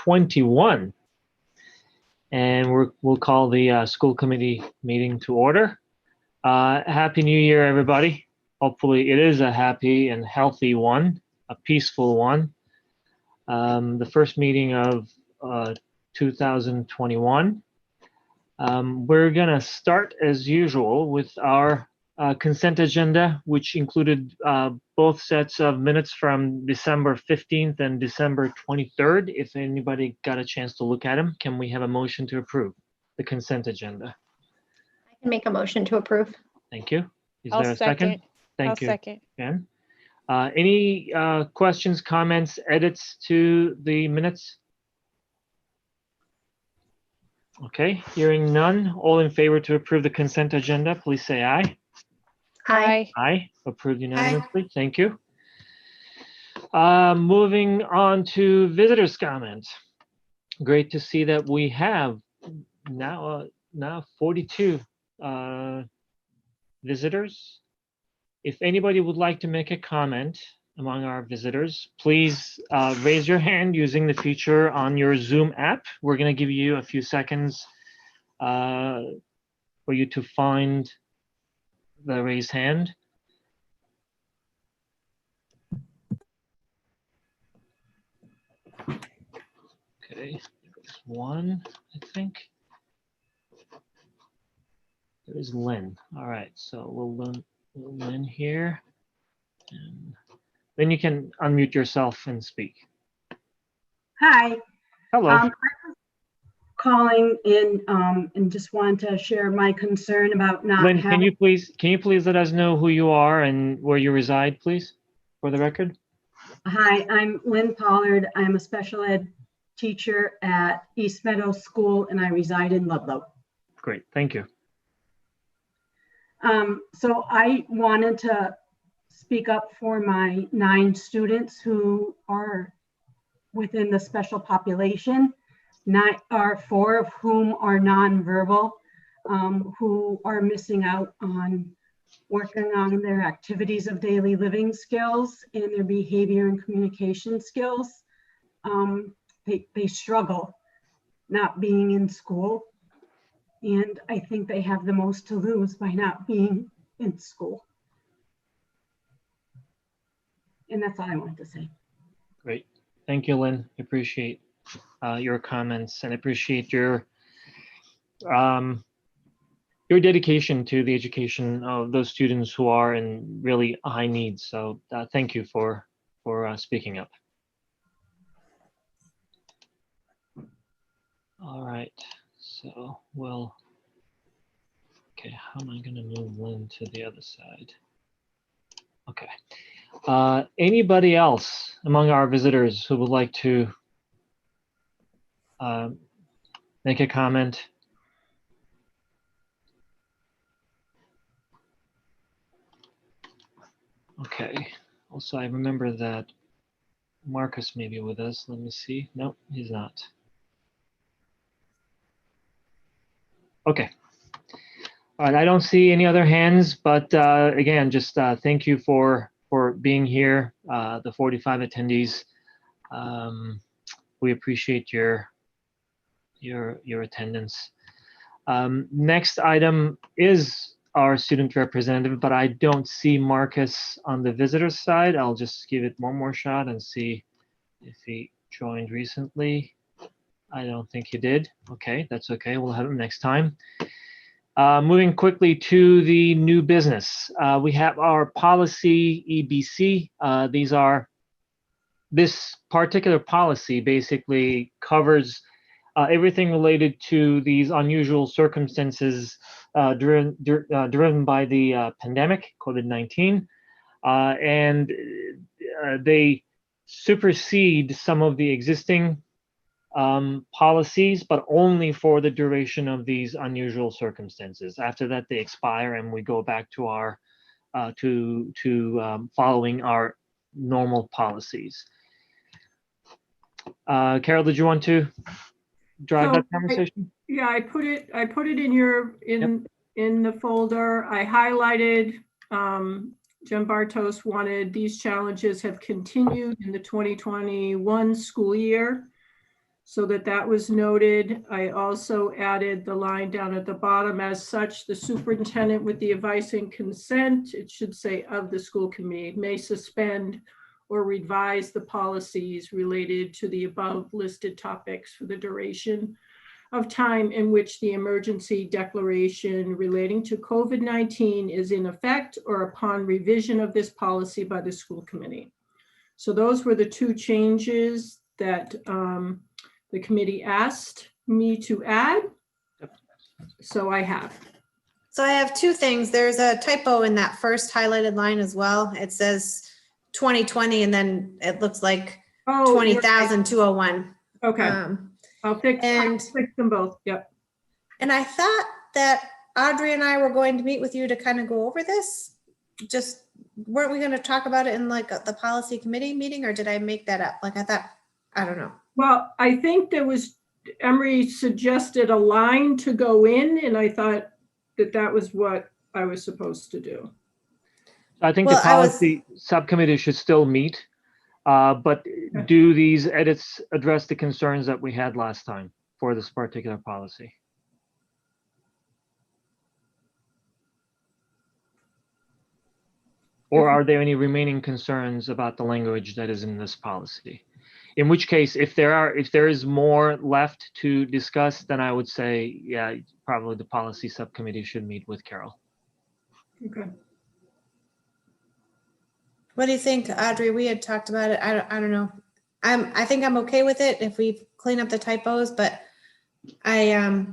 2021. And we'll call the school committee meeting to order. Happy New Year, everybody. Hopefully it is a happy and healthy one, a peaceful one. The first meeting of 2021. We're gonna start as usual with our consent agenda, which included both sets of minutes from December 15th and December 23rd. If anybody got a chance to look at them, can we have a motion to approve the consent agenda? I can make a motion to approve. Thank you. Is I'll there a second? Thank I'll you, second. Jen. Any questions, comments, edits to the minutes? Okay, hearing none. All in favor to approve the consent agenda, please say aye. Aye. Aye, approved unanimously. Thank you. Moving on to visitors' comments. Great to see that we have now 42 visitors. If anybody would like to make a comment among our visitors, please raise your hand using the feature on your Zoom app. We're going to give you a few seconds for you to find the raised hand. Okay, there's one, I think. There is Lynn. All right, so we'll Lynn here. And then you can unmute yourself and speak. Hi. Hello. I was calling in and just wanted to share my concern about not Lynn, having. can you please let us know who you are and where you reside, please, for the record? Hi, I'm Lynn Pollard. I'm a special ed teacher at East Meadow School and I reside in Ludlow. Great, thank you. So I wanted to speak up for my 9 students who are within the special population. 4 of whom are nonverbal, who are missing out on working on their activities of daily living skills and their behavior and communication skills. They struggle not being in school. And I think they have the most to lose by not being in school. And that's all I wanted to say. Great. Thank you, Lynn. Appreciate your comments and appreciate your dedication to the education of those students who are in really high needs. So thank you for speaking up. All right. So okay, how am I going to move Lynn to the other side? Okay. Anybody else among our visitors who would like to make a comment? Okay. Also, I remember that Marcus may be with us. Let me see. No, he's not. Okay. All right, I don't see any other hands, but again, just thank you for being here, the 45 attendees. We appreciate your attendance. Next item is our student representative, but I don't see Marcus on the visitor side. I'll just give it one more shot and see if he joined recently. I don't think he did. Okay, that's okay. We'll have him next time. Moving quickly to the new business. We have our policy EBC. This particular policy basically covers everything related to these unusual circumstances driven by the pandemic, COVID-19. And they supersede some of the existing policies, but only for the duration of these unusual circumstances. After that, they expire, and we go back to our following our normal policies. Carol, did you want to drive that conversation? I put it in the folder. I highlighted. Jim Bartos wanted these challenges have continued in the 2021 school year. so that was noted. I also added the line down at the bottom, as such, the superintendent with the advice and consent, it should say of the school committee, may suspend or revise the policies related to the above listed topics for the duration of time in which the emergency declaration relating to COVID-19 is in effect or upon revision of this policy by the school committee. So those were the two changes that the committee asked me to add. So I have. So I have two things. There's a typo in that first highlighted line as well. It says 2020 and then it looks like 20,201. Okay, I'll fix them both. Yep. And I thought that Audrey and I were going to meet with you to kind of go over this. Just weren't we going to talk about it in like the policy committee meeting, or did I make that up? Like I thought, I don't know. Well, I think there was, Emery suggested a line to go in, and I thought that was what I was supposed to do. I think the policy subcommittee should still meet, but do these edits address the concerns that we had last time for this particular policy? Or are there any remaining concerns about the language that is in this policy? In which case, if there is more left to discuss, then I would say, yeah, probably the policy subcommittee should meet with Carol. Okay. What do you think, Audrey? We had talked about it. I don't know. I think I'm okay with it if we clean up the typos, but I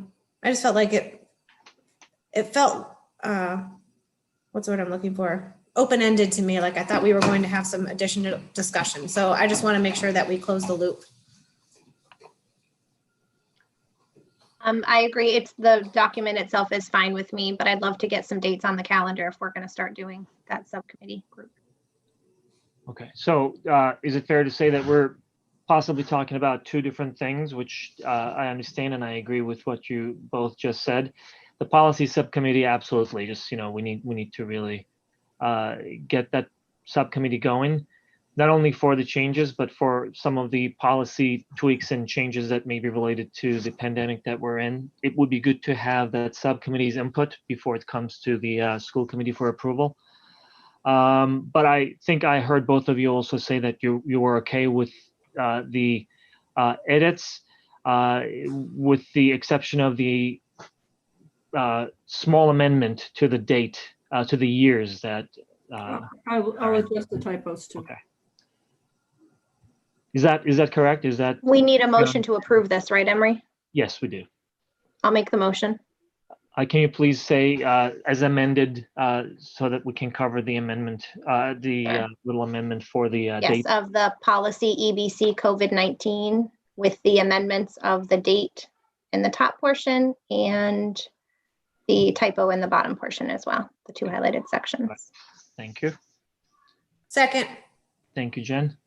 just felt like it felt what's the word I'm looking for? Open-ended to me. Like I thought we were going to have some additional discussion. So I just want to make sure that we close the loop. I agree. It's the document itself is fine with me, but I'd love to get some dates on the calendar if we're going to start doing that subcommittee group. Okay, so is it fair to say that we're possibly talking about two different things, which I understand and I agree with what you both just said. The policy subcommittee, absolutely. Just, we need to really get that subcommittee going, not only for the changes, but for some of the policy tweaks and changes that may be related to the pandemic that we're in. It would be good to have that subcommittee's input before it comes to the school committee for approval. But I think I heard both of you also say that you were okay with the edits, with the exception of the small amendment to the date, to the years that. I'll adjust the typos too. Okay. Is that correct? Is that? We need a motion to approve this, right, Emery? Yes, we do. I'll make the motion. Can you please say as amended so that we can cover the amendment, Sure. Little amendment for the Yes, date? of the policy EBC COVID-19 with the amendments of the date in the top portion and the typo in the bottom portion as well, the two highlighted sections. Right. Thank you. Second. Thank you, Jen.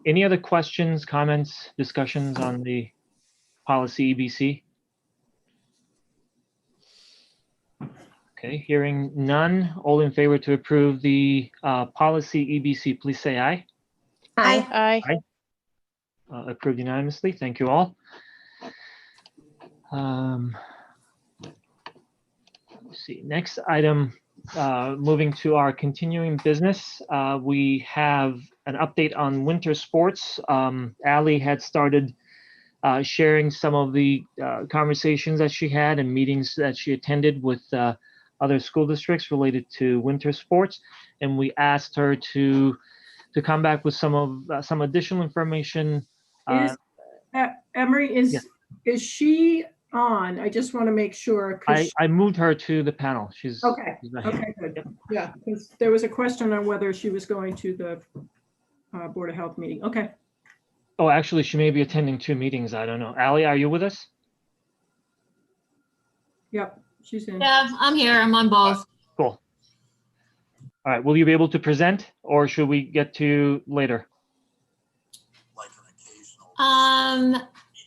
Any other questions, comments, discussions on the policy EBC? Okay, hearing none. All in favor to approve the policy EBC, please say aye. Aye. Aye. Approved unanimously. Thank you all. Let's see. Next item, moving to our continuing business. We have an update on winter sports. Allie had started sharing some of the conversations that she had and meetings that she attended with other school districts related to winter sports, and we asked her to come back with some additional information. Emery, is she on? I just want to make sure. I moved her to the panel. She's okay. She's not Okay, here. good. Yep. Yeah, because there was a question on whether she was going to the Board of Health meeting. Okay. Oh, actually, she may be attending two meetings. I don't know. Allie, are you with us? Yep, she's in. Yeah, I'm here. I'm on both. Cool. All right. Will you be able to present, or should we get to later?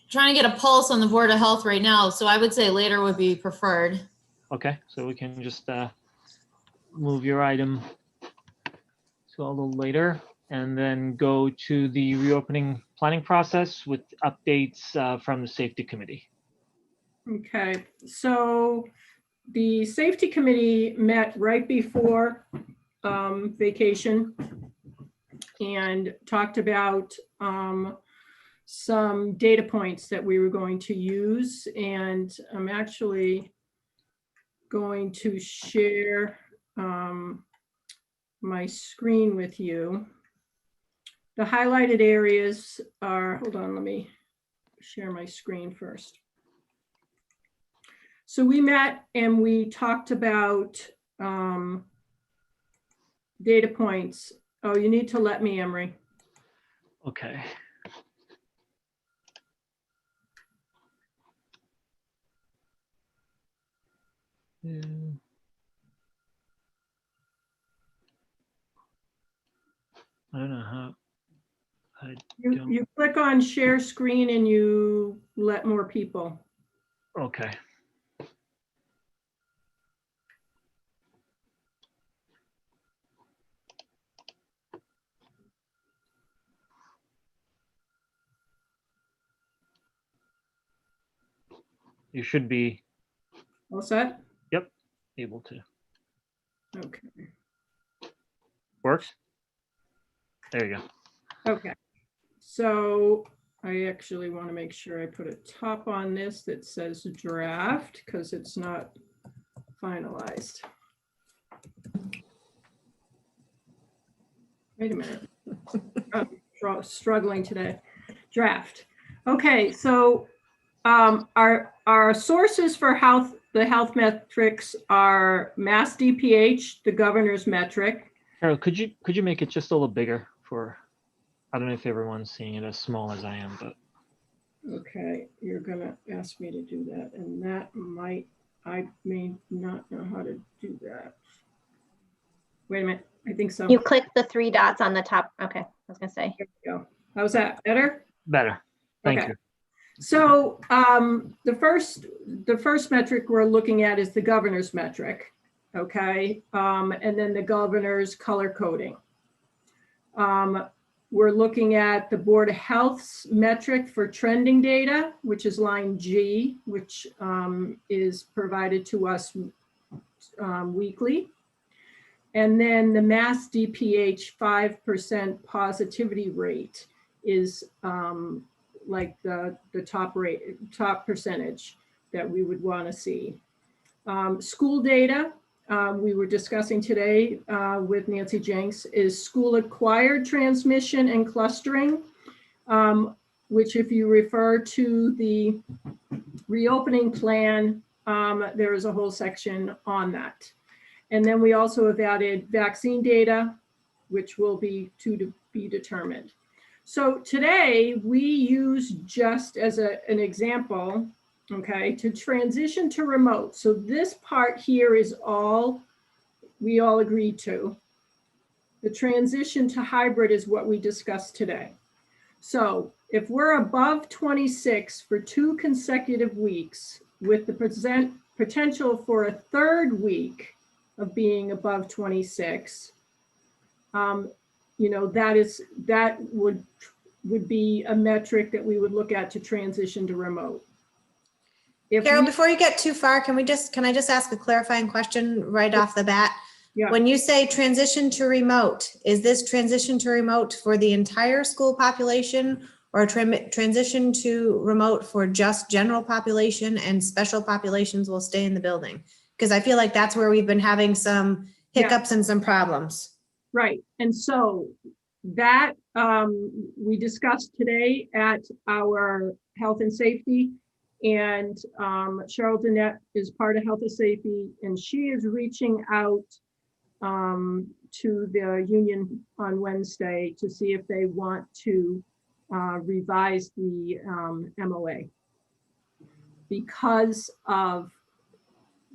Trying to get a pulse on the Board of Health right now, so I would say later would be preferred. Okay, so we can just move your item to a little later. and then go to the reopening planning process with updates from the safety committee. Okay, so the safety committee met right before vacation and talked about some data points that we were going to use. And I'm actually going to share my screen with you. The highlighted areas are, hold on, let me share my screen first. So we met and we talked about data points. Oh, you need to let me, Emery. Okay. I don't know how. You click on share screen and you let more people. Okay. You should be. All set? Yep. Able to. Okay. Works? There you go. Okay. So I actually want to make sure I put a top on this that says draft because it's not finalized. Wait a minute. I'm struggling today. Draft. Okay, so our sources for the health metrics are Mass DPH, the governor's metric. Carol, could you make it just a little bigger for? I don't know if everyone's seeing it as small as I am, but. Okay, you're gonna ask me to do that, and that I may not know how to do that. Wait a minute, I think so. You click the 3 dots on the top. Okay, I was gonna say. There we go. How's that? Better? Better. Thank Okay. you. So the first metric we're looking at is the governor's metric, okay? And then the governor's color coding. We're looking at the Board of Health's metric for trending data, which is line G, which is provided to us weekly. And then the Mass DPH 5% positivity rate is like the top percentage that we would want to see. School data, we were discussing today with Nancy Jenks, is school acquired transmission and clustering, which if you refer to the reopening plan, there is a whole section on that. And then we also have added vaccine data, which will be to be determined. So today we use just as an example, okay, to transition to remote. So this part here is all we all agreed to. The transition to hybrid is what we discussed today. So if we're above 26 for 2 consecutive weeks with the potential for a 3rd week of being above 26, you know, that would be a metric that we would look at to transition to remote. Carol, before you get too far, can I just ask a clarifying question right off the bat? Yeah. When you say transition to remote, is this transition to remote for the entire school population or transition to remote for just general population and special populations will stay in the building? Because I feel like that's where we've been having some hiccups and some problems. Right. And so that we discussed today at our health and safety, and Cheryl Danette is part of health and safety, and she is reaching out to the union on Wednesday to see if they want to revise the MOA because of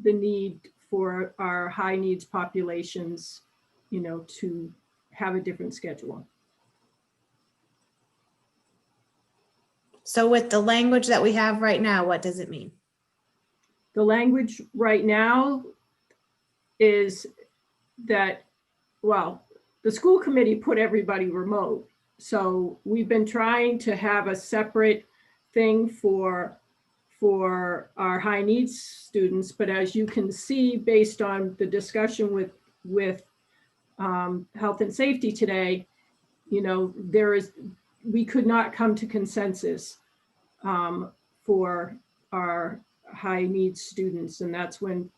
the need for our high needs populations, you know, to have a different schedule. So with the language that we have right now, what does it mean? The language right now is that, well, the school committee put everybody remote. So we've been trying to have a separate thing for our high needs students. But as you can see, based on the discussion with health and safety today, we could not come to consensus for our high needs students. And that's when,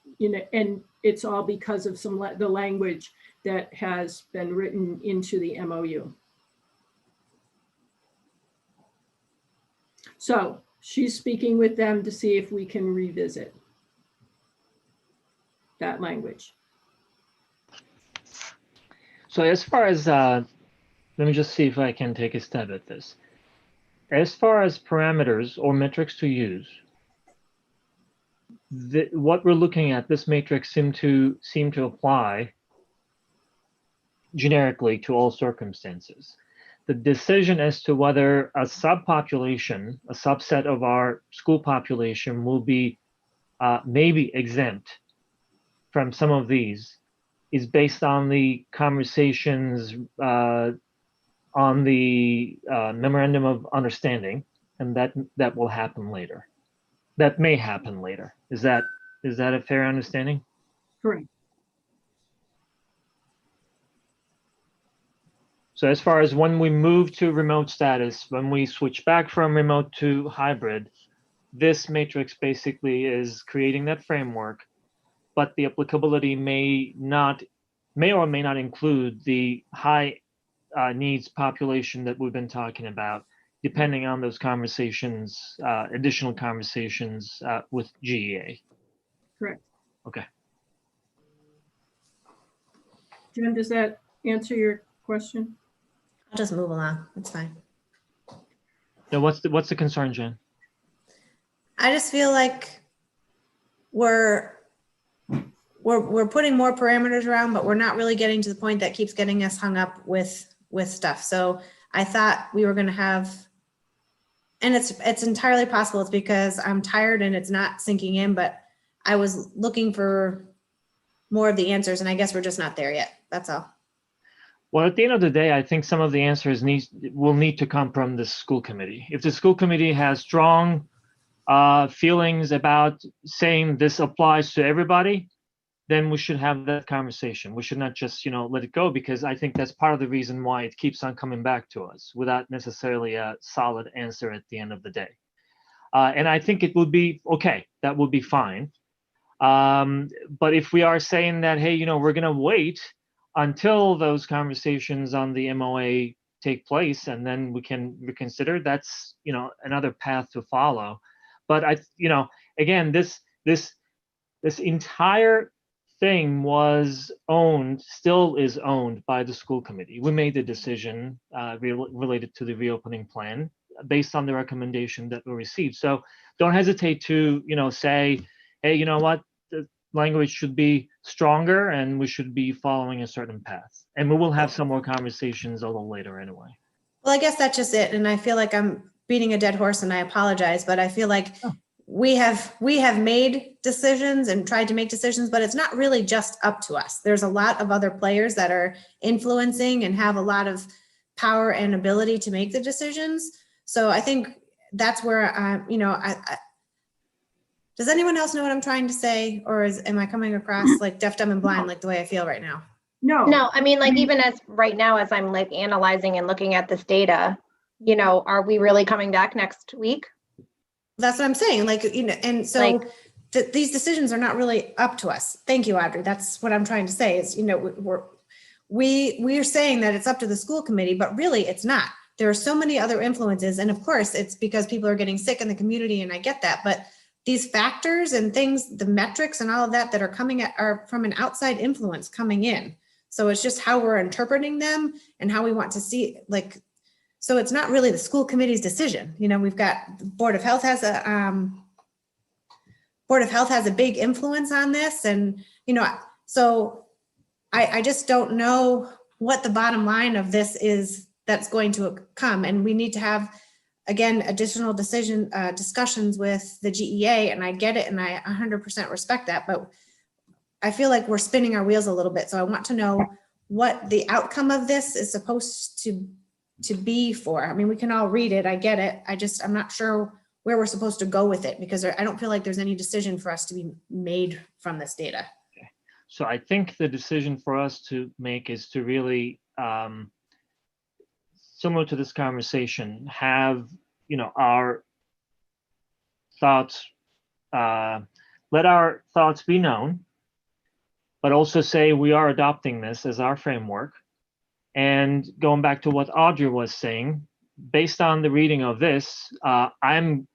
and it's all because of the language that has been written into the MOU. So she's speaking with them to see if we can revisit that language. So as far as, let me just see if I can take a stab at this. As far as parameters or metrics to use, what we're looking at, this matrix seem to apply generically to all circumstances. The decision as to whether a subpopulation, a subset of our school population will be maybe exempt from some of these is based on the conversations on the memorandum of understanding, and that will happen later. That may happen later. Is that a fair understanding? Correct. So as far as when we move to remote status, when we switch back from remote to hybrid, this matrix basically is creating that framework, but the applicability may or may not include the high needs population that we've been talking about, depending on those conversations, additional conversations with GEA. Correct. Okay. Jen, does that answer your question? I'll just move along. It's fine. Now, what's the concern, Jen? I just feel like we're putting more parameters around, but we're not really getting to the point that keeps getting us hung up with stuff. So I thought we were going to have, and it's entirely possible it's because I'm tired and it's not sinking in, but I was looking for more of the answers, and I guess we're just not there yet. That's all. Well, at the end of the day, I think some of the answers will need to come from the school committee. If the school committee has strong feelings about saying this applies to everybody, then we should have that conversation. We should not just, let it go, because I think that's part of the reason why it keeps on coming back to us without necessarily a solid answer at the end of the day. And I think it would be okay. That would be fine. But if we are saying that, hey, we're going to wait until those conversations on the MOA take place, and then we can reconsider, that's, another path to follow. But again, this entire thing was still is owned by the school committee. We made the decision related to the reopening plan based on the recommendation that we received. So don't hesitate to, say, hey, you know what? The language should be stronger and we should be following a certain path. And we will have some more conversations a little later anyway. Well, I guess that's just it. And I feel like I'm beating a dead horse, and I apologize, but I feel like we have made decisions and tried to make decisions, but it's not really just up to us. There's a lot of other players that are influencing and have a lot of power and ability to make the decisions. So I think that's where does anyone else know what I'm trying to say? Or am I coming across like deaf, dumb, and blind, like the way I feel right now? No, I mean, like, even as right now, as I'm like analyzing and looking at this data, are we really coming back next week? That's what I'm saying. Like, and so these decisions are not really up to us. Thank you, Audrey. That's what I'm trying to say is, we're saying that it's up to the school committee, but really it's not. There are so many other influences. And of course it's because people are getting sick in the community, and I get that, but these factors and things, the metrics and all of that are are from an outside influence coming in. So it's just how we're interpreting them and how we want to see, so it's not really the school committee's decision. We've got the Board of Health has a big influence on this. And, so I just don't know what the bottom line of this is that's going to come. And we need to have, again, additional discussions with the GEA, and I get it. And I 100% respect that, but I feel like we're spinning our wheels a little bit. So I want to know what the outcome of this is supposed to be for. I mean, we can all read it. I get it. I'm not sure where we're supposed to go with it because I don't feel like there's any decision for us to be made from this data. So I think the decision for us to make is to really, similar to this conversation, have, our thoughts, let our thoughts be known, but also say we are adopting this as our framework. And going back to what Audrey was saying, based on the reading of this, I'm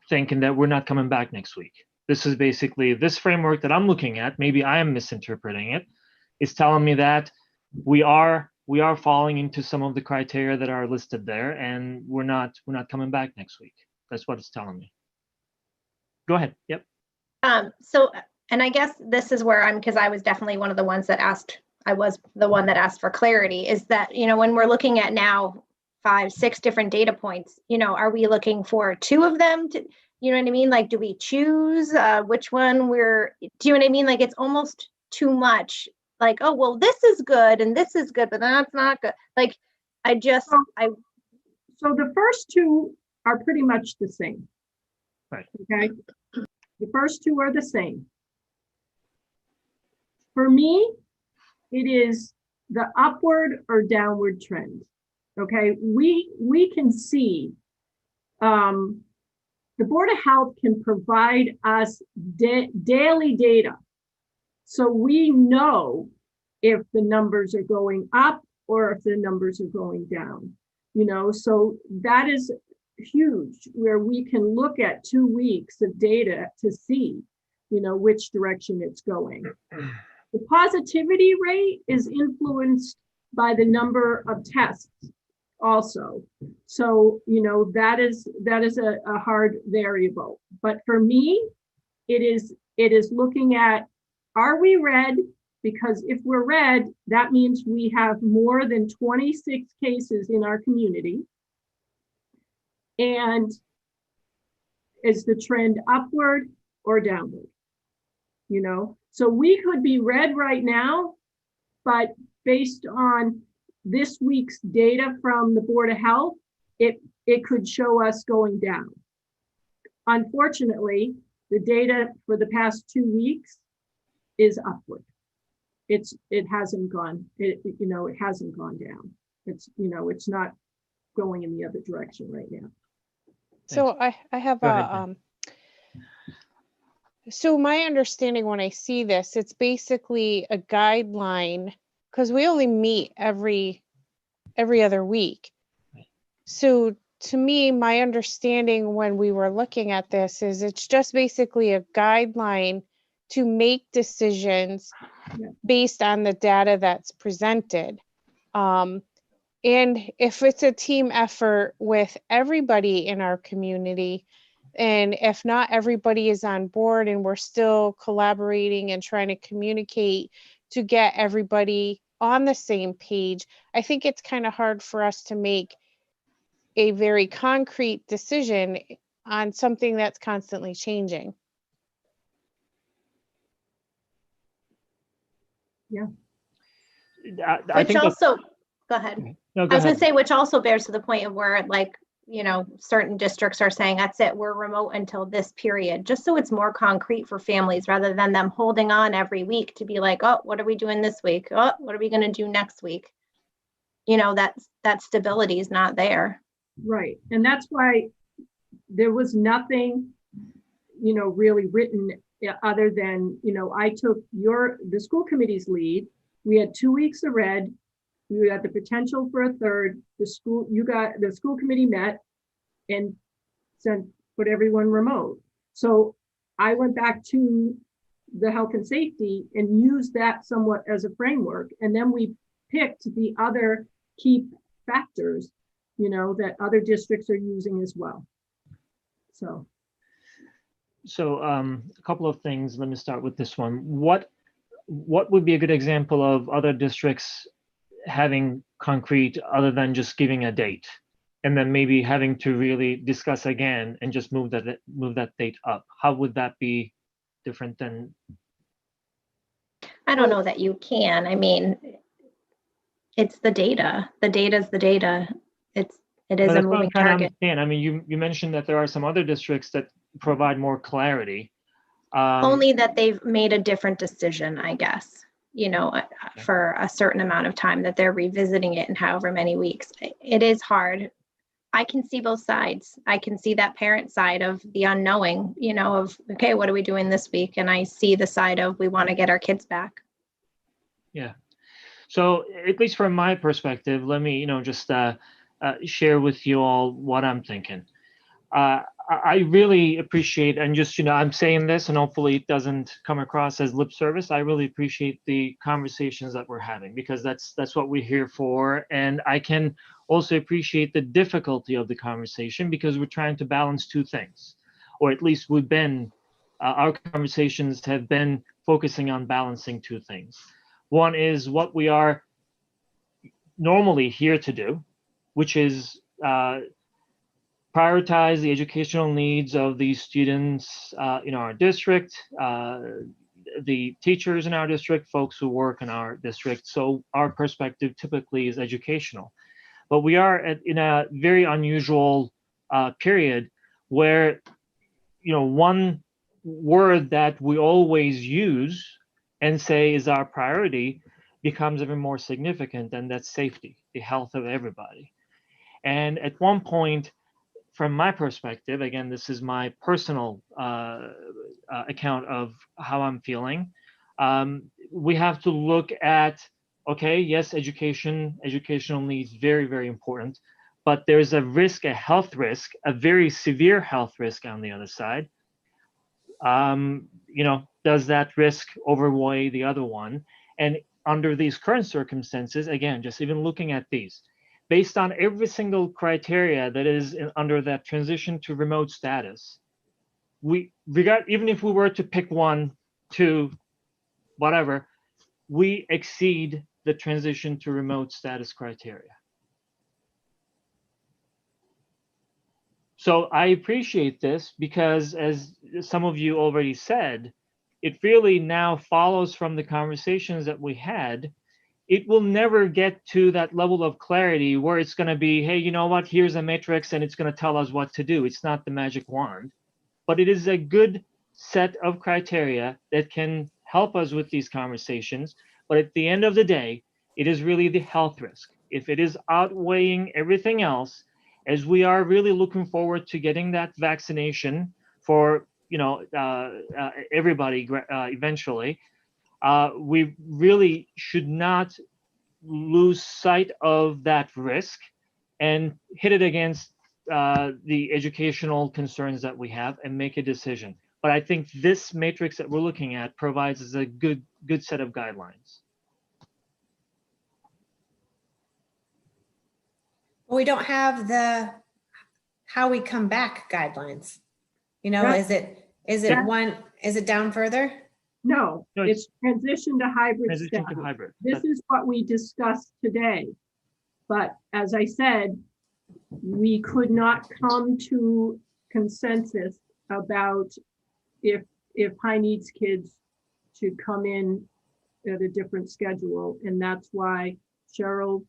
thinking that we're not coming back next week. This is basically this framework that I'm looking at. Maybe I am misinterpreting it. It's telling me that we are falling into some of the criteria that are listed there, and we're not coming back next week. That's what it's telling me. Go ahead. Yep. So, and I guess this is where because I was definitely one of the ones that asked. I was the one that asked for clarity. Is that when we're looking at now 5, 6 different data points, are we looking for 2 of them? You know what I mean? Like, do we choose which one do you know what I mean? Like, it's almost too much. Like, oh, well, this is good and this is good, but that's not good. Like, So the first 2 are pretty much the same. Right. Okay. The first 2 are the same. For me, it is the upward or downward trend. Okay. We can see, the Board of Health can provide us daily data. So we know if the numbers are going up or if the numbers are going down, so that is huge, where we can look at 2 weeks of data to see, which direction it's going. The positivity rate is influenced by the number of tests also. So, that is a hard variable. But for me, it is looking at, are we red? Because if we're red, that means we have more than 26 cases in our community. And is the trend upward or downward? So we could be red right now, but based on this week's data from the Board of Health, it could show us going down. Unfortunately, the data for the past 2 weeks is upward. It hasn't gone down. It's not going in the other direction right now. So I have Go ahead, so my understanding when I see this, it's basically a guideline because we only meet every other week. So to me, my understanding when we were looking at this is it's just basically a guideline to make decisions based on the data that's presented. And if it's a team effort with everybody in our community, and if not everybody is on board and we're still collaborating and trying to communicate to get everybody on the same page, I think it's kind of hard for us to make a very concrete decision on something that's constantly changing. Yeah. I think also, go ahead. No, I go was going ahead. to say, which also bears to the point of where, like, certain districts are saying, that's it, we're remote until this period, just so it's more concrete for families rather than them holding on every week to be like, oh, what are we doing this week? Oh, what are we going to do next week? That stability is not there. Right. And that's why there was nothing, really written other than, I took the school committee's lead. We had 2 weeks of red. We had the potential for a third. The school committee met and put everyone remote. So I went back to the health and safety and used that somewhat as a framework. And then we picked the other key factors, that other districts are using as well. So a couple of things. Let me start with this one. What would be a good example of other districts having concrete other than just giving a date, and then maybe having to really discuss again and just move that date up? How would that be different than? I don't know that you can. I mean, it's the data. The data's the data. It is No, a that's what I'm moving trying to target. understand. I mean, you mentioned that there are some other districts that provide more clarity. Only that they've made a different decision, I guess, for a certain amount of time, that they're revisiting it in however many weeks. It is hard. I can see both sides. I can see that parent side of the unknowing, of, okay, what are we doing this week? And I see the side of, we want to get our kids back. Yeah. So at least from my perspective, let me, just share with you all what I'm thinking. I really appreciate, and just, I'm saying this and hopefully it doesn't come across as lip service. I really appreciate the conversations that we're having, because that's what we're here for. And I can also appreciate the difficulty of the conversation, because we're trying to balance two things, or at least our conversations have been focusing on balancing two things. One is what we are normally here to do, which is prioritize the educational needs of the students in our district, the teachers in our district, folks who work in our district. So our perspective typically is educational. But we are in a very unusual period where, one word that we always use and say is our priority becomes even more significant, and that's safety, the health of everybody. And at one point, from my perspective, again, this is my personal account of how I'm feeling. We have to look at, okay, yes, educational needs, very, very important, but there's a risk, a health risk, a very severe health risk on the other side. Does that risk overweigh the other one? And under these current circumstances, again, just even looking at these, based on every single criteria that is under that transition to remote status, even if we were to pick 1, 2, whatever, we exceed the transition to remote status criteria. So I appreciate this, because as some of you already said, it really now follows from the conversations that we had. It will never get to that level of clarity where it's going to be, hey, you know what, here's a matrix and it's going to tell us what to do. It's not the magic wand, but it is a good set of criteria that can help us with these conversations. But at the end of the day, it is really the health risk. If it is outweighing everything else, as we are really looking forward to getting that vaccination for everybody eventually, we really should not lose sight of that risk and hit it against the educational concerns that we have and make a decision. But I think this matrix that we're looking at provides us a good set of guidelines. We don't have the how we come back guidelines. Right. Is it down further? No, No, it's transition to hybrid Transition status. to hybrid. This is what we discussed today. But as I said, we could not come to consensus about if high needs kids should come in at a different schedule. And that's why Cheryl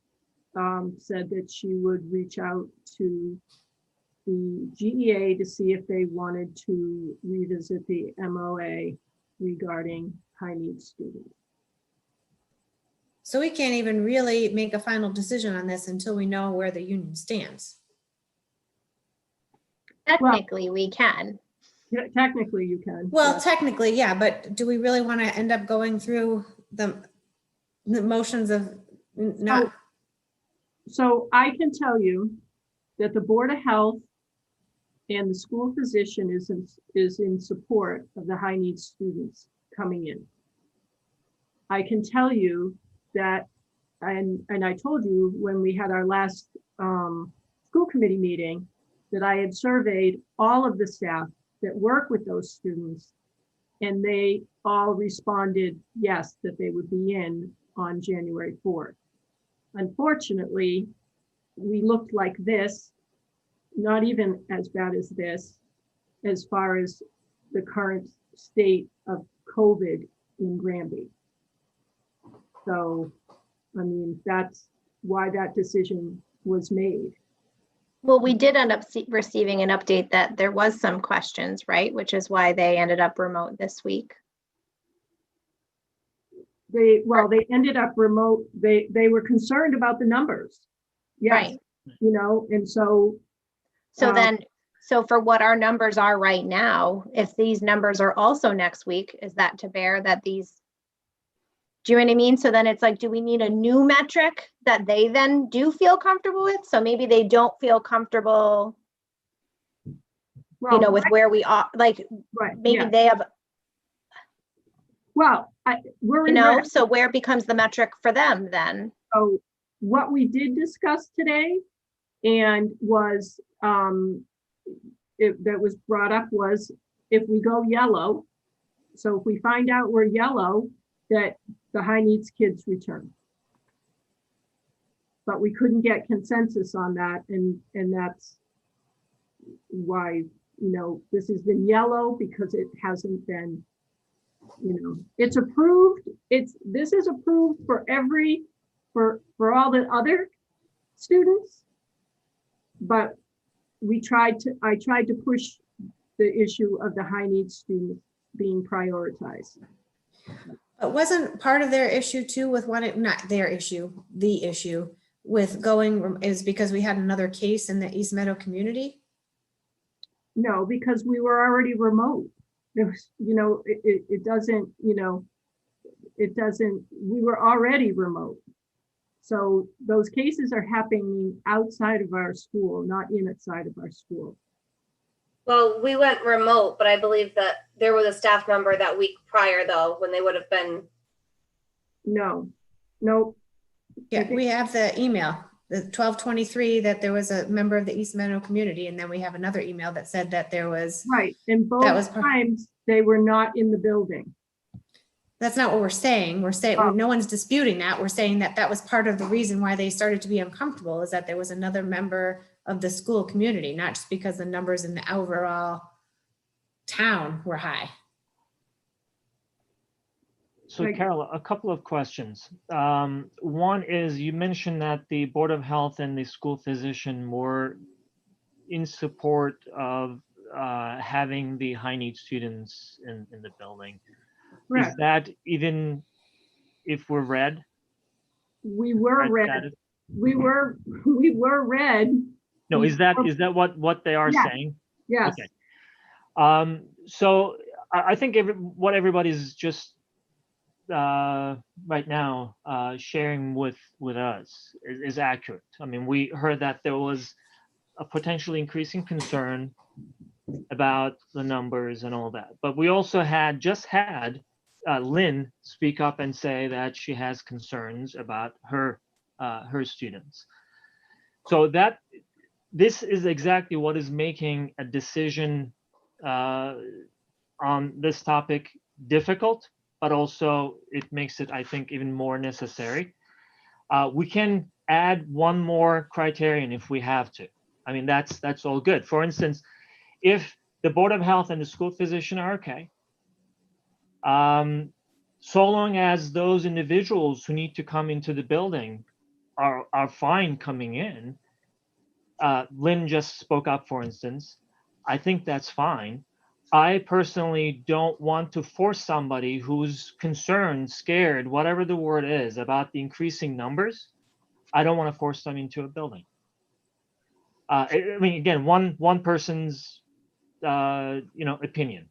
said that she would reach out to the GEA to see if they wanted to revisit the MOA regarding high needs students. So we can't even really make a final decision on this until we know where the union stands. Technically, we can. Yeah, technically you can. Well, yes. technically, yeah, but do we really want to end up going through the motions of not? So I can tell you that the Board of Health and the school physician is in support of the high needs students coming in. I can tell you that, and I told you when we had our last school committee meeting, that I had surveyed all of the staff that work with those students, and they all responded yes, that they would be in on January 4th. Unfortunately, we looked like this, not even as bad as this, as far as the current state of COVID in Granby. So, I mean, that's why that decision was made. Well, we did end up receiving an update that there was some questions, right? Which is why they ended up remote this week. They ended up remote. They were concerned about the numbers. Yes. Right. You know, and so. So for what our numbers are right now, if these numbers are also next week, is that to bear that these, do you know what I mean? So then it's like, do we need a new metric that they then do feel comfortable with? So maybe they don't feel comfortable, Well, with where we are, like, right, maybe yeah. they have, Well, we're so where becomes the metric for them then? So what we did discuss today and was that was brought up was if we go yellow, so if we find out we're yellow, that the high needs kids return. But we couldn't get consensus on that, and that's why, this has been yellow, because it hasn't been, it's approved. This is approved for for all the other students, but I tried to push the issue of the high needs students being prioritized. But wasn't part of their issue too with not their issue, the issue with going is because we had another case in the East Meadow community? No, because we were already remote. It was, it doesn't, we were already remote. So those cases are happening outside of our school, not inside of our school. Well, we went remote, but I believe that there was a staff member that week prior, though, when they would have been. No, nope. Yeah, we have the email, the 12/23, that there was a member of the East Meadow community, and then we have another email that said that there was. Right, and both times they were not in the building. That's not what we're saying. We're saying, no one's disputing that. We're saying that that was part of the reason why they started to be uncomfortable, is that there was another member of the school community, not just because the numbers in the overall town were high. So Carol, a couple of questions. One is, you mentioned that the Board of Health and the school physician were in support of having the high need students in the building. Correct. Is that even if we're red? We were red. We were red. No, is that what they are saying? Yes. Okay. So I think what everybody's just right now sharing with us is accurate. I mean, we heard that there was a potentially increasing concern about the numbers and all that, but we also just had Lynn speak up and say that she has concerns about her students. So this is exactly what is making a decision on this topic difficult, but also it makes it, I think, even more necessary. We can add one more criterion if we have to. I mean, that's all good. For instance, if the Board of Health and the school physician are okay, so long as those individuals who need to come into the building are fine coming in, Lynn just spoke up, for instance, I think that's fine. I personally don't want to force somebody who's concerned, scared, whatever the word is, about the increasing numbers. I don't want to force them into a building. I mean, again, one person's opinion.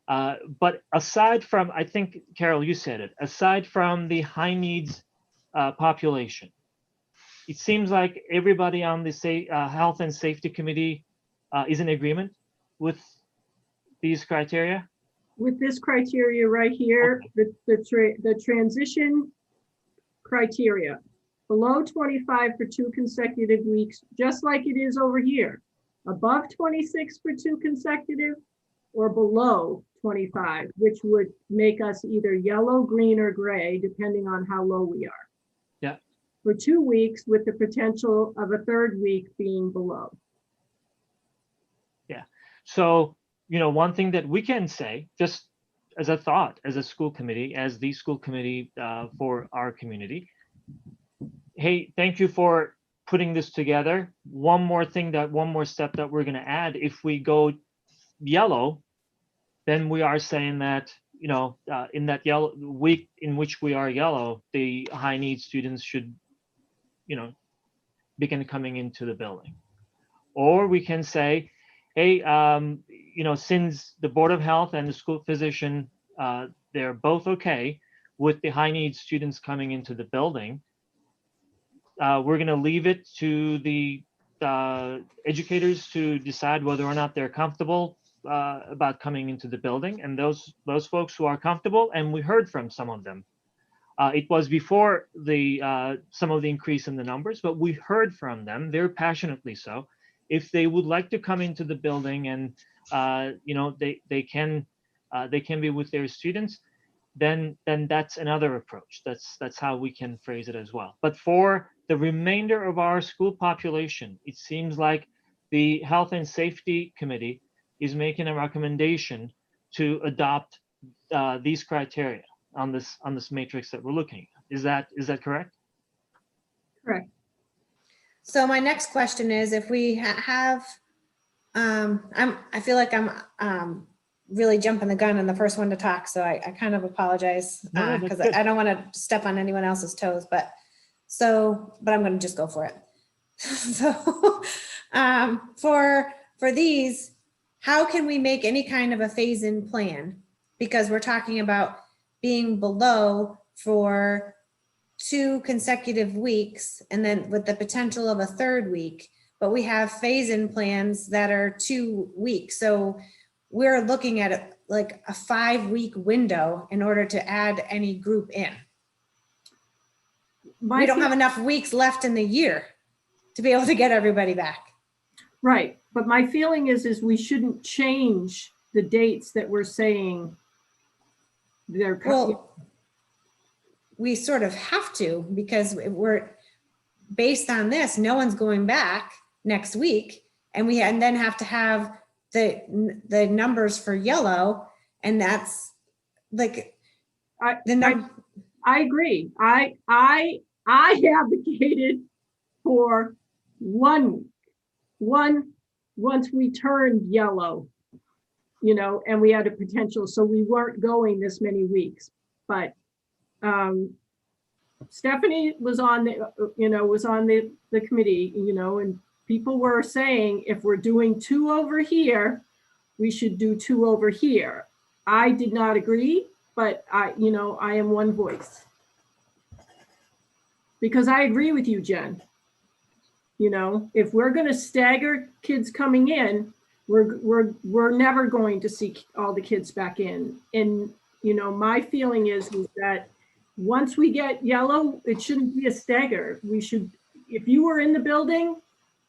But aside from, I think, Carol, you said it, aside from the high needs population, it seems like everybody on the Health and Safety Committee is in agreement with these criteria? With this criteria right here, okay. the transition criteria, below 25 for 2 consecutive weeks, just like it is over here, above 26 for 2 consecutive, or below 25, which would make us either yellow, green, or gray, depending on how low we are. Yeah. For 2 weeks, with the potential of a 3rd week being below. Yeah. So, one thing that we can say, just as a thought, as a school committee, as the school committee for our community, hey, thank you for putting this together. One more step that we're going to add, if we go yellow, then we are saying that, in that yellow week in which we are yellow, the high need students should, begin coming into the building. Or we can say, hey, since the Board of Health and the school physician, they're both okay with the high need students coming into the building, we're going to leave it to the educators to decide whether or not they're comfortable about coming into the building. And those folks who are comfortable, and we heard from some of them. It was before some of the increase in the numbers, but we heard from them, very passionately so. If they would like to come into the building and they can be with their students, then that's another approach. That's how we can phrase it as well. But for the remainder of our school population, it seems like the Health and Safety Committee is making a recommendation to adopt these criteria on this matrix that we're looking at. Is that correct? Correct. So my next question is, if we have, I feel like I'm really jumping the gun and the first one to talk, so I kind of apologize No, because that's good. I don't want to step on anyone else's toes, but I'm going to just go for it. So for these, how can we make any kind of a phase-in plan? Because we're talking about being below for 2 consecutive weeks, and then with the potential of a 3rd week, but we have phase-in plans that are 2 weeks. So we're looking at it like a 5-week window in order to add any group in. We don't have enough weeks left in the year to be able to get everybody back. Right, but my feeling is we shouldn't change the dates that we're saying they're. Well, we sort of have to, because we're based on this, no one's going back next week, and then have to have the numbers for yellow, and that's like I agree. I advocated for 1 week. Once we turned yellow, and we had a potential, so we weren't going this many weeks. But Stephanie was on the committee, and people were saying, if we're doing 2 over here, we should do 2 over here. I did not agree, but I am one voice. Because I agree with you, Jen. If we're going to stagger kids coming in, we're never going to see all the kids back in. And my feeling is that once we get yellow, it shouldn't be a stagger. We should, if you were in the building,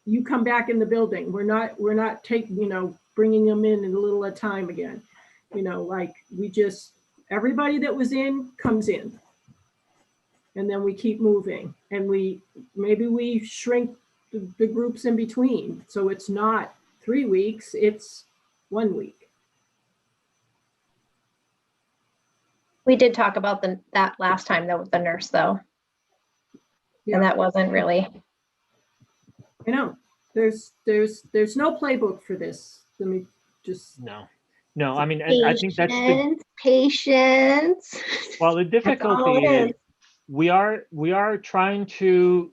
you come back in the building. We're not taking, bringing them in a little at a time again. Everybody that was in comes in. And then we keep moving, and maybe we shrink the groups in between. So it's not 3 weeks, it's 1 week. We did talk about that last time though with the nurse though. Yeah. And that wasn't really. I know there's no playbook for this. Let me just. No. I mean, I think that's patience. Well, the difficulty is we are trying to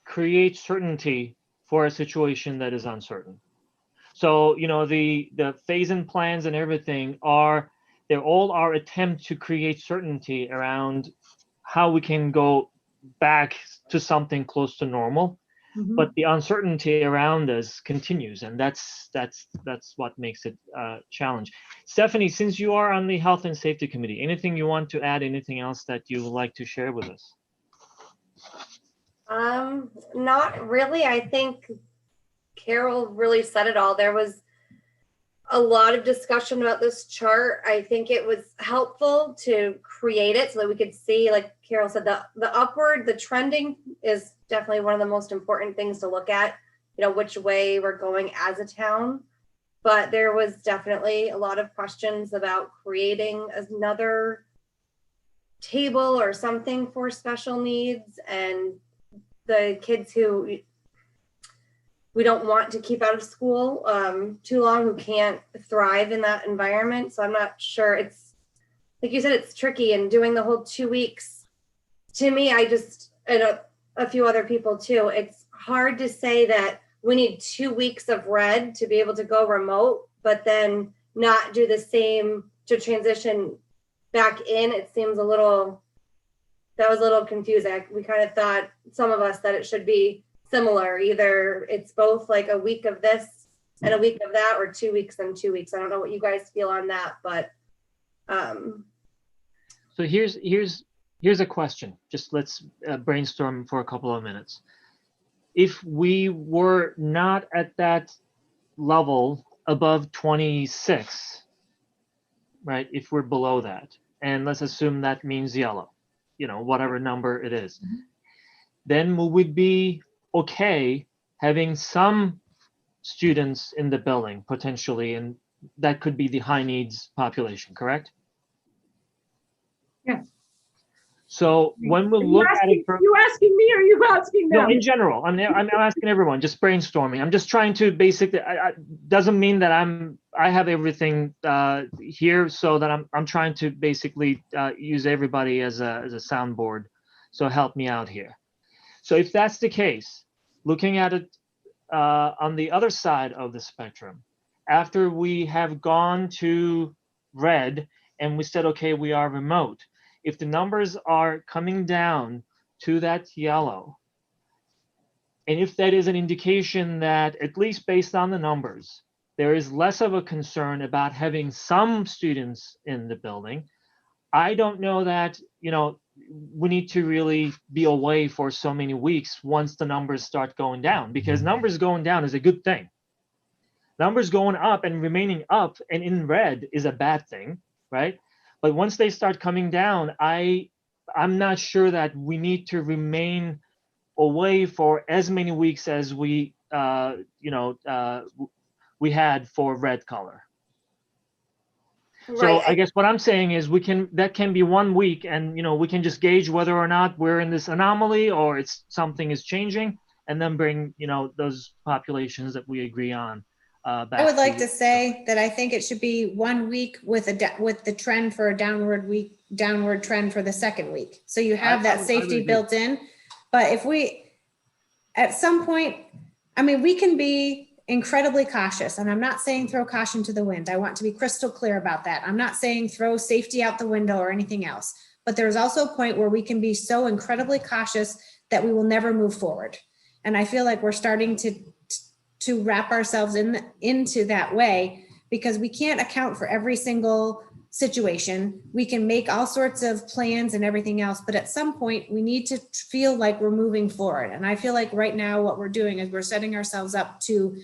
create certainty for a situation that is uncertain. So, the phase-in plans and everything they're all our attempt to create certainty around how we can go back to something close to normal. Mm-hmm. But the uncertainty around us continues, and that's what makes it a challenge. Stephanie, since you are on the Health and Safety Committee, anything you want to add, anything else that you would like to share with us? Not really. I think Carol really said it all. There was a lot of discussion about this chart. I think it was helpful to create it so that we could see, like Carol said, the trending is definitely one of the most important things to look at, which way we're going as a town. But there was definitely a lot of questions about creating another table or something for special needs and the kids who we don't want to keep out of school too long, who can't thrive in that environment. So I'm not sure. It's like you said, it's tricky, and doing the whole 2 weeks, to me, and a few other people too, it's hard to say that we need 2 weeks of red to be able to go remote, but then not do the same to transition back in. It seems that was a little confusing. We kind of thought, some of us, that it should be similar. Either it's both like a week of this and a week of that, or 2 weeks and 2 weeks. I don't know what you guys feel on that, but So here's a question. Just let's brainstorm for a couple of minutes. If we were not at that level above 26, right? If we're below that, and let's assume that means yellow, whatever number it is, then we would be okay having some students in the building potentially, and that could be the high needs population, correct? Yes. So when we look at it, you asking me, or are you asking them? no, in general, I'm asking everyone, just brainstorming. I'm just trying to basically. Doesn't mean that I have everything here, so that I'm trying to basically use everybody as a soundboard. So help me out here. So if that's the case, looking at it on the other side of the spectrum, after we have gone to red and we said, okay, we are remote. If the numbers are coming down to that yellow, and if that is an indication that, at least based on the numbers, there is less of a concern about having some students in the building, I don't know that, we need to really be away for so many weeks once the numbers start going down, because numbers going down is a good thing. Numbers going up and remaining up and in red is a bad thing, right? But once they start coming down, I'm not sure that we need to remain away for as many weeks as we we had for red color. So I guess what I'm saying is that can be 1 week, and we can just gauge whether or not we're in this anomaly or it's something is changing, and then bring those populations that we agree on back. I would like to say that I think it should be 1 week with the trend for a downward trend for the second week. So you have that safety built in. But if we, at some point, we can be incredibly cautious, and I'm not saying throw caution to the wind. I want to be crystal clear about that. I'm not saying throw safety out the window or anything else, but there's also a point where we can be so incredibly cautious that we will never move forward. And I feel like we're starting to wrap ourselves into that way, because we can't account for every single situation. We can make all sorts of plans and everything else, but at some point we need to feel like we're moving forward. And I feel like right now what we're doing is we're setting ourselves up to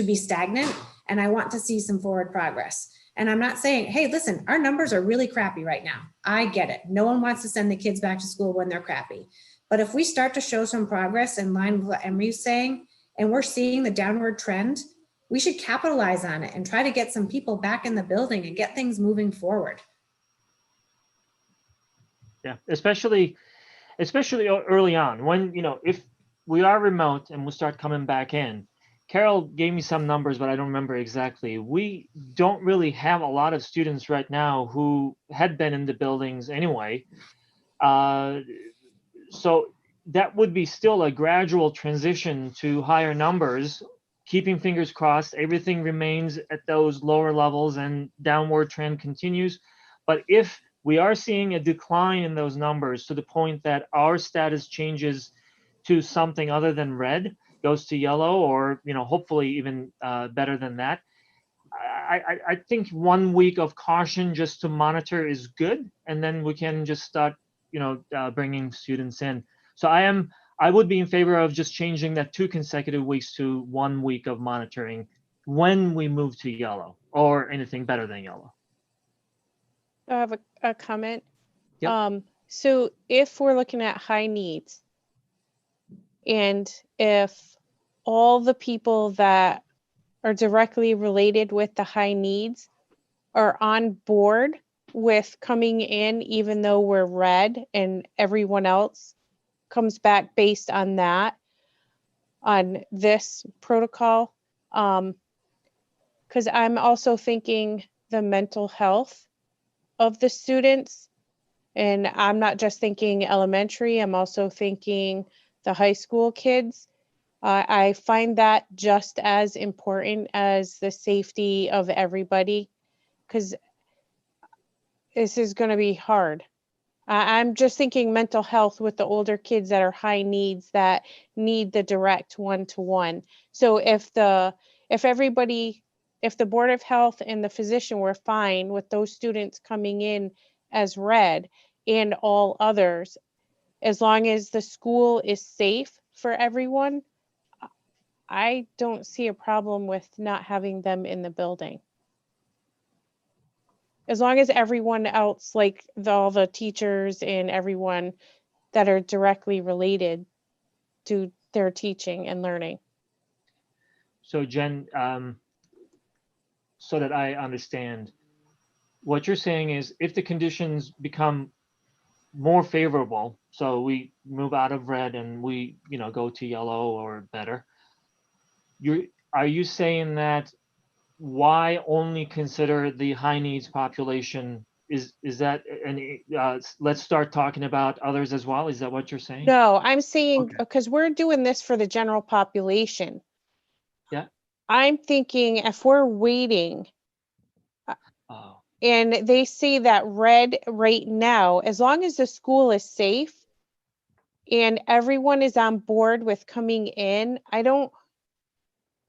be stagnant, and I want to see some forward progress. And I'm not saying, hey, listen, our numbers are really crappy right now. I get it. No one wants to send the kids back to school when they're crappy. But if we start to show some progress in line with what Emery's saying, and we're seeing the downward trend, we should capitalize on it and try to get some people back in the building and get things moving forward. Yeah, especially early on, when if we are remote and we start coming back in. Carol gave me some numbers, but I don't remember exactly. We don't really have a lot of students right now who had been in the buildings anyway. So that would be still a gradual transition to higher numbers, keeping fingers crossed, everything remains at those lower levels and downward trend continues. But if we are seeing a decline in those numbers to the point that our status changes to something other than red, goes to yellow, or hopefully even better than that, I think 1 week of caution just to monitor is good, and then we can just start bringing students in. So I would be in favor of just changing that 2 consecutive weeks to 1 week of monitoring when we move to yellow, or anything better than yellow. I have a comment. Yep. So if we're looking at high needs, and if all the people that are directly related with the high needs are on board with coming in, even though we're red, and everyone else comes back based on that, on this protocol. Because I'm also thinking the mental health of the students. And I'm not just thinking elementary, I'm also thinking the high school kids. I find that just as important as the safety of everybody, because this is going to be hard. I'm just thinking mental health with the older kids that are high needs, that need the direct one-to-one. So if the Board of Health and the physician were fine with those students coming in as red and all others, as long as the school is safe for everyone, I don't see a problem with not having them in the building. As long as everyone else, like all the teachers and everyone that are directly related to their teaching and learning. So Jen, so that I understand, what you're saying is if the conditions become more favorable, so we move out of red and we, go to yellow or better, are you saying that why only consider the high needs population? Is that, and let's start talking about others as well? Is that what you're saying? No, I'm saying, Okay. because we're doing this for the general population. Yeah. I'm thinking if we're waiting Oh, and they say that red right now, as long as the school is safe and everyone is on board with coming in, the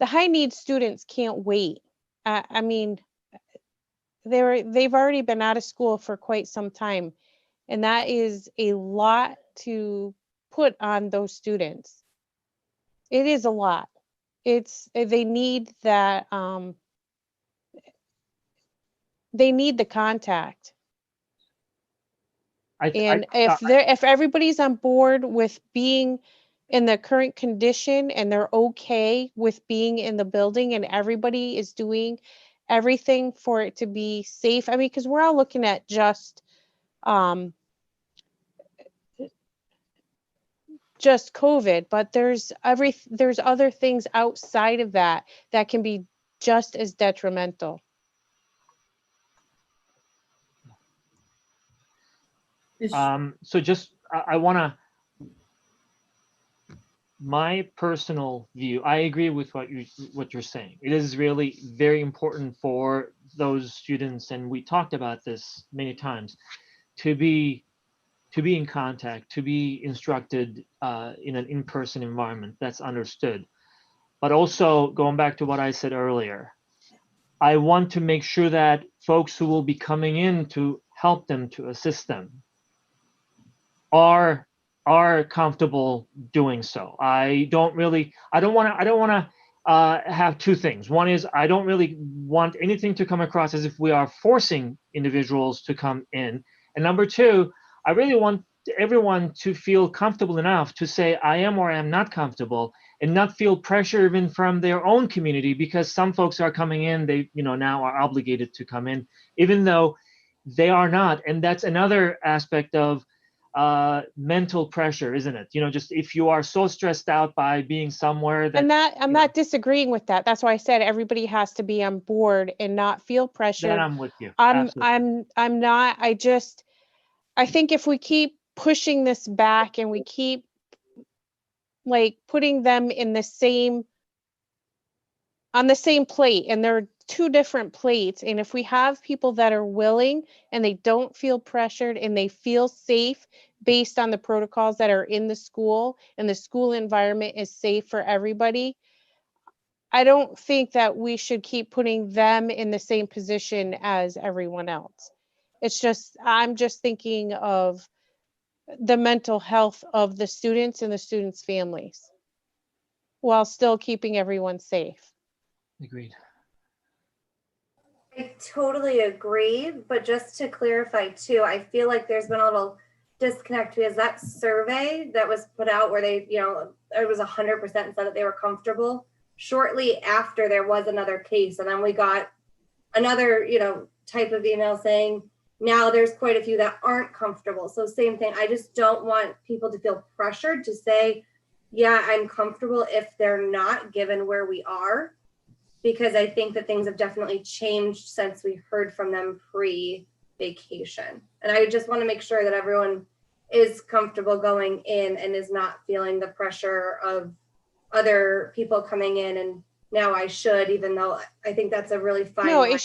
high needs students can't wait. I mean, they've already been out of school for quite some time, and that is a lot to put on those students. It is a lot. They need that, they need the contact. And if everybody's on board with being in the current condition and they're okay with being in the building and everybody is doing everything for it to be safe. I mean, because we're all looking at just COVID, but there's other things outside of that that can be just as detrimental. so just I want to, my personal view, I agree with what you're saying. It is really very important for those students, and we talked about this many times, to be in contact, to be instructed in an in-person environment. That's understood. But also, going back to what I said earlier, I want to make sure that folks who will be coming in to help them, to assist them, are comfortable doing so. I don't want to have two things. One is I don't really want anything to come across as if we are forcing individuals to come in. And number two, I really want everyone to feel comfortable enough to say I am or I am not comfortable, and not feel pressure even from their own community, because some folks are coming in, they now are obligated to come in, even though they are not. And that's another aspect of mental pressure, isn't it? Just if you are so stressed out by being somewhere that, and that I'm not disagreeing with that. That's why I said everybody has to be on board and not feel pressured. then I'm with you. I'm not. I think if we keep pushing this back and we keep like putting them in on the same plate, and they're two different plates, and if we have people that are willing and they don't feel pressured and they feel safe based on the protocols that are in the school, and the school environment is safe for everybody, I don't think that we should keep putting them in the same position as everyone else. I'm just thinking of the mental health of the students and the students' families while still keeping everyone safe. Agreed. I totally agree, but just to clarify too, I feel like there's been a little disconnect, because that survey that was put out where they, it was 100% said that they were comfortable. Shortly after, there was another case, and then we got another, type of email saying Now there's quite a few that aren't comfortable. So same thing. I just don't want people to feel pressured to say, yeah, I'm comfortable if they're not, given where we are, because I think that things have definitely changed since we heard from them pre-vacation. And I just want to make sure that everyone is comfortable going in and is not feeling the pressure of other people coming in and now I should, even though I think that's a really fine No, line.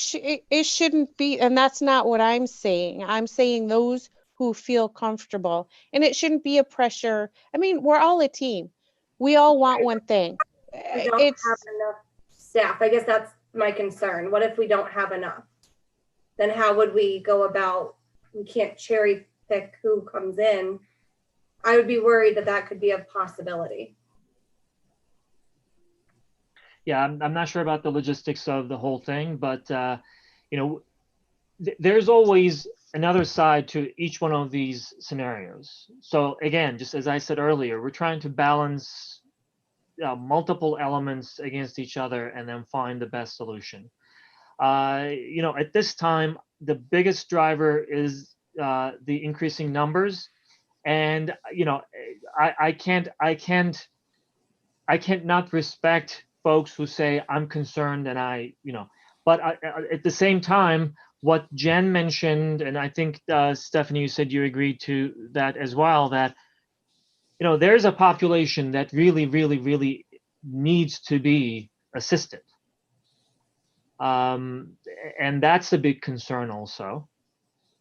it shouldn't be, and that's not what I'm saying. I'm saying those who feel comfortable, and it shouldn't be a pressure. I mean, we're all a team. We all want one thing. We don't have enough staff. I guess that's my concern. What if we don't have enough? Then how would we go about, we can't cherry pick who comes in. I would be worried that that could be a possibility. Yeah, I'm not sure about the logistics of the whole thing, but you know, there's always another side to each one of these scenarios. So again, just as I said earlier, we're trying to balance multiple elements against each other and then find the best solution. You know, at this time, the biggest driver is the increasing numbers, and you know, I can't not respect folks who say I'm concerned and you know, but at the same time, what Jen mentioned, and I think Stephanie, you said you agreed to that as well, that you know, there's a population that really needs to be assisted. And that's a big concern also.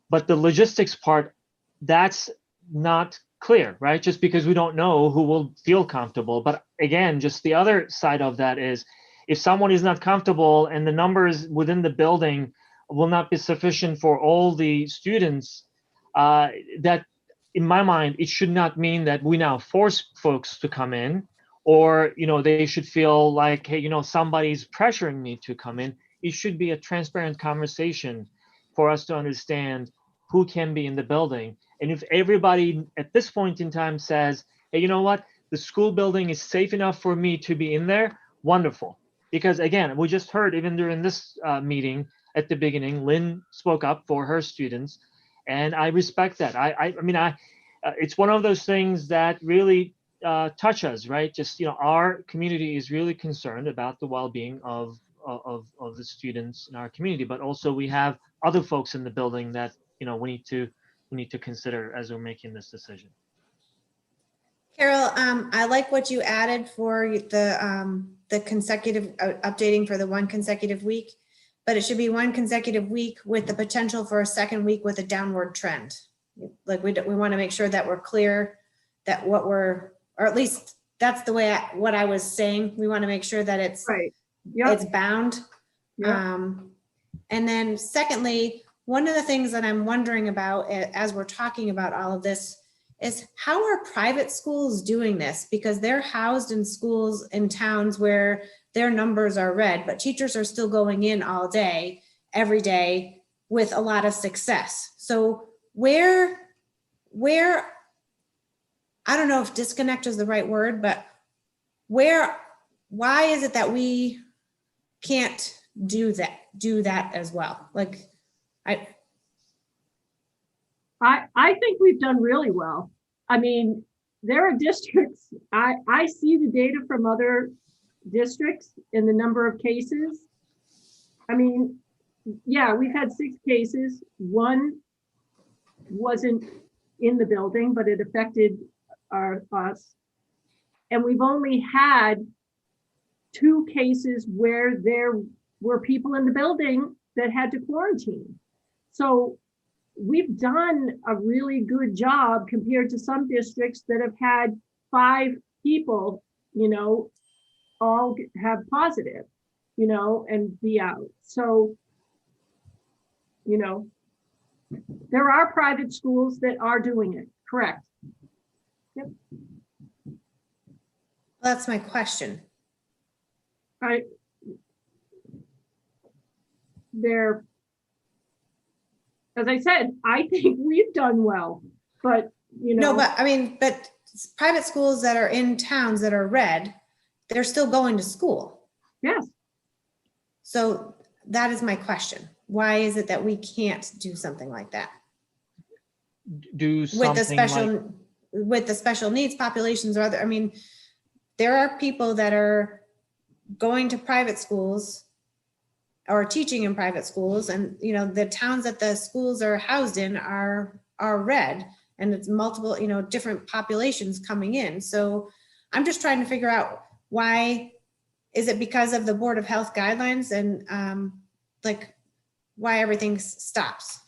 But the logistics part, that's not clear, right? Just because we don't know who will feel comfortable. But again, just the other side of that is if someone is not comfortable and the numbers within the building will not be sufficient for all the students, that in my mind, it should not mean that we now force folks to come in, or, you know, they should feel like, hey, you know, somebody's pressuring me to come in. It should be a transparent conversation for us to understand who can be in the building. And if everybody at this point in time says, hey, you know what, the school building is safe enough for me to be in there, wonderful. Because again, we just heard even during this meeting at the beginning, Lynn spoke up for her students, and I respect that. I mean, it's one of those things that really touch us, right? Just, you know, our community is really concerned about the well-being of the students in our community, but also we have other folks in the building that, you know, we need to consider as we're making this decision. Carol, I like what you added for the consecutive updating for the one consecutive week, but it should be one consecutive week with the potential for a second week with a downward trend. Like we want to make sure that we're clear that or at least that's the way what I was saying. We want to make sure that it's Right. Yep. it's bound. Yep. And then secondly, one of the things that I'm wondering about as we're talking about all of this is how are private schools doing this? Because they're housed in schools in towns where their numbers are red, but teachers are still going in all day, every day with a lot of success. So where, I don't know if disconnect is the right word, but why is it that we can't do that as well? Like, I think we've done really well. I mean, there are districts, I see the data from other districts in the number of cases. I mean, yeah, we've had 6 cases. One wasn't in the building, but it affected us. And we've only had 2 cases where there were people in the building that had to quarantine. So we've done a really good job compared to some districts that have had 5 people, you know, all have positive, you know, and be out. So, you know, there are private schools that are doing it, correct? Yep. that's my question. Right. There, as I said, I think we've done well, but you know. No, but I mean, but private schools that are in towns that are red, they're still going to school. Yes. So that is my question. why is it that we can't do something like that? Do With something the special, like, with the special needs populations or other, I mean, there are people that are going to private schools or teaching in private schools, and you know, the towns that the schools are housed in are red, and it's multiple, you know, different populations coming in. So I'm just trying to figure out, why is it because of the Board of Health guidelines, and like why everything stops?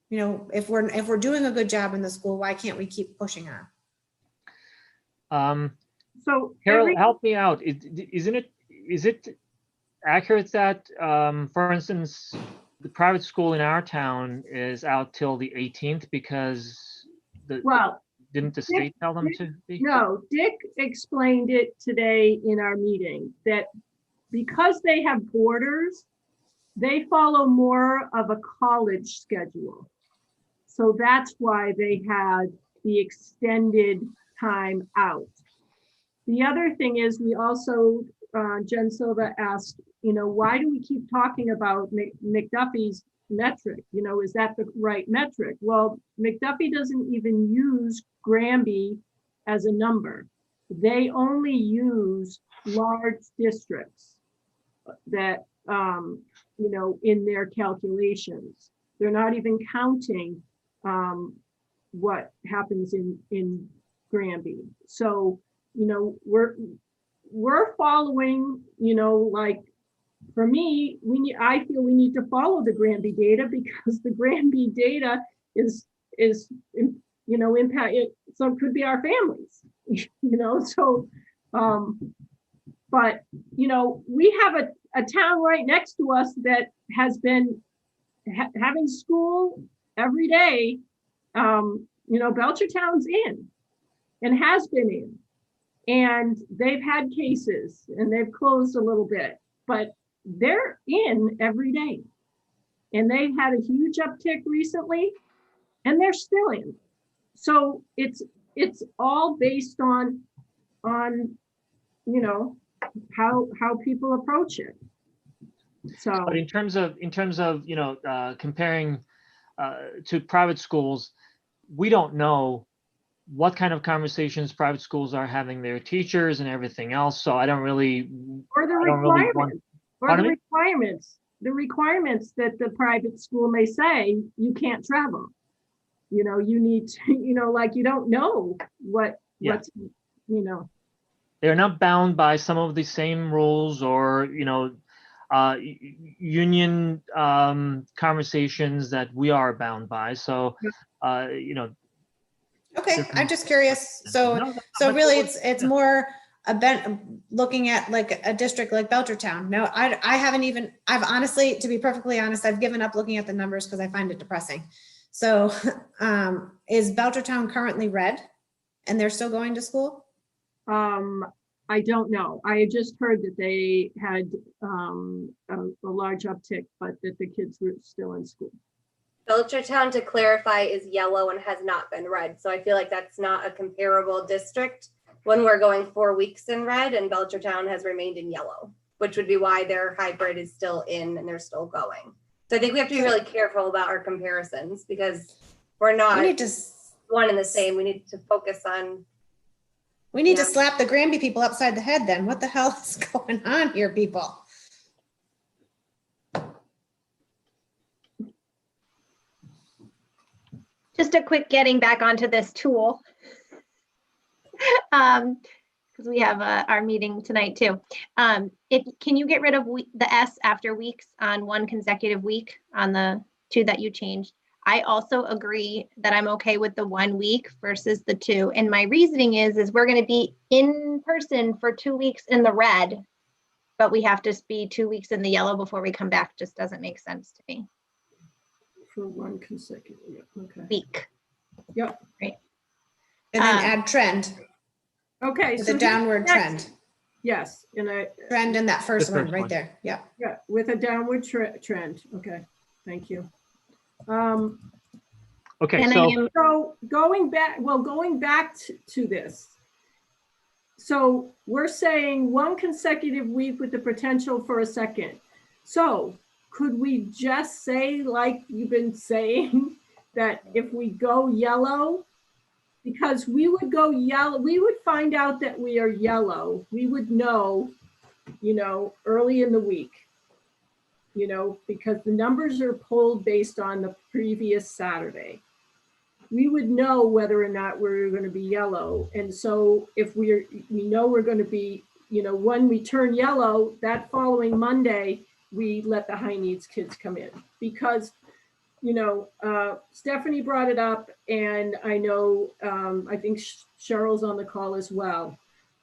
You know, if we're doing a good job in the school, why can't we keep pushing on? So Carol, help me out. Is it accurate that, for instance, the private school in our town is out till the 18th because well, didn't the state tell them to be? No, Dick explained it today in our meeting that because they have borders, they follow more of a college schedule. So that's why they had the extended time out. The other thing is, we also, Jen Silva asked, you know, why do we keep talking about McDuffie's metric? You know, is that the right metric? Well, McDuffie doesn't even use GRANBY as a number. They only use large districts that, you know, in their calculations. They're not even counting what happens in GRANBY. So, you know, we're following, you know, like for me, I feel we need to follow the GRANBY data, because the GRANBY data is, you know, impact it. So it could be our families, you know, so, but, you know, we have a town right next to us that has been having school every day. You know, Belchertown's in and has been in, and they've had cases and they've closed a little bit, but they're in every day. And they've had a huge uptick recently, and they're still in. So it's all based on, you know, how people approach it. So But in terms of, you know, comparing to private schools, we don't know what kind of conversations private schools are having their teachers and everything else. So I don't really, or the I don't really want. Pardon me? the requirements that the private school may say, you can't travel. You know, you need to, you know, like you don't know what's, you know. They're not bound by some of the same rules or, you know, union conversations that we are bound by. So, you know. Okay, I'm just curious. So, No, so but- really it's more looking at like a district like Belchertown. No, I haven't even, I've honestly, to be perfectly honest, I've given up looking at the numbers because I find it depressing. So is Belchertown currently red and they're still going to school? I don't know. I just heard that they had a large uptick, but that the kids were still in school. Belchertown, to clarify, is yellow and has not been red. So I feel like that's not a comparable district when we're going 4 weeks in red, and Belchertown has remained in yellow, which would be why their hybrid is still in and they're still going. So I think we have to be really careful about our comparisons, because we're not one and the same. We need to focus on. We need to slap the GRANBY people upside the head then. What the hell is going on here, people? Just a quick getting back onto this tool. Because we have our meeting tonight too. Can you get rid of the S after weeks on one consecutive week on the 2 that you changed? I also agree that I'm okay with the 1 week versus the 2. And my reasoning is we're going to be in person for 2 weeks in the red, but we have to be 2 weeks in the yellow before we come back. Just doesn't make sense to me. For one consecutive, okay. Week. Yep. Right. And then add trend. Okay. With So a downward trend. Yes. And trend in that first one right one. there. Yeah. Yeah, with a downward trend. Okay. Thank you. Okay, And so going back to this. So we're saying one consecutive week with the potential for a second. So could we just say, like you've been saying, that if we go yellow, because we would go yellow, we would find out that we are yellow. We would know, early in the week, because the numbers are pulled based on the previous Saturday. We would know whether or not we're going to be yellow. And so if we know we're going to be, when we turn yellow, that following Monday, we let the high needs kids come in, because Stephanie brought it up, and I know, I think Cheryl's on the call as well.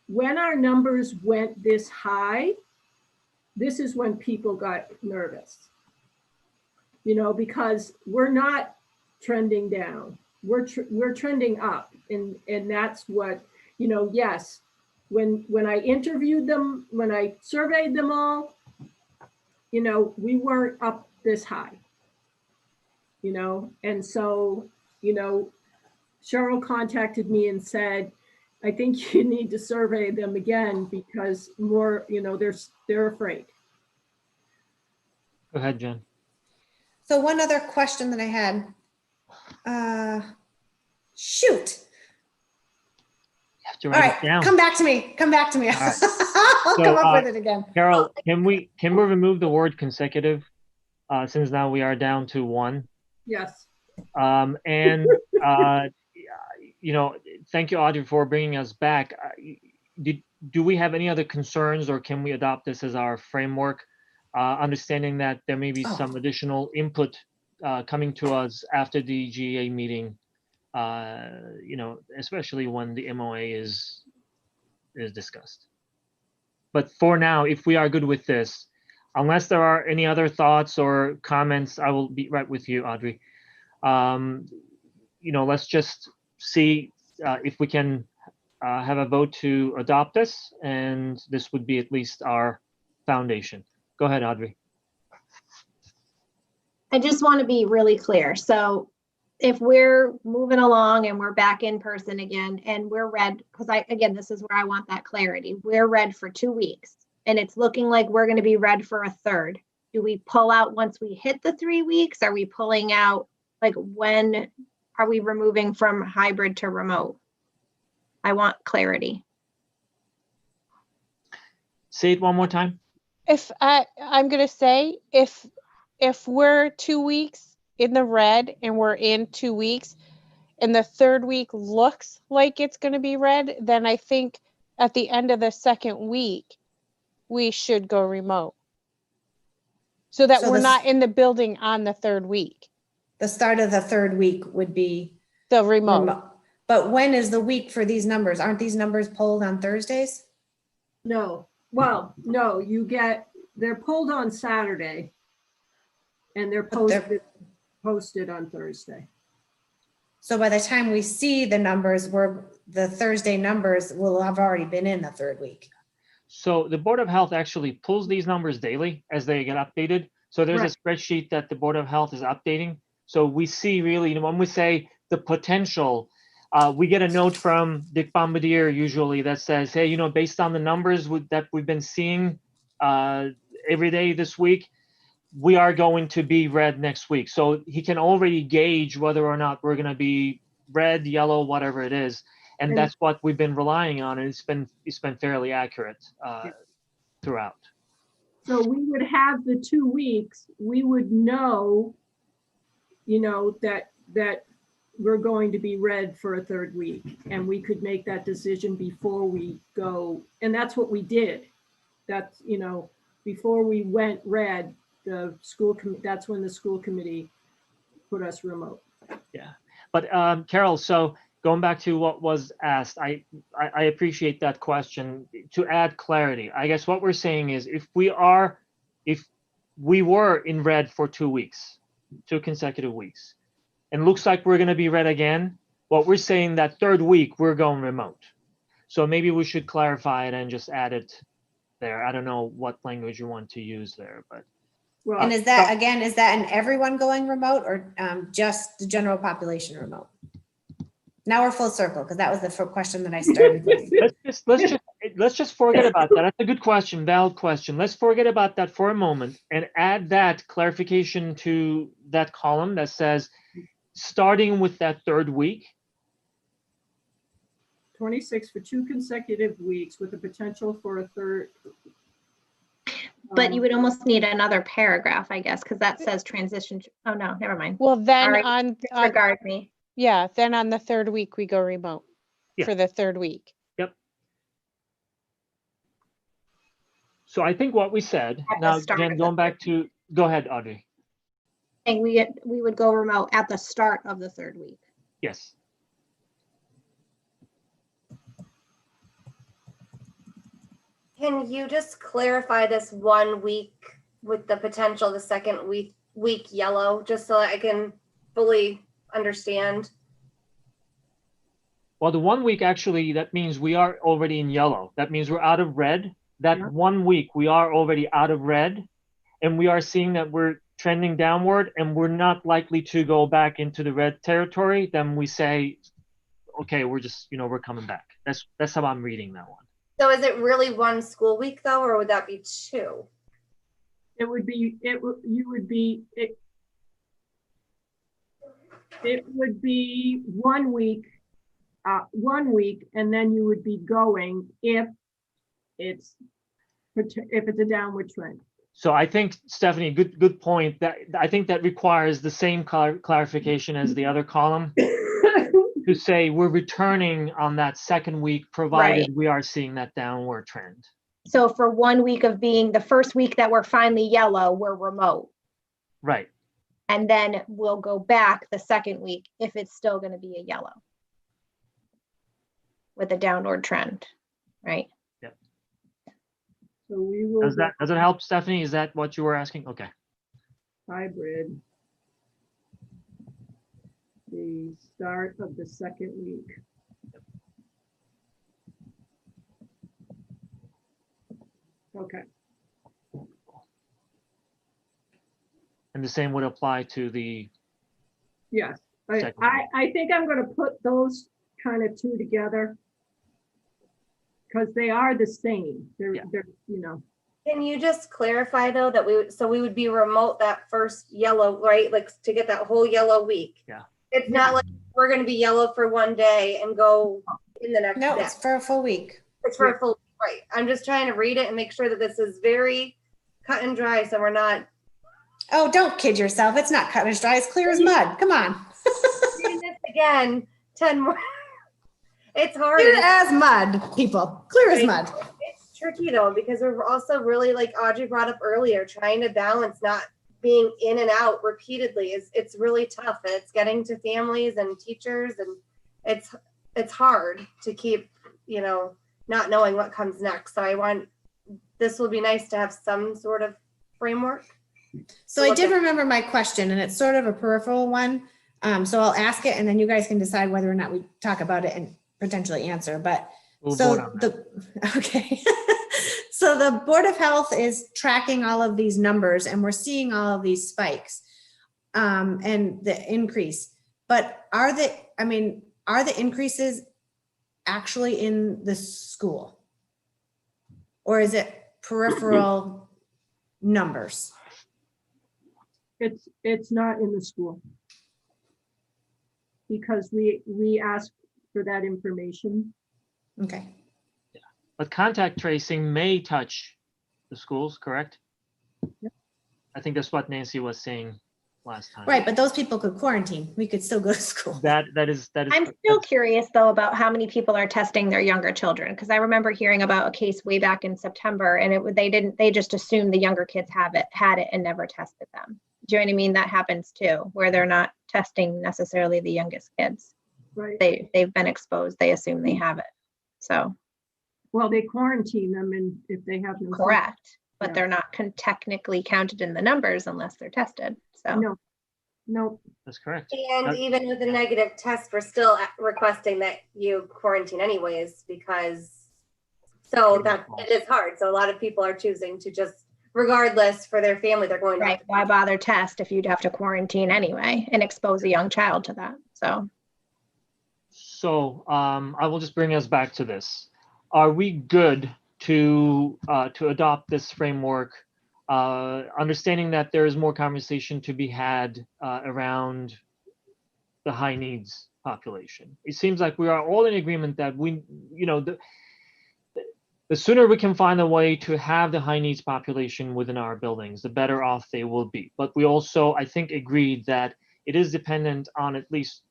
When our numbers went this high, this is when people got nervous, because we're not trending down. We're trending up, and that's what, yes, when I interviewed them, when I surveyed them all, we weren't up this high. And so, Cheryl contacted me and said, I think you need to survey them again, because more, they're afraid. Go ahead, Jen. So one other question that I had, shoot. You have to All write right, it down. come back to me. right. I'll So, come up with it again. Carol, can we remove the word consecutive, since now we are down to 1? Yes. And thank you, Audrey, for bringing us back. Do we have any other concerns, or can we adopt this as our framework, understanding that there may be some additional input coming to us after the GA meeting, especially when the MOA is discussed. But for now, if we are good with this, unless there are any other thoughts or comments, I will be right with you, Audrey. Let's just see if we can have a vote to adopt this, and this would be at least our foundation. Go ahead, Audrey. I just want to be really clear. So if we're moving along and we're back in person again and we're red, because again, this is where I want that clarity. We're red for 2 weeks and it's looking like we're going to be red for a third. Do we pull out once we hit the 3 weeks? Are we pulling out, like, when are we removing from hybrid to remote? I want clarity. Say it one more time. I'm going to say, if we're 2 weeks in the red and we're in 2 weeks and the third week looks like it's going to be red, then I think at the end of the second week, we should go remote. So that we're not in the building on the third week. The start of the third week would be the remote. But when is the week for these numbers? Aren't these numbers pulled on Thursdays? No. Well, no, they're pulled on Saturday and they're posted on Thursday. So by the time we see the numbers, the Thursday numbers will have already been in the third week. So the Board of Health actually pulls these numbers daily as they get updated. So there's a spreadsheet that the Board of Health is updating. So we see really, when we say the potential, we get a note from Dick Bombardier usually that says, hey, based on the numbers that we've been seeing every day this week, we are going to be red next week. So he can already gauge whether or not we're going to be red, yellow, whatever it is. And that's what we've been relying on. And it's been fairly accurate throughout. So we would have the 2 weeks, we would know, that we're going to be red for a third week, and we could make that decision before we go. And that's what we did. That's, before we went red, that's when the school committee put us remote. Yeah. But Carol, so going back to what was asked, I appreciate that question. To add clarity, I guess what we're saying is if we were in red for 2 weeks, 2 consecutive weeks, and looks like we're going to be red again, what we're saying that third week we're going remote. So maybe we should clarify it and just add it there. I don't know what language you want to use there, but. Well, and is that in everyone going remote, or just the general population remote? Now we're full circle, because that was the question that I started with. let's just let's just forget about that. That's a good question, valid question. Let's forget about that for a moment and add that clarification to that column that says, starting with that third week. 26 for 2 consecutive weeks with the potential for a third. But you would almost need another paragraph, I guess, because that says transition. Oh, no, never mind. Well, then Sorry, on disregard me. yeah, then on the third week, we go remote Yeah. for the third week. Yep. So I think what we said, At the now start Jen, of the going back to, go ahead, Audrey. And we would go remote at the start of the third week. Yes. Can you just clarify this 1 week with the potential, the second week yellow, just so I can fully understand? Well, the 1 week, actually, that means we are already in yellow. That means we're out of red. That Yeah. 1 week, we are already out of red. And we are seeing that we're trending downward and we're not likely to go back into the red territory. Then we say, okay, we're just, we're coming back. That's how I'm reading that one. So is it really 1 school week though, or would that be 2? It would be, it would be 1 week, 1 week, and then you would be going if it's a downward trend. So I think, Stephanie, good point. That I think that requires the same clarification as the other column to say we're returning on that second week, provided we are seeing that downward trend. So for 1 week of being the first week that we're finally yellow, we're remote. Right. And then we'll go back the second week if it's still going to be a yellow with a downward trend, right? So we will. Does it help, Stephanie? Is that what you were asking? Okay. Hybrid. The start of the second week. Okay. And the same would apply to the, Yes, Second I think I'm going to put those kind of two together because they are the same. They're, Yeah. they're, you know. Can you just clarify though that we would be remote that first yellow, right? Like to get that whole yellow week. Yeah. It's not like we're going to be yellow for 1 day and go in the next No, day. it's for a full week. It's for a full, right. I'm just trying to read it and make sure that this is very cut and dry. So we're not Oh, don't kid yourself. It's not cut as dry. It's clear as mud. Come on. reading this again, 10 more. It's hard. Clear as mud, people. Clear as mud. It's tricky though, because we're also really, like Audrey brought up earlier, trying to balance not being in and out repeatedly it's really tough, and it's getting to families and teachers, and it's hard to keep, not knowing what comes next. So this will be nice to have some sort of framework. So I did remember my question, and it's sort of a peripheral one. So I'll ask it, and then you guys can decide whether or not we talk about it and potentially answer. But we'll so vote on that. okay. So the Board of Health is tracking all of these numbers, and we're seeing all of these spikes and the increase. But are the increases actually in the school, or is it peripheral numbers? It's not in the school. Because we asked for that information. Okay. But contact tracing may touch the schools, correct? Yep. I think that's what Nancy was saying last time. Right, but those people could quarantine. We could still go to school. That is. I'm still curious though about how many people are testing their younger children, because I remember hearing about a case way back in September, and they just assumed the younger kids had it and never tested them. Do you know what I mean? That happens too, where they're not testing necessarily the youngest kids. Right. They've been exposed. They assume they have it. So. Well, they quarantine them, and if they have no. Correct, but Yeah. they're not technically counted in the numbers unless they're tested. So. No. That's correct. And even with a negative test, we're still requesting that you quarantine anyways, because that it is hard. So a lot of people are choosing to just, regardless, for their family, they're going to. Right. Why bother test if you'd have to quarantine anyway and expose a young child to that? So. So I will just bring us back to this. are we good to adopt this framework, understanding that there is more conversation to be had around the high needs population? It seems like we are all in agreement that we, the sooner we can find a way to have the high needs population within our buildings, the better off they will be. But we also, I think, agreed that it is dependent on at least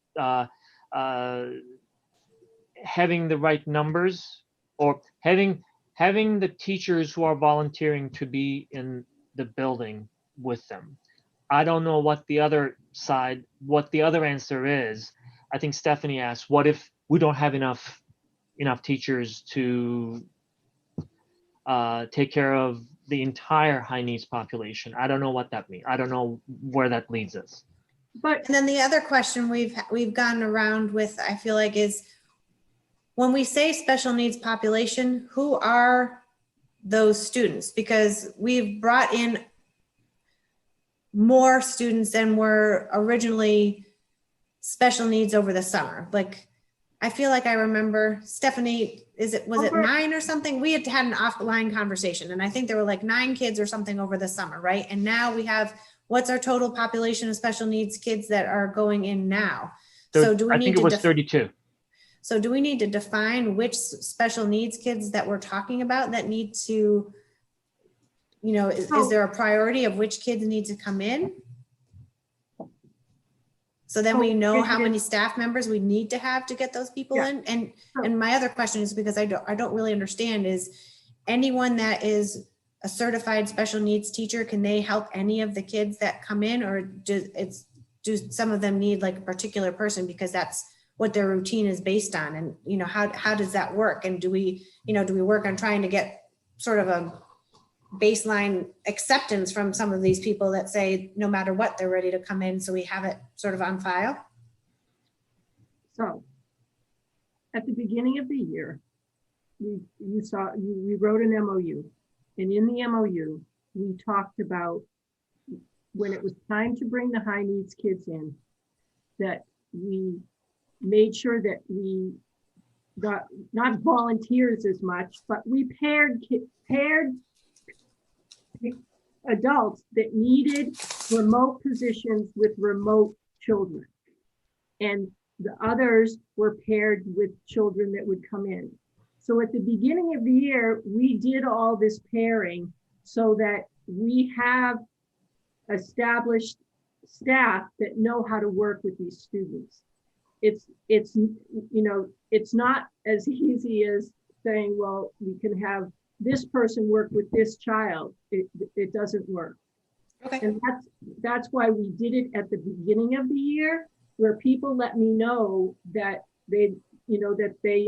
having the right numbers, or having the teachers who are volunteering to be in the building with them. I don't know what the other answer is. I think Stephanie asked, what if we don't have enough teachers to take care of the entire high needs population? I don't know what that means. I don't know where that leads us. And then the other question we've gone around with, I feel like, is when we say special needs population, who are those students? Because we've brought in more students than were originally special needs over the summer. Like, I feel like I remember, Stephanie, was it 9 or something? We had an offline conversation, and I think there were like 9 kids or something over the summer, right? And now we have, what's our total population of special needs kids that are going in now? So do we I need think to it was 32. So do we need to define which special needs kids that we're talking about that need to, is there a priority of which kids need to come in? So then we know how many staff members we need to have to get those people in. And my other question is, because I don't really understand, is anyone that is a certified special needs teacher, can they help any of the kids that come in, or do some of them need like a particular person because that's what their routine is based on? And how does that work? And do we work on trying to get sort of a baseline acceptance from some of these people that say no matter what they're ready to come in, so we have it sort of on file? So at the beginning of the year, we wrote an MOU, and in the MOU we talked about when it was time to bring the high needs kids in, that we made sure that we got not volunteers as much, but we paired adults that needed remote positions with remote children. And the others were paired with children that would come in. So at the beginning of the year, we did all this pairing so that we have established staff that know how to work with these students. It's not as easy as saying, well, we can have this person work with this child. It doesn't work. Okay. And that's why we did it at the beginning of the year, where people let me know that they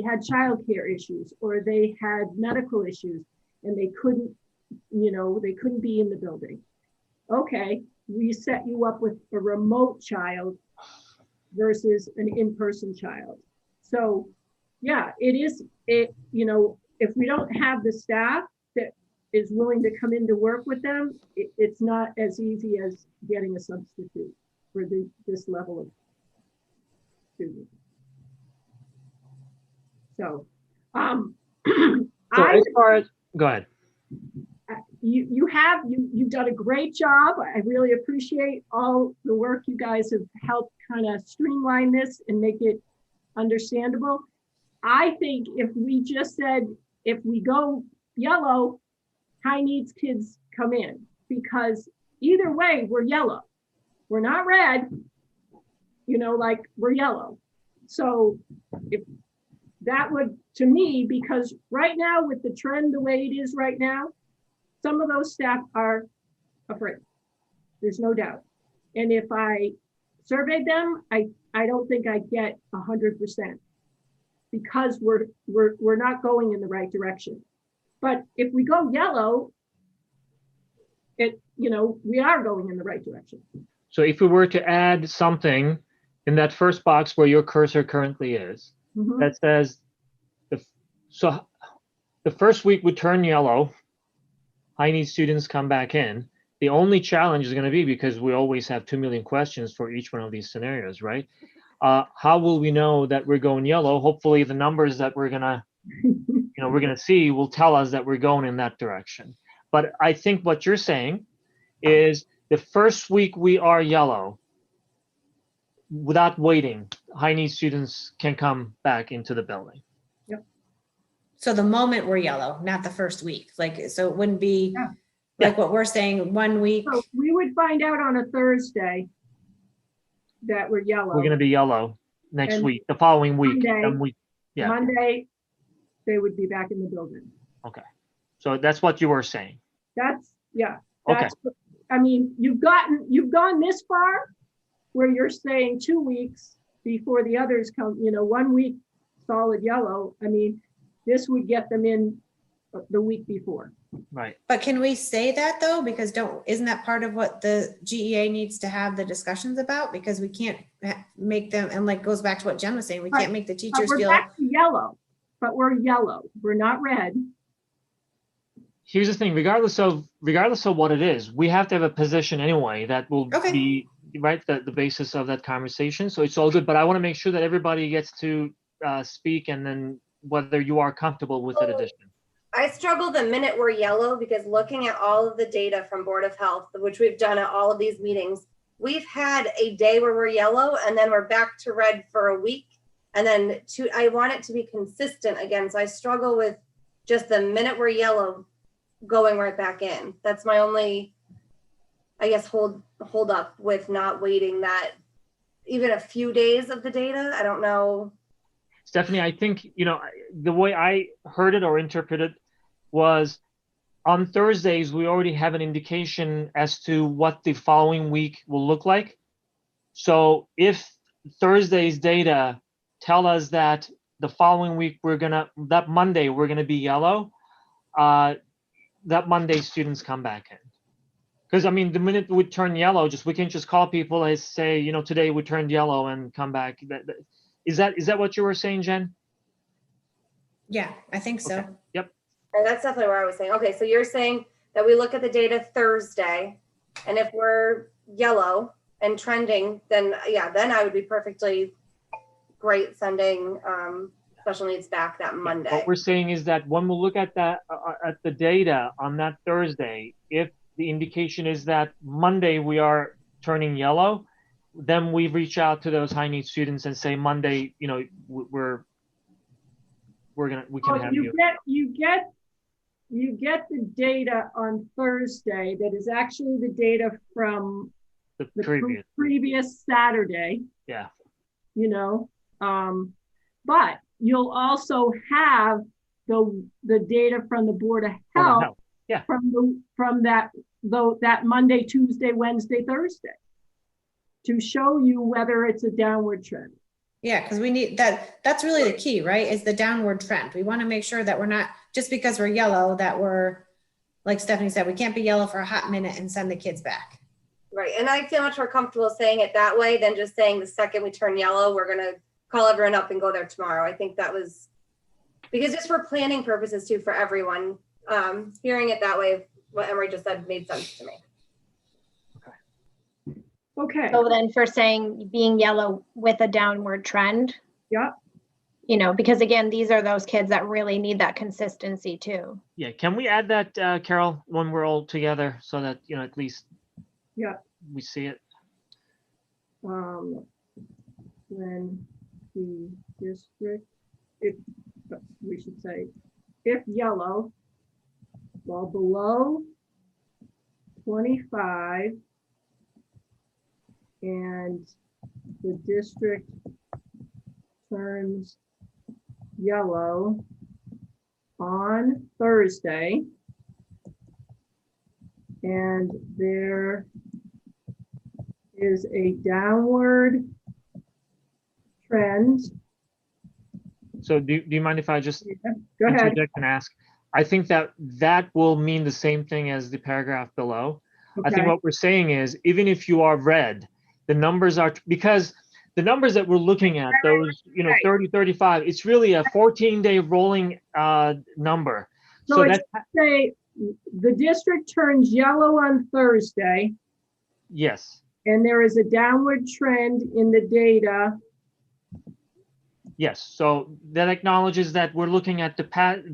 had childcare issues or they had medical issues and they couldn't be in the building. Okay, we set you up with a remote child versus an in-person child. So yeah, if we don't have the staff that is willing to come in to work with them, it's not as easy as getting a substitute for this level of student. So, as far as, go ahead. You've done a great job. I really appreciate all the work you guys have helped kind of streamline this and make it understandable. I think if we just said, if we go yellow, high needs kids come in, because either way we're yellow. We're not red, we're yellow. So if that would, to me, because right now with the trend the way it is right now, some of those staff are afraid. There's no doubt. And if I surveyed them, I don't think I'd get 100%, because we're not going in the right direction. But if we go yellow, we are going in the right direction. So if we were to add something in that first box where your cursor currently is, that says, the first week would turn yellow, high need students come back in. The only challenge is going to be, because we always have 2 million questions for each one of these scenarios, right? How will we know that we're going yellow? Hopefully the numbers that we're going to we're going to see will tell us that we're going in that direction. But I think what you're saying is the first week we are yellow, without waiting, high need students can come back into the building. So the moment we're yellow, not the first week, like, so it wouldn't be Yeah. like what we're saying, 1 week. So we would find out on a Thursday that we're yellow. We're going to be yellow next And week, the following week. Monday- Yeah. Monday, they would be back in the building. Okay. So that's what you were saying. That's, yeah. Okay. That's, I mean, you've gone this far where you're saying 2 weeks before the others come, 1 week solid yellow. I mean, this would get them in the week before. Right. But can we say that though? Because isn't that part of what the GEA needs to have the discussions about? Because we can't make them, and like goes back to what Jen was saying, we Right. can't make the But teachers we're feel. back to yellow, but we're yellow. We're not red. Here's the thing, regardless of what it is, we have to have a position anyway that will Okay. be right the basis of that conversation. So it's all good, but I want to make sure that everybody gets to speak, and then whether you are comfortable with that addition. I struggle the minute we're yellow because looking at all of the data from Board of Health, which we've done at all of these meetings, we've had a day where we're yellow and then we're back to red for a week. And then I want it to be consistent again. So I struggle with just the minute we're yellow going right back in. That's my only, I guess, hold up with not waiting that even a few days of the data. I don't know. Stephanie, I think, the way I heard it or interpreted was on Thursdays, we already have an indication as to what the following week will look like. So if Thursday's data tell us that the following week, that Monday, we're going to be yellow, that Monday students come back in. Because I mean, the minute we turn yellow, we can just call people and say, today we turned yellow and come back. Is that what you were saying, Jen? Yeah, I think so. Okay. Yep. And that's definitely where I was saying. Okay, so you're saying that we look at the data Thursday, and if we're yellow and trending, then then I would be perfectly great sending special needs back that Monday. What we're saying is that when we look at that at the data on that Thursday, if the indication is that Monday we turning yellow, then we reach out to those high need students and say Monday, we can have you. You get the data on Thursday that is actually the data from the previous Saturday. Yeah. But you'll also have the data from the Board of Health. Yeah. From that Monday, Tuesday, Wednesday, Thursday, to show you whether it's a downward trend. Yeah, because we need that. That's really the key, right? Is the downward trend. We want to make sure that we're not, just because we're yellow, that we're, like Stephanie said, we can't be yellow for a hot minute and send the kids back. Right. And I feel much more comfortable saying it that way than just saying the second we turn yellow, we're going to call everyone up and go there tomorrow. I think that was, because just for planning purposes too, for everyone, hearing it that way, what Emery just said made sense to me. Okay. So then for saying being yellow with a downward trend. Yeah. Because again, these are those kids that really need that consistency too. Yeah. Can we add that, Carol, when we're all together so that, at least we see it? When the district, we should say, if yellow, well below 25, and the district turns yellow on Thursday, and there is a downward trend. So do you mind if I just Go ahead. interject and ask? I think that will mean the same thing as the paragraph below. Okay. I think what we're saying is, even if you are red, the numbers are, because the numbers that we're looking at, those, 30, 35, it's really a 14-day rolling number. So it's say the district turns yellow on Thursday, yes. and there is a downward trend in the data Yes, so that acknowledges that we're looking at the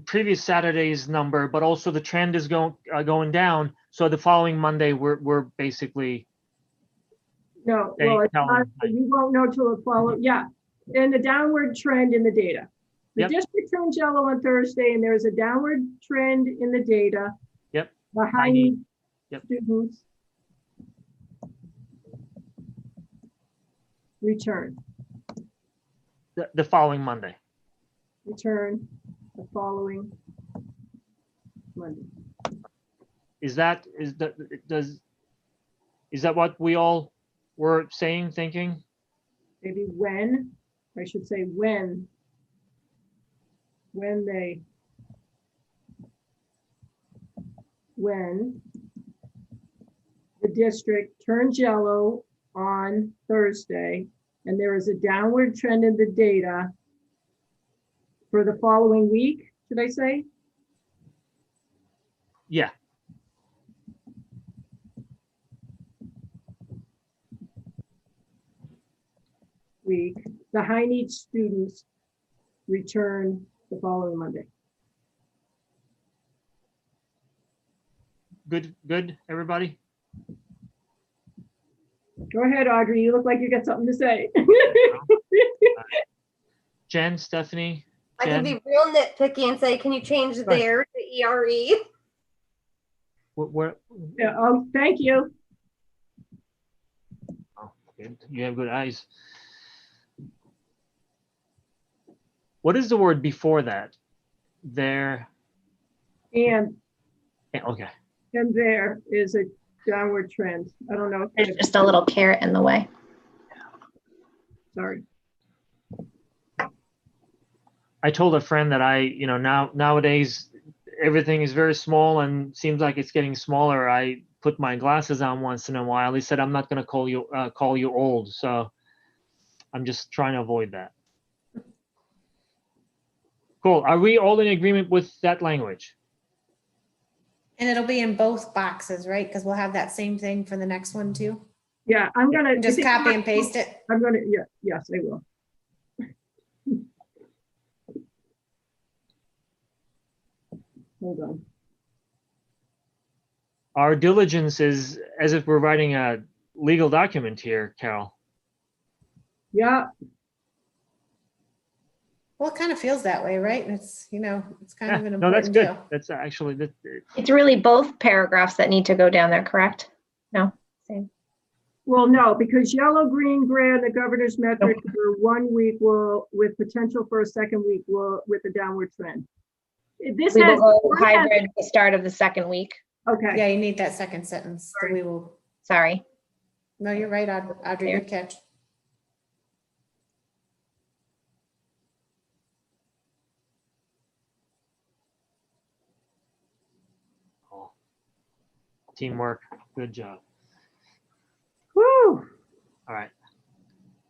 previous Saturday's number, but also the trend is going down. So the following Monday, we're basically No, well, it's not, you won't know till the follow, yeah. And the downward trend in the data. The Yep. district turns yellow on Thursday and there's a downward trend in the data. Yep. The high need Yep. students return the following Monday. the following Monday. Is that what we all were saying, thinking? Maybe when, I should say when the district turns yellow on Thursday and there is a downward trend in the data for the following week, should I say? Yeah. Week, the high need students return the following Monday. Good, everybody? Go ahead, Audrey, you look like you got something to say. Jen, Stephanie? I can Jen? be real nitpicky and say, can you change Right. there to ERE? Where? Yeah, oh, thank you. Oh, good. You have good eyes. What is the word before that? There. And Okay. there is a downward trend. I don't know. There's just a little carrot in the way. Sorry. I told a friend that nowadays everything is very small and seems like it's getting smaller. I put my glasses on once in a while. He said, "I'm not going to call you old." So I'm just trying to avoid that. Cool. Are we all in agreement with that language? And it'll be in both boxes, right? Because we'll have that same thing for the next one too. Yeah, I'm gonna Just copy and paste it. I'm gonna, yeah, yes, I will. Hold on. Our diligence is as if we're writing a legal document here, Carol. Yeah, Well, it kind of feels that way, right? It's, it's kind of an No, that's important good. deal. That's actually that. It's really both paragraphs that need to go down there, correct? No, same. well, no, because yellow, green, gray are the governor's metric for 1 week will, with potential for a second week will, with a downward trend. This We will has, go hybrid the start of the second week. okay, Yeah, you need that second sentence. So Sorry. we will, Sorry. no, you're right, Audrey, good catch. Oh, teamwork. Good job. whew. All right.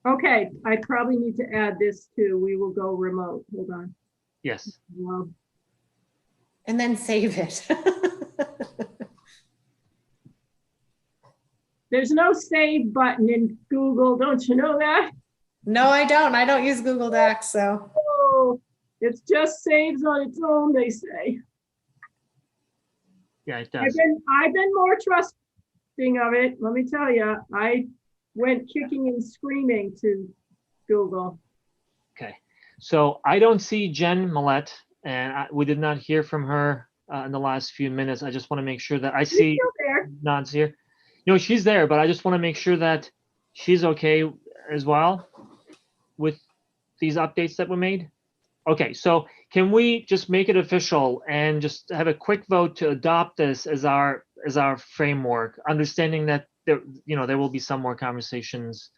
Okay, I probably need to add this too. We will go remote. Hold on. Yes. Well, And then save it. there's no save button in Google. Don't you know that? No, I don't. I don't use Google Docs, so. Oh, it's just saves on its own, they say. Yeah, it does. I've been more trusting of it. Let me tell you, I went kicking and screaming to Google. Okay. So I don't see Jen Millette, and we did not hear from her in the last few minutes. I just want to make sure that I see Still there. nods here. No, she's there, but I just want to make sure that she's okay as well with these updates that were made. Okay, so can we just make it official and just have a quick vote to adopt this as our framework, understanding that there will be some more conversations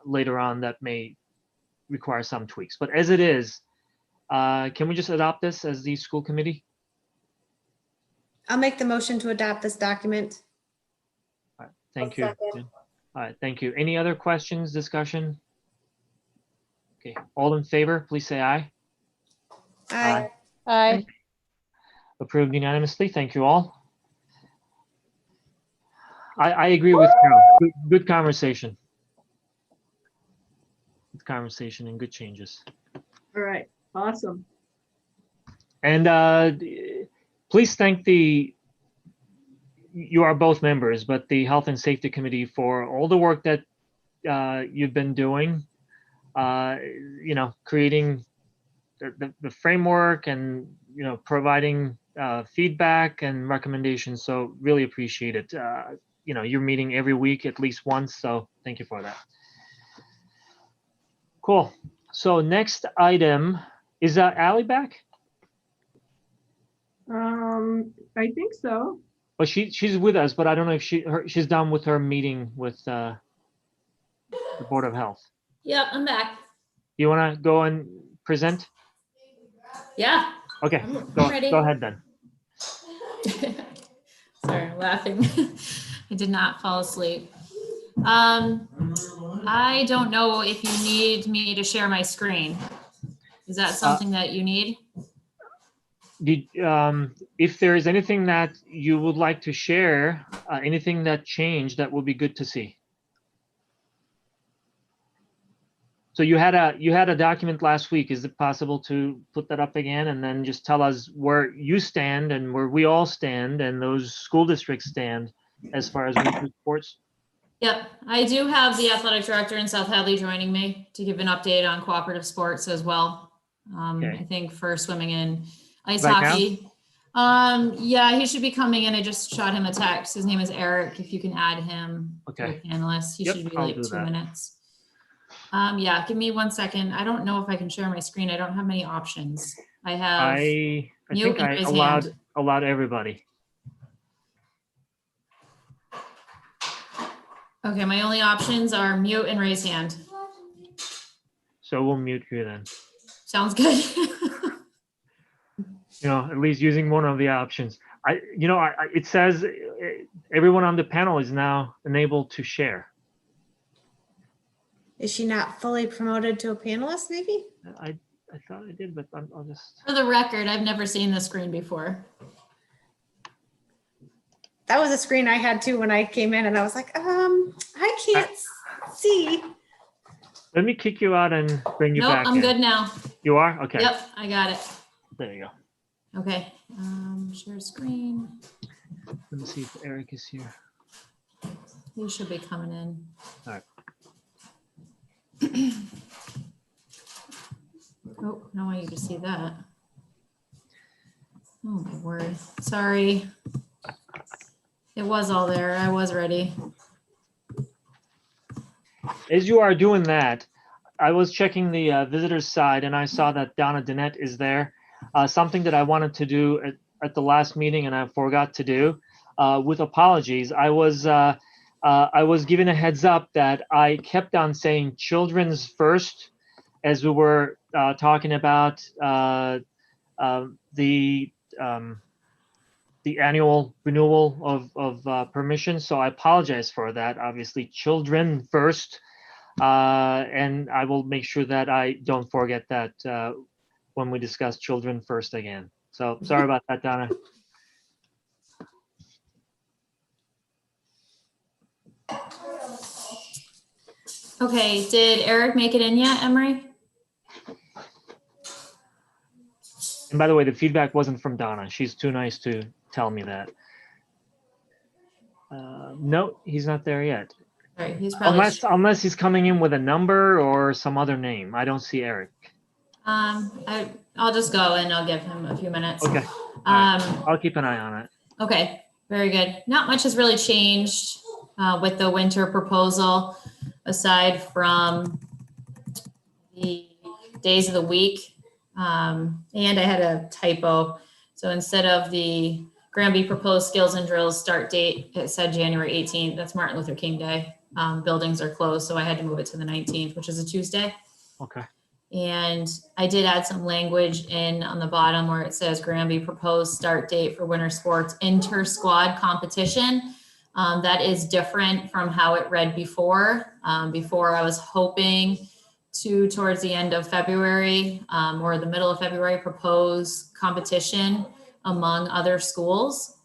later on that may require some tweaks. But as it is, can we just adopt this as the school committee? I'll make the motion to adopt this document. All right, thank I'll you. second. Jen. All right, thank you. Any other questions, discussion? Okay, all in favor, please say aye. Aye. Aye. Approved unanimously. Thank you all. I agree with Carol. Good conversation. Good conversation and good changes. All right, awesome. And please thank you are both members, but the Health and Safety Committee for all the work that you've been doing, creating the framework and, providing feedback and recommendations. So really appreciate it. You're meeting every week at least once. So thank you for that. Cool. So next item, is Allie back? I think so. Well, she's with us, but I don't know if she's done with her meeting with the Board of Health. Yep, I'm back. You want to go and present? Yeah. Okay, I'm ready. go ahead then. Sorry, I'm laughing. I did not fall asleep. I don't know if you need me to share my screen. Is that something that you need? If there is anything that you would like to share, anything that changed, that would be good to see. So you had a document last week. Is it possible to put that up again and then just tell us where you stand and where we all stand and those school districts stand as far as winter sports? Yep, I do have the athletic director in South Hadley joining me to give an update on cooperative sports as well. Okay. I think for swimming and ice Right hockey. Yeah, he should be coming in. I just shot him a text. His name is Eric. If you can add him to Okay. the panelist, he Yep, should be I'll like do 2 that. minutes. Yeah, give me 1 second. I don't know if I can share my screen. I don't have many options. I have I mute think and I raise allowed hand. everybody. Okay, my only options are mute and raise hand. So we'll mute you then. Sounds good. At least using one of the options. It says everyone on the panel is now enabled to share. Is she not fully promoted to a panelist, maybe? I thought I did, but I'll just. For the record, I've never seen this screen before. That was a screen I had too when I came in and I was like, I can't see. Let me kick you out and bring you Nope, back I'm in. good now. You are? Okay. Yep, I got it. There you go. Okay, share screen. Let me see if Eric is here. He should be coming in. All right. Oh, I don't want you to see that. Oh my word, sorry. It was all there, I was ready. As you are doing that, I was checking the visitors side and I saw that Donna Danette is there. Something that I wanted to do at the last meeting and I forgot to do. With apologies, I was given a heads up that I kept on saying children's first as we were talking about the annual renewal of permission. So I apologize for that. Obviously, children first, and I will make sure that I don't forget that when we discuss children first again. So sorry about that, Donna. Okay, did Eric make it in yet, Emery? And by the way, the feedback wasn't from Donna. She's too nice to tell me that. No, he's not there yet. All right, he's probably Unless he's coming in with a number or some other name. I don't see Eric. I'll just go and I'll give him a few minutes. Okay. Right. I'll keep an eye on it. Okay, very good. Not much has really changed with the winter proposal, aside from the days of the week. And I had a typo. So instead of the GRANBY proposed skills and drills start date, it said January 18th. That's Martin Luther King Day. Buildings are closed, so I had to move it to the 19th, which is a Tuesday. Okay. And I did add some language in on the bottom where it says GRANBY proposed start date for winter sports inter-squad competition. That is different from how it read before. Before I was hoping to, towards the end of February or the middle of February, propose competition among other schools.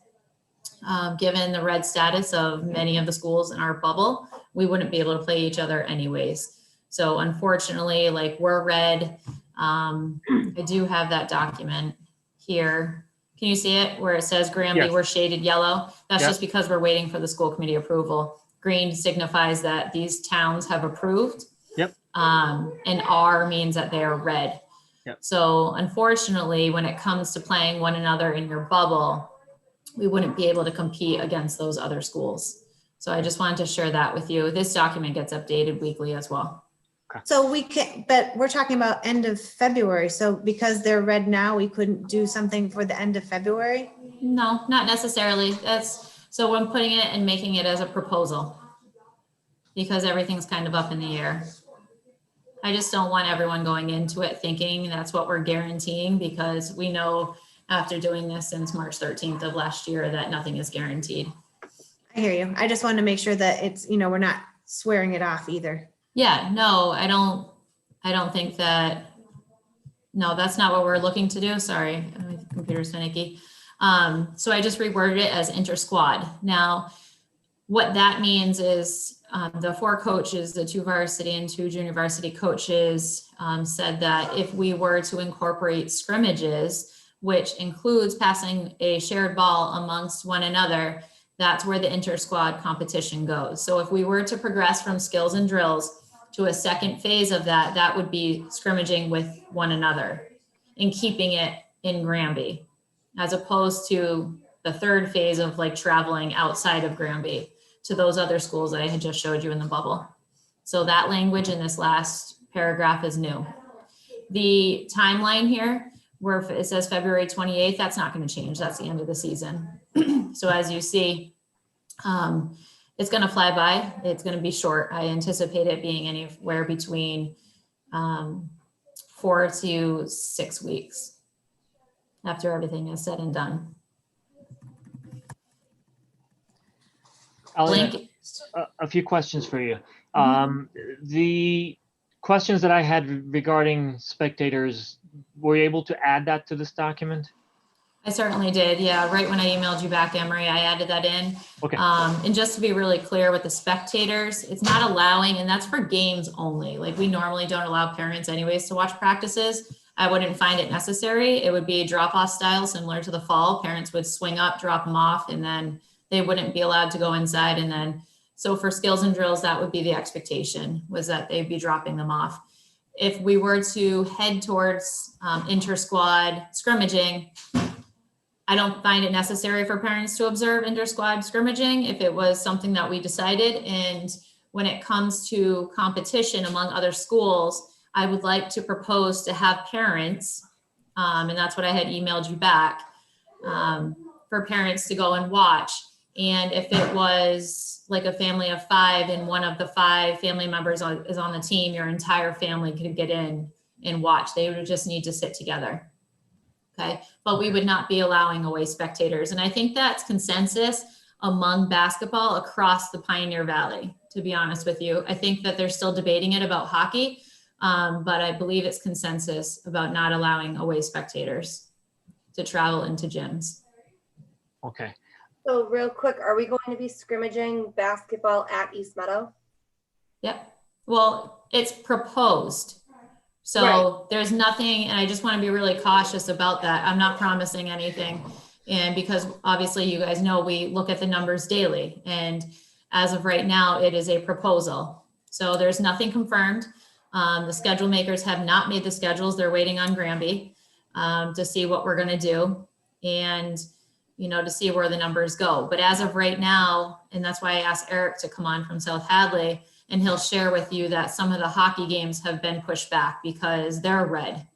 Given the red status of many of the schools in our bubble, we wouldn't be able to play each other anyways. So unfortunately, like we're red. I do have that document here. Can you see it where it says Granby, Yes. we're shaded yellow? That's Yep. just because we're waiting for the school committee approval. Green signifies that these towns have approved. Yep. And R means that they are red. Yep. So unfortunately, when it comes to playing one another in your bubble, we wouldn't be able to compete against those other schools. So I just wanted to share that with you. This document gets updated weekly as well. So we can, but we're talking about end of February. So because they're red now, we couldn't do something for the end of February? No, not necessarily. So I'm putting it and making it as a proposal because everything's kind of up in the air. I just don't want everyone going into it thinking that's what we're guaranteeing, because we know after doing this since March 13th of last year that nothing is guaranteed. I hear you. I just want to make sure that it's, we're not swearing it off either. Yeah, no, I don't think that, no, that's not what we're looking to do. Sorry, my computer's finicky. So I just reworded it as inter-squad. Now, what that means is the 4 coaches, the 2 varsity and 2 junior varsity coaches said that if we were to incorporate scrimmages, which includes passing a shared ball amongst one another, that's where the inter-squad competition goes. So if we were to progress from skills and drills to a second phase of that, that would be scrimmaging with one another and keeping it in Granby, as opposed to the third phase of like traveling outside of Granby to those other schools that I had just showed you in the bubble. So that language in this last paragraph is new. The timeline here, where it says February 28th, that's not going to change. That's the end of the season. So as you see, it's going to fly by. It's going to be short. I anticipate it being anywhere between 4 to 6 weeks after everything is said and done. Elliot, Blink. a few questions for you. The questions that I had regarding spectators, were you able to add that to this document? I certainly did. Yeah, right when I emailed you back, Emery, I added that in. Okay. And just to be really clear with the spectators, it's not allowing, and that's for games only. Like we normally don't allow parents anyways to watch practices. I wouldn't find it necessary. It would be a drop-off style similar to the fall. Parents would swing up, drop them off, and then they wouldn't be allowed to go inside. And then, so for skills and drills, that would be the expectation, was that they'd be dropping them off. If we were to head towards inter-squad scrimmaging, I don't find it necessary for parents to observe inter-squad scrimmaging if it was something that we decided. And when it comes to competition among other schools, I would like to propose to have parents, and that's what I had emailed you back, for parents to go and watch. And if it was like a family of 5 and one of the 5 family members is on the team, your entire family could get in and watch. They would just need to sit together. Okay, but we would not be allowing away spectators. And I think that's consensus among basketball across the Pioneer Valley, to be honest with you. I think that they're still debating it about hockey, but I believe it's consensus about not allowing away spectators to travel into gyms. Okay. So real quick, are we going to be scrimmaging basketball at East Meadow? Yep. Well, it's proposed. So Right. There's nothing, and I just want to be really cautious about that. I'm not promising anything. And because obviously you guys know, we look at the numbers daily, and as of right now, it is a proposal. So there's nothing confirmed. The schedule makers have not made the schedules. They're waiting on Granby to see what we're going to do and, to see where the numbers go. But as of right now, and that's why I asked Eric to come on from South Hadley, and he'll share with you that some of the hockey games have been pushed back because they're red.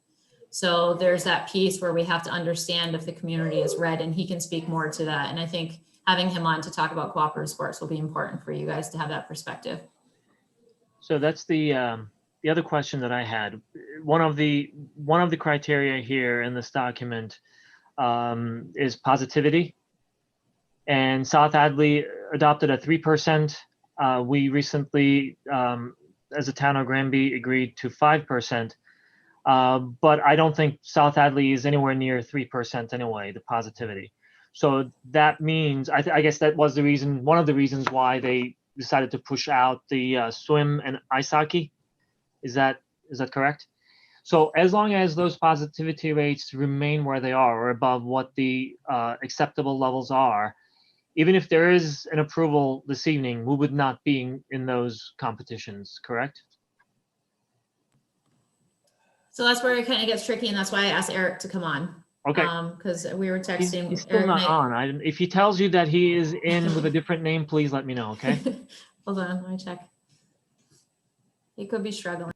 So there's that piece where we have to understand if the community is red, and he can speak more to that. And I think having him on to talk about cooperative sports will be important for you guys to have that perspective. So that's the other question that I had. One of the criteria here in this document is positivity, and South Hadley adopted a 3%. We recently, as a town of Granby, agreed to 5%. But I don't think South Hadley is anywhere near 3% anyway, the positivity. So that means, I guess that was one of the reasons why they decided to push out the swim and ice hockey. Is that correct? So as long as those positivity rates remain where they are or above what the acceptable levels are, even if there is an approval this evening, we would not be in those competitions, correct? So that's where it kind of gets tricky, and that's why I asked Eric to come on. Okay. Because we were texting. He's still Eric not on. If he tells you that he is in with a different name, please let me know, okay? Hold on, let me check. He could be struggling.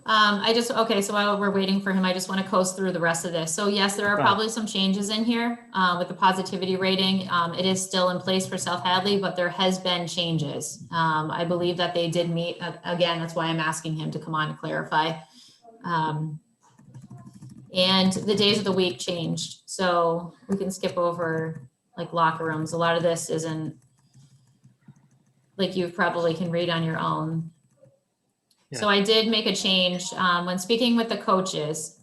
Okay, so while we're waiting for him, I just want to coast through the rest of this. So yes, there are Right. probably some changes in here with the positivity rating. It is still in place for South Hadley, but there has been changes. I believe that they did meet, again, that's why I'm asking him to come on to clarify. And the days of the week changed. So we can skip over like locker rooms. A lot of this isn't, like you probably can read on your own. Yeah. So I did make a change when speaking with the coaches.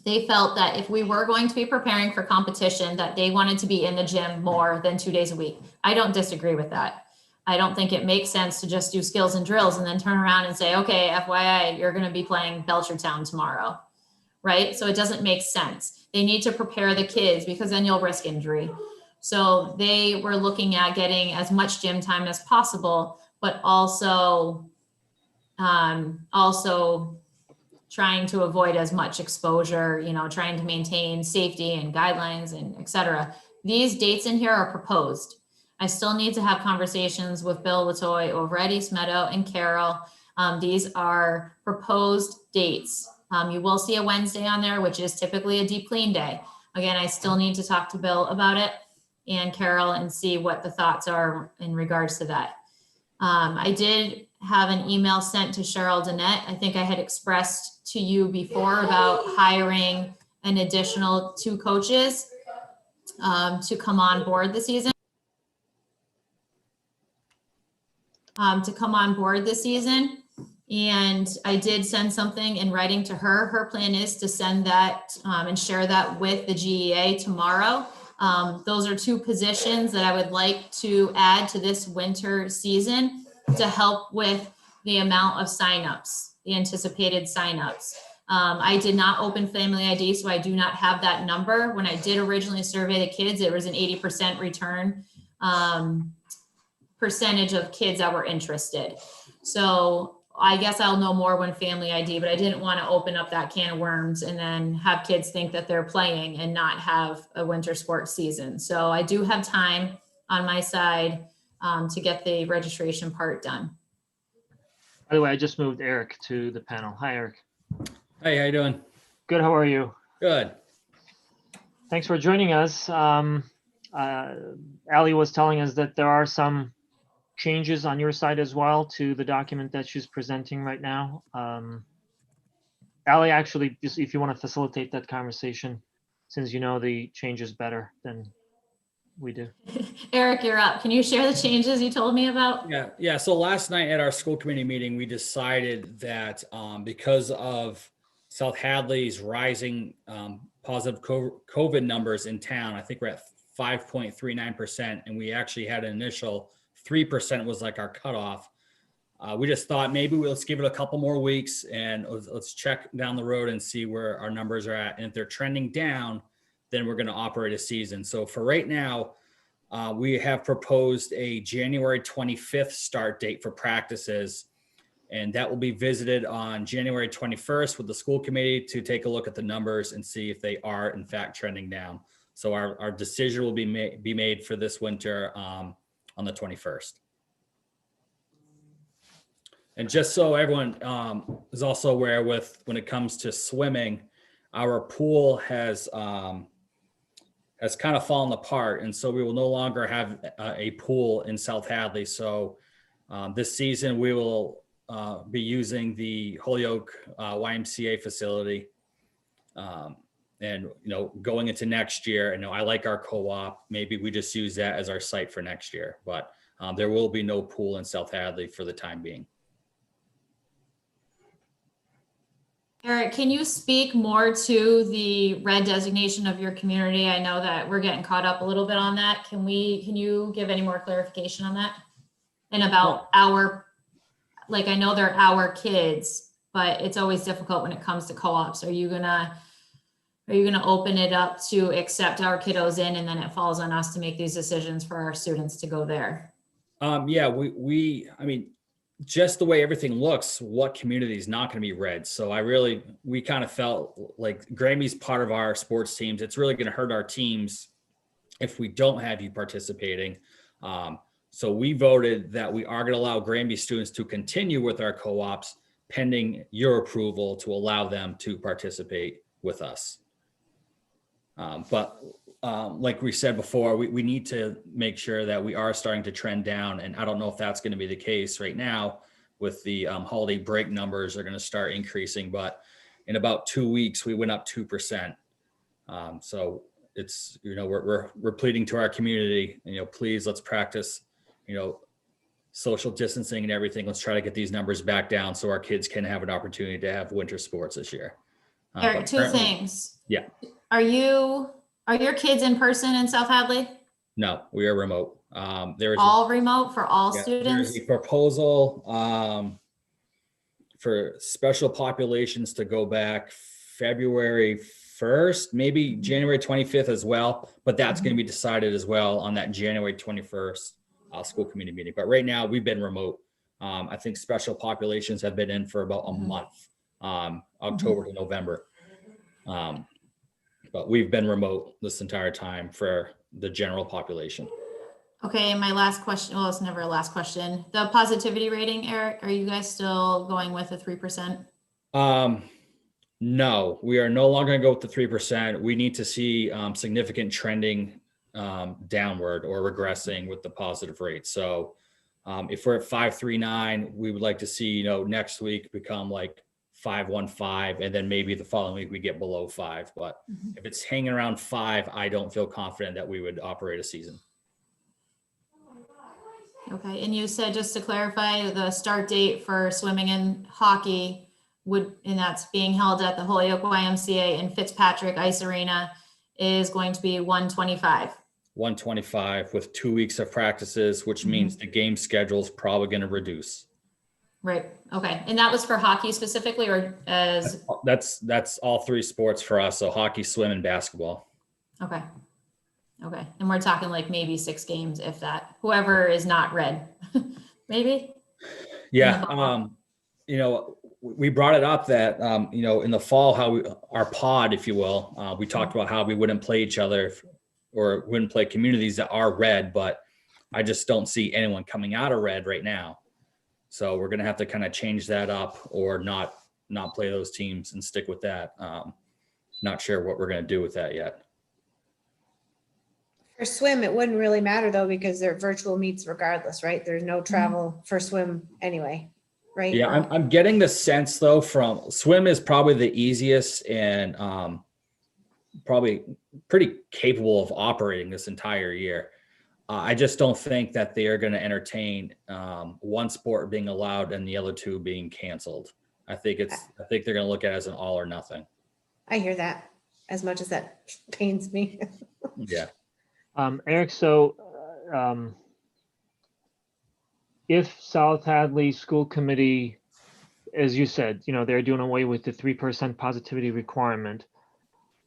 They felt that if we were going to be preparing for competition, that they wanted to be in the gym more than 2 days a week. I don't disagree with that. I don't think it makes sense to just do skills and drills and then turn around and say, okay, FYI, you're going to be playing Belchertown tomorrow, right? So it doesn't make sense. They need to prepare the kids because then you'll risk injury. So they were looking at getting as much gym time as possible, but also trying to avoid as much exposure, you know, trying to maintain safety and guidelines and et cetera. These dates in here are proposed. I still need to have conversations with Bill Latoy over at East Meadow and Carol. These are proposed dates. You will see a Wednesday on there, which is typically a deep clean day. Again, I still need to talk to Bill about it and Carol and see what the thoughts are in regards to that. I did have an email sent to Cheryl Danette. I think I had expressed to you before about hiring an additional 2 coaches to come on board this season. And I did send something in writing to her. Her plan is to send that and share that with the GEA tomorrow. Those are 2 positions that I would like to add to this winter season to help with the amount of signups, the anticipated signups. I did not open Family ID, so I do not have that number. When I did originally survey the kids, it was an 80% return percentage of kids that were interested. So I guess I'll know more when Family ID, but I didn't want to open up that can of worms and then have kids think that they're playing and not have a winter sports season. So I do have time on my side to get the registration part done. By the way, I just moved Eric to the panel. Hi, Eric. Hey, how you doing? Good, how are you? Good. Thanks for joining us. Allie was telling us that there are some changes on your side as well to the document that she's presenting right now. Allie, actually, if you want to facilitate that conversation, since you know the changes better than we do. Eric, you're up. Can you share the changes you told me about? Yeah. So last night at our school committee meeting, we decided that because of South Hadley's rising positive COVID numbers in town, I think we're at 5.39%, and we actually had an initial 3% was like our cutoff. We just thought maybe let's give it a couple more weeks and let's check down the road and see where our numbers are at. And if they're trending down, then we're going to operate a season. So for right now, we have proposed a January 25th start date for practices. And that will be visited on January 21st with the school committee to take a look at the numbers and see if they are in fact trending down. So our decision will be made for this winter on the 21st. And just so everyone is also aware when it comes to swimming, our pool has kind of fallen apart. And so we will no longer have a pool in South Hadley. So this season we will be using the Holyoke YMCA facility. And, going into next year, I like our co-op, maybe we just use that as our site for next year, but there will be no pool in South Hadley for the time being. Eric, can you speak more to the red designation of your community? I know that we're getting caught up a little bit on that. Can you give any more clarification on that? and about our, like, I know they're our kids, but it's always difficult when it comes to co-ops. Are you gonna open it up to accept our kiddos in, and then it falls on us to make these decisions for our students to go there? Yeah, I mean, just the way everything looks, what community is not going to be red? So we kind of felt like Granby's part of our sports teams. It's really going to hurt our teams if we don't have you participating. So we voted that we are going to allow Granby students to continue with our co-ops pending your approval to allow them to participate with us. But like we said before, we need to make sure that we are starting to trend down. And I don't know if that's going to be the case right now with the holiday break numbers are going to start increasing. But in about 2 weeks, we went up 2%. So it's, we're pleading to our community, please, let's practice, social distancing and everything. Let's try to get these numbers back down so our kids can have an opportunity to have winter sports this year. Eric, two things. Yeah. Are your kids in person in South Hadley? No, we are remote. There's all remote for all students? There's a proposal for special populations to go back February 1st, maybe January 25th as well, but that's going to be decided as well on that January 21st school committee meeting. But right now we've been remote. I think special populations have been in for about a month, October to November. But we've been remote this entire time for the general population. Okay, and my last question, well, it's never a last question. The positivity rating, Eric, are you guys still going with a 3%? No, we are no longer gonna go with the 3%. We need to see significant trending downward or regressing with the positive rate. So if we're at 5.39, we would like to see, next week become like 5.15, and then maybe the following week we get below 5. But if it's hanging around 5, I don't feel confident that we would operate a season. Okay, and you said, just to clarify, the start date for swimming and hockey and that's being held at the Holyoke YMCA and Fitzpatrick Ice Arena, is going to be 125. 125 with 2 weeks of practices, which means the game schedule is probably going to reduce. Right. Okay. And that was for hockey specifically, or as? That's all 3 sports for us. So hockey, swim, and basketball. Okay. Okay. And we're talking like maybe 6 games, if that, whoever is not red, maybe. Yeah. We brought it up that, in the fall, our pod, if you will, we talked about how we wouldn't play each other or wouldn't play communities that are red, but I just don't see anyone coming out of red right now. So we're going to have to kind of change that up or not play those teams and stick with that. Not sure what we're going to do with that yet. For swim, it wouldn't really matter though, because they're virtual meets regardless, right? There's no travel for swim anyway, right? Yeah, I'm getting the sense though from swim is probably the easiest and probably pretty capable of operating this entire year. I just don't think that they are going to entertain one sport being allowed and the other 2 being canceled. I think they're going to look at it as an all or nothing. I hear that, as much as that pains me. Yeah. Eric, so if South Hadley School Committee, as you said, they're doing away with the 3% positivity requirement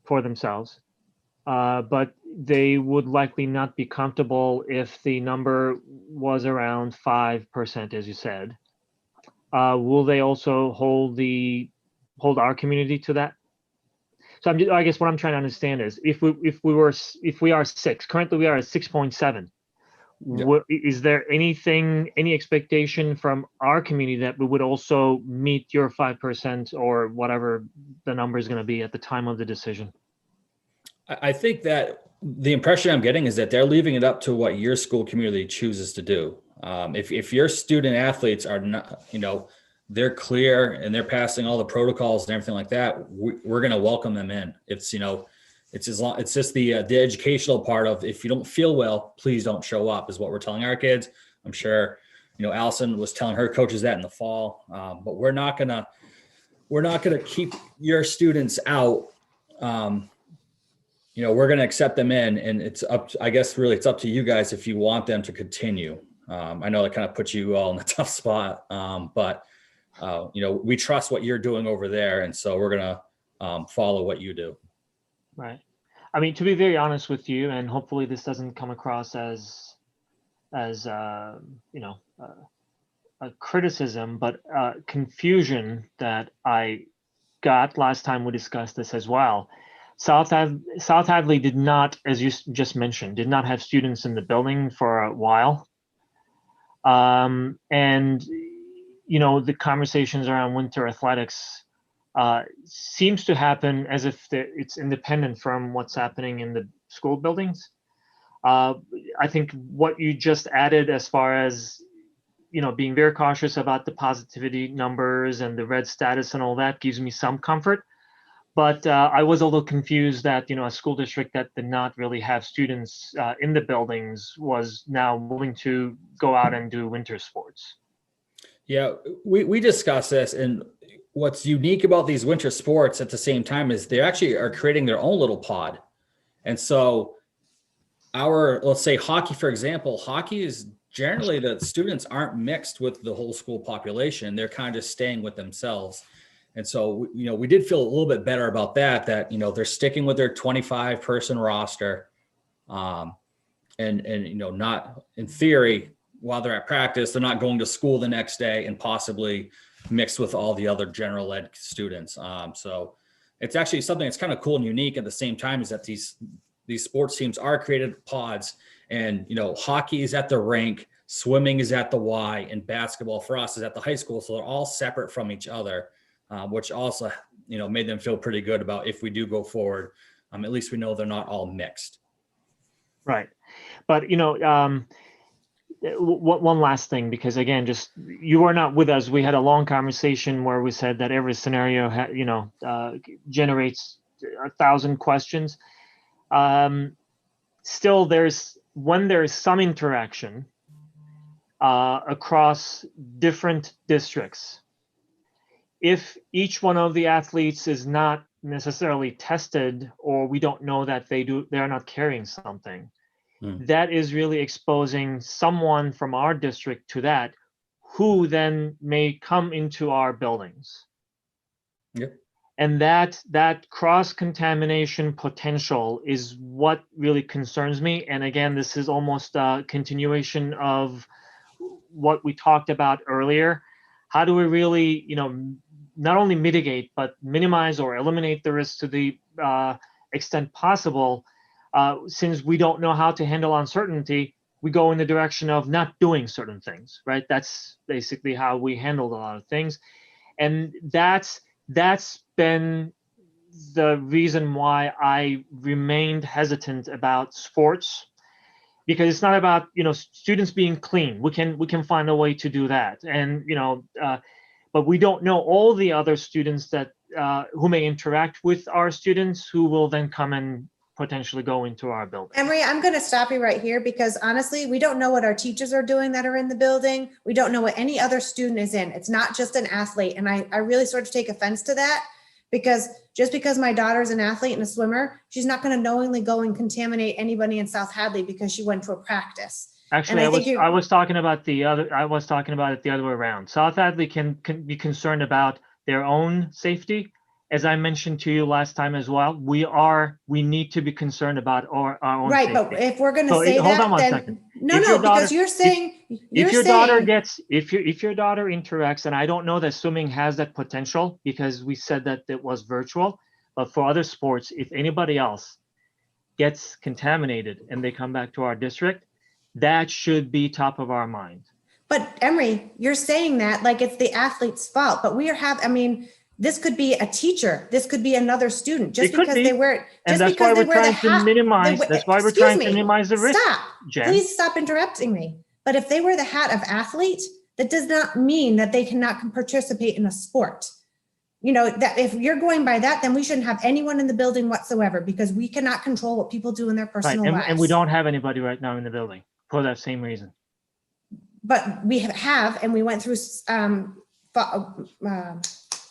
for themselves, but they would likely not be comfortable if the number was around 5%, as you said. Will they also hold our community to that? So I guess what I'm trying to understand is if we are 6, currently we are at 6.7. Yep. Is there any expectation from our community that we would also meet your 5% or whatever the number is going to be at the time of the decision? I think that the impression I'm getting is that they're leaving it up to what your school community chooses to do. If your student athletes are not, they're clear and they're passing all the protocols and everything like that, we're going to welcome them in. It's just the educational part of, if you don't feel well, please don't show up, is what we're telling our kids. I'm sure, Allison was telling her coaches that in the fall, but we're not gonna keep your students out. We're going to accept them in, and it's up to you guys if you want them to continue. I know that kind of puts you all in a tough spot, but we trust what you're doing over there, and so we're gonna follow what you do. Right. I mean, to be very honest with you, and hopefully this doesn't come across as a criticism, but confusion that I got last time we discussed this as well. South Hadley did not, as you just mentioned, did not have students in the building for a while. And, the conversations around winter athletics seems to happen as if it's independent from what's happening in the school buildings. I think what you just added as far as, being very cautious about the positivity numbers and the red status and all that gives me some comfort. But I was a little confused that, a school district that did not really have students in the buildings was now willing to go out and do winter sports. Yeah, we discussed this, and what's unique about these winter sports at the same time is they actually are creating their own little pod. And so let's say hockey, for example, hockey is generally the students aren't mixed with the whole school population. They're kind of just staying with themselves. And so, we did feel a little bit better about that, they're sticking with their 25 person roster. And not in theory, while they're at practice, they're not going to school the next day and possibly mixed with all the other general ed students. So it's actually something that's kind of cool and unique at the same time, is that these sports teams are created pods, and, hockey is at the rink, swimming is at the Y, and basketball for us is at the high school. So they're all separate from each other. Which also, made them feel pretty good about if we do go forward, at least we know they're not all mixed. Right. But, one last thing, because again, just you were not with us. We had a long conversation where we said that every scenario, generates 1,000 questions. Still, when there's some interaction across different districts, if each one of the athletes is not necessarily tested, or we don't know that they're not carrying something, that is really exposing someone from our district to that, who then may come into our buildings. Yep. And that cross-contamination potential is what really concerns me. And again, this is almost a continuation of what we talked about earlier. How do we really, not only mitigate, but minimize or eliminate the risk to the extent possible? Since we don't know how to handle uncertainty, we go in the direction of not doing certain things, right? That's basically how we handled a lot of things. And that's been the reason why I remained hesitant about sports, because it's not about, students being clean. We can find a way to do that. And, but we don't know all the other students that who may interact with our students, who will then come and potentially go into our building. Emery, I'm going to stop you right here, because honestly, we don't know what our teachers are doing that are in the building. We don't know what any other student is in. It's not just an athlete. And I really sort of take offense to that, because just because my daughter's an athlete and a swimmer, she's not going to knowingly go and contaminate anybody in South Hadley because she went to a practice. Actually, I was talking about it the other way around. South Hadley can be concerned about their own safety. As I mentioned to you last time as well, we need to be concerned about our own right, safety. But if we're going to say hold that, on one then second. no, because you're saying if your daughter interacts, and I don't know that swimming has that potential, because we said that it was virtual, but for other sports, if anybody else gets contaminated and they come back to our district, that should be top of our mind. But Emery, you're saying that like it's the athlete's fault, but this could be a teacher. This could be another student. Just because they wear it. And that's why we're trying to minimize. That's why we're trying to minimize the risk. Stop. Jen. Please stop interrupting me. But if they wear the hat of athlete, that does not mean that they cannot participate in a sport. That if you're going by that, then we shouldn't have anyone in the building whatsoever, because we cannot control what people do in their personal lives. And we don't have anybody right now in the building for that same reason. But we have, and we went through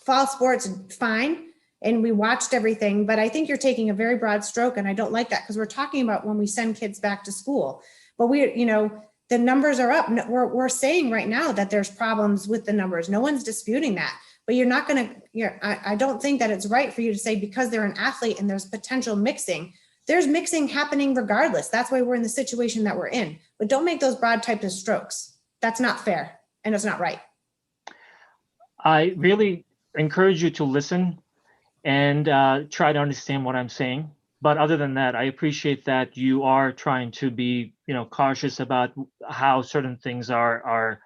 fall sports fine, and we watched everything. But I think you're taking a very broad stroke, and I don't like that, because we're talking about when we send kids back to school. But the numbers are up. We're saying right now that there's problems with the numbers. No one's disputing that, but you're not going to, I don't think that it's right for you to say because they're an athlete and there's potential mixing. There's mixing happening regardless. That's why we're in the situation that we're in. But don't make those broad typed of strokes. That's not fair and it's not right. I really encourage you to listen and try to understand what I'm saying. But other than that, I appreciate that you are trying to be, cautious about how certain things are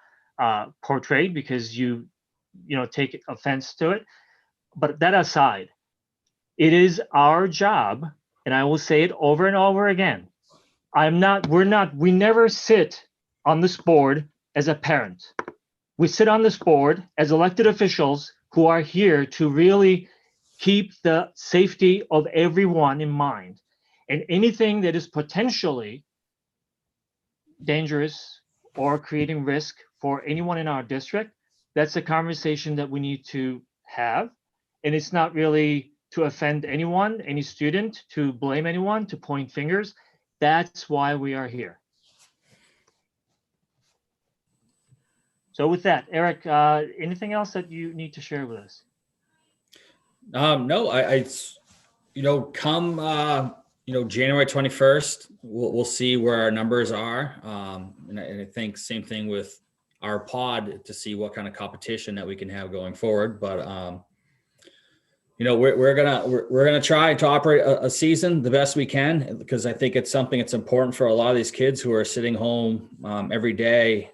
portrayed, because you take offense to it. But that aside, it is our job, and I will say it over and over again. We never sit on this board as a parent. We sit on this board as elected officials who are here to really keep the safety of everyone in mind. And anything that is potentially dangerous or creating risk for anyone in our district, that's a conversation that we need to have. And it's not really to offend anyone, any student, to blame anyone, to point fingers. That's why we are here. So with that, Eric, anything else that you need to share with us? No, come, January 21st, we'll see where our numbers are. And I think same thing with our pod to see what kind of competition that we can have going forward. But, we're gonna try to operate a season the best we can, because I think it's something that's important for a lot of these kids who are sitting home every day,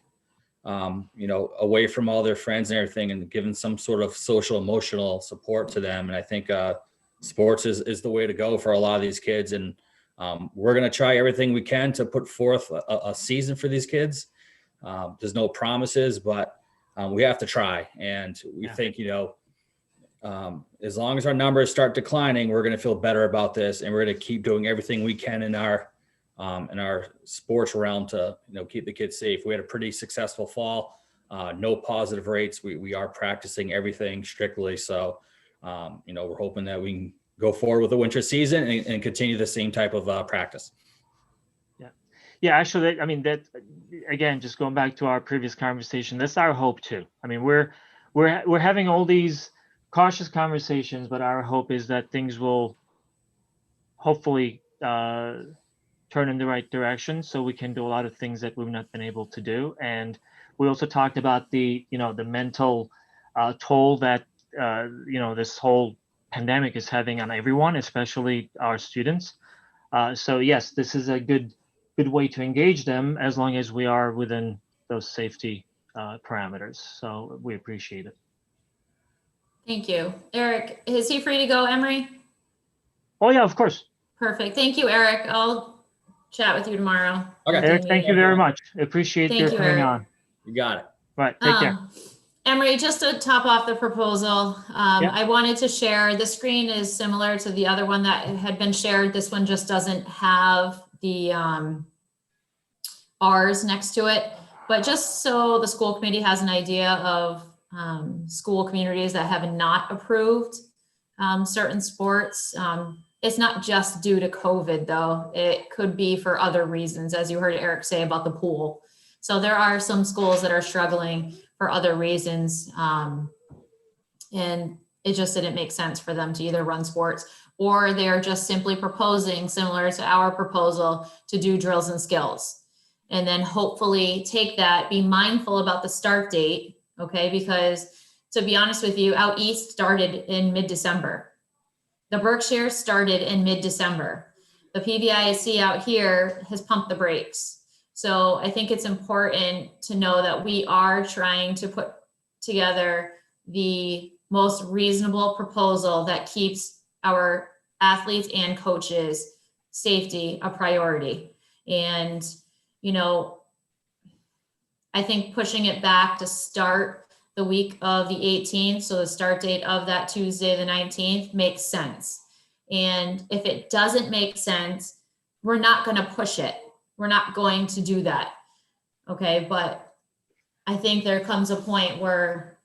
away from all their friends and everything, and giving some sort of social emotional support to them. And I think sports is the way to go for a lot of these kids. And we're going to try everything we can to put forth a season for these kids. There's no promises, but we have to try. And we think, as long as our numbers start declining, we're going to feel better about this, and we're going to keep doing everything we can in our sports realm to, keep the kids safe. We had a pretty successful fall, no positive rates. We are practicing everything strictly. So, we're hoping that we can go forward with the winter season and continue the same type of practice. Yeah, actually, that again, just going back to our previous conversation, that's our hope too. We're having all these cautious conversations, but our hope is that things will hopefully turn in the right direction, so we can do a lot of things that we've not been able to do. And we also talked about the mental toll that this whole pandemic is having on everyone, especially our students. So yes, this is a good way to engage them, as long as we are within those safety parameters. So we appreciate it. Thank you. Eric, is he free to go, Emery? Oh yeah, of course. Perfect. Thank you, Eric. I'll chat with you tomorrow. Okay. Eric, thank you very much. Appreciate your coming Eric. on. You got it. Right, take care. Emery, just to top off the proposal, I wanted to share, the screen is similar to the other one that had been shared. This one just doesn't have the R's next to it, but just so the school committee has an idea of school communities that have not approved certain sports. It's not just due to COVID though. It could be for other reasons, as you heard Eric say about the pool. So there are some schools that are struggling for other reasons. And it just didn't make sense for them to either run sports, or they're just simply proposing, similar to our proposal, to do drills and skills. And then hopefully take that, be mindful about the start date, okay? Because to be honest with you, out east started in mid-December. The Berkshire started in mid-December. The PVISC out here has pumped the brakes. So I think it's important to know that we are trying to put together the most reasonable proposal that keeps our athletes and coaches' safety a priority. And, I think pushing it back to start the week of the 18th, so the start date of that Tuesday, the 19th, makes sense. And if it doesn't make sense, we're not going to push it. We're not going to do that. Okay. But I think there comes a point where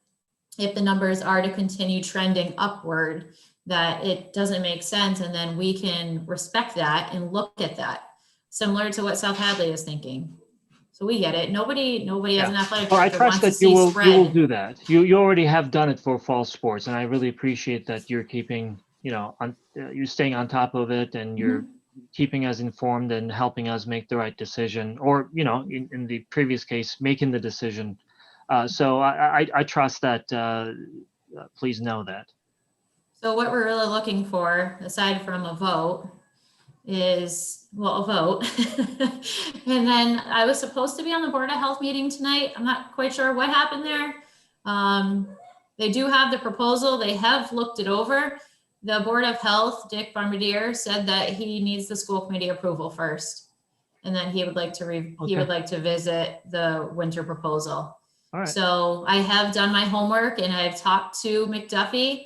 if the numbers are to continue trending upward, that it doesn't make sense. And then we can respect that and look at that, similar to what South Hadley is thinking. So we get it. Nobody has an athletic Well, I director wants trust to that you see will spread. do that. You already have done it for fall sports, and I really appreciate that you're keeping, you're staying on top of it, and you're keeping us informed and helping us make the right decision, or in the previous case, making the decision. So I trust that. Please know that. So what we're really looking for, aside from a vote, is, well, a vote. And then I was supposed to be on the Board of Health meeting tonight. I'm not quite sure what happened there. They do have the proposal. They have looked it over. The Board of Health, Dick Bombardier, said that he needs the school committee approval first. And then he would like to he would like to visit the winter proposal. All right. So I have done my homework and I've talked to McDuffie.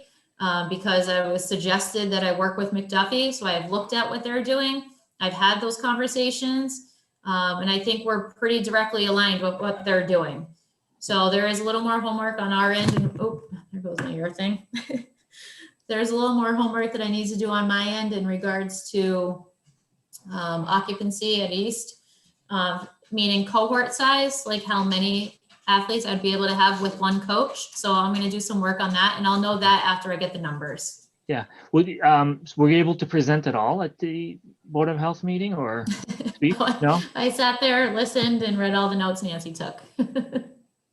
Because I was suggested that I work with McDuffie. So I've looked at what they're doing. I've had those conversations. And I think we're pretty directly aligned with what they're doing. So there is a little more homework on our end. And oh, there goes my ear thing. There's a little more homework that I need to do on my end in regards to occupancy at East, meaning cohort size, like how many athletes I'd be able to have with one coach. So I'm going to do some work on that, and I'll know that after I get the numbers. Yeah. Were you able to present it all at the Board of Health meeting or speak? No? I sat there, listened, and read all the notes Nancy took.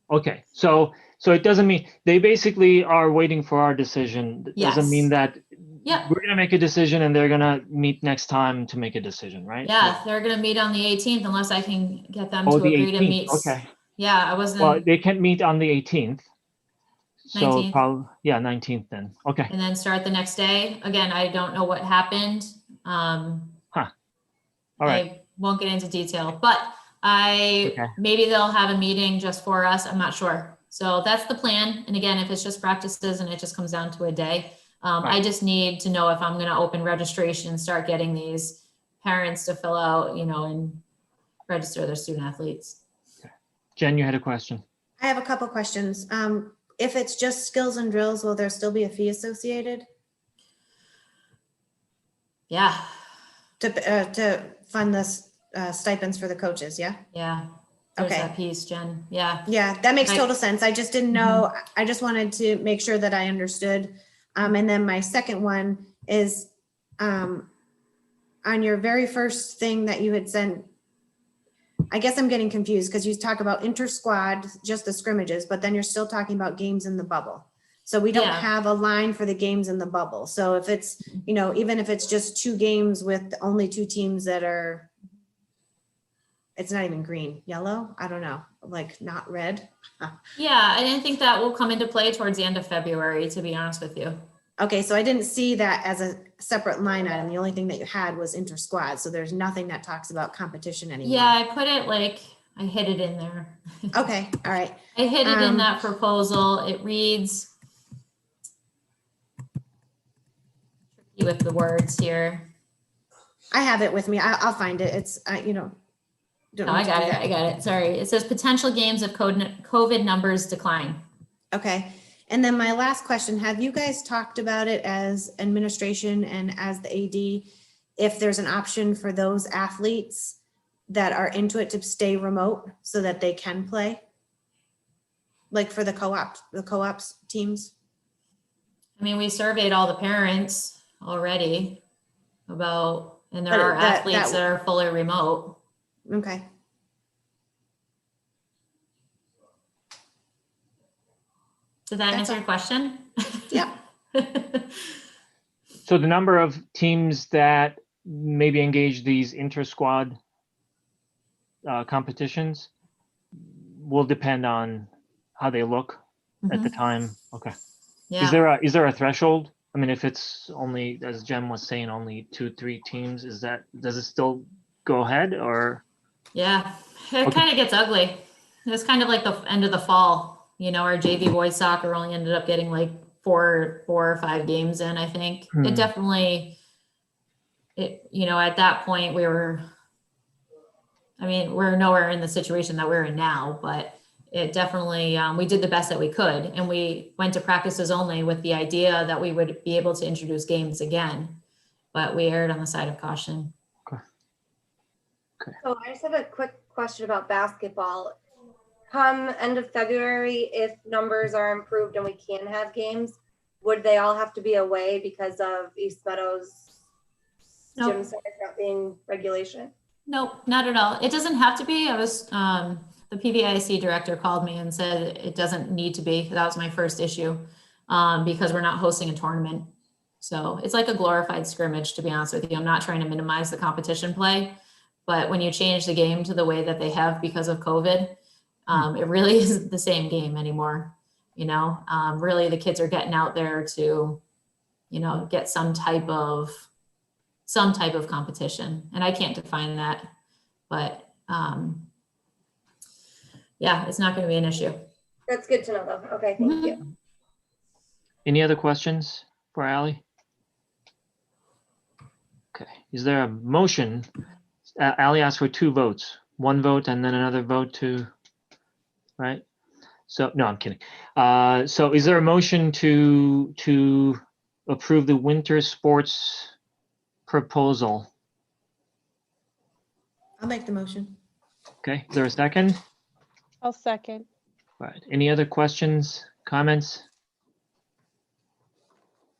Okay. So it doesn't mean they basically are waiting for our decision. It doesn't mean that we're going to make a decision and they're going to meet next time to make a decision, right? Yeah, they're going to meet on the 18th unless I can get them to the agree 18th. to meet. Okay. Yeah, I wasn't. Well, they can't meet on the 18th. So 19th. probably, 19th then. Okay. And then start the next day. Again, I don't know what happened. All right. I won't get into detail, but maybe they'll have a meeting just for us. I'm not sure. So that's the plan. And again, if it's just practices and it just comes down to a day, I just need to know if I'm going to open registration and start getting these parents to fill out, and register their student athletes. Jen, you had a question. I have a couple questions. If it's just skills and drills, will there still be a fee associated Yeah. to fund the stipends for the coaches? Yeah. Yeah. There's Okay. that piece, Jen. Yeah. Yeah, that makes Right. total sense. I just didn't know. I just wanted to make sure that I understood. And then my second one is on your very first thing that you had sent. I guess I'm getting confused because you talk about inter-squad, just the scrimmages, but then you're still talking about games in the bubble. So we don't have a line for the games in the bubble. So if it's, even if it's just 2 games with only 2 teams that are, it's not even green, yellow, I don't know, like not red. Yeah, I didn't think that will come into play towards the end of February, to be honest with you. Okay, so I didn't see that as a separate line item. The only thing that you had was inter-squad. So there's nothing that talks about competition anymore. Yeah, I put it I hid it in there. Okay, all right. I hid it in that proposal. It reads, tricky with the words here. I have it with me. I'll find it. It's, don't No, need I to got do it. that. I got it. Sorry. It says potential games if COVID numbers decline. Okay. And then my last question, have you guys talked about it as administration and as the AD, if there's an option for those athletes that are into it to stay remote so that they can play? Like for the co-ops teams? I mean, we surveyed all the parents already and there But are that- athletes that are fully remote. Okay. Did that That's answer all. your question? Yeah. So the number of teams that maybe engage these inter-squad competitions will depend on how they look at the time. Okay. Yeah. Is there a threshold? I mean, if it's only, as Jen was saying, only 2-3 teams, does it still go ahead or? Yeah, it kind of gets ugly. It's kind of like the end of the fall. Our JV boys soccer only ended up getting like 4 or 5 games in, I think. It definitely, at that point we're nowhere in the situation that we're in now, but it definitely, we did the best that we could. And we went to practices only with the idea that we would be able to introduce games again, but we erred on the side of caution. So I just have a quick question about basketball. Come end of February, if numbers are improved and we can have games, would they all have to be away because of East Meadows Nope. gym size not being regulation? Nope, not at all. It doesn't have to be. The PBIC director called me and said it doesn't need to be. That was my first issue, because we're not hosting a tournament. So it's like a glorified scrimmage, to be honest with you. I'm not trying to minimize the competition play, but when you change the game to the way that they have because of COVID, it really isn't the same game anymore. Really the kids are getting out there to, get some type of competition. And I can't define that, but yeah, it's not going to be an issue. That's good to know though. Okay, thank you. Any other questions for Ally? Okay, is there a motion? Ally asked for 2 votes, 1 vote and then another vote to, right? So, no, I'm kidding. So is there a motion to approve the winter sports proposal? I'll make the motion. Okay, is there a second? I'll second. Right, any other questions, comments?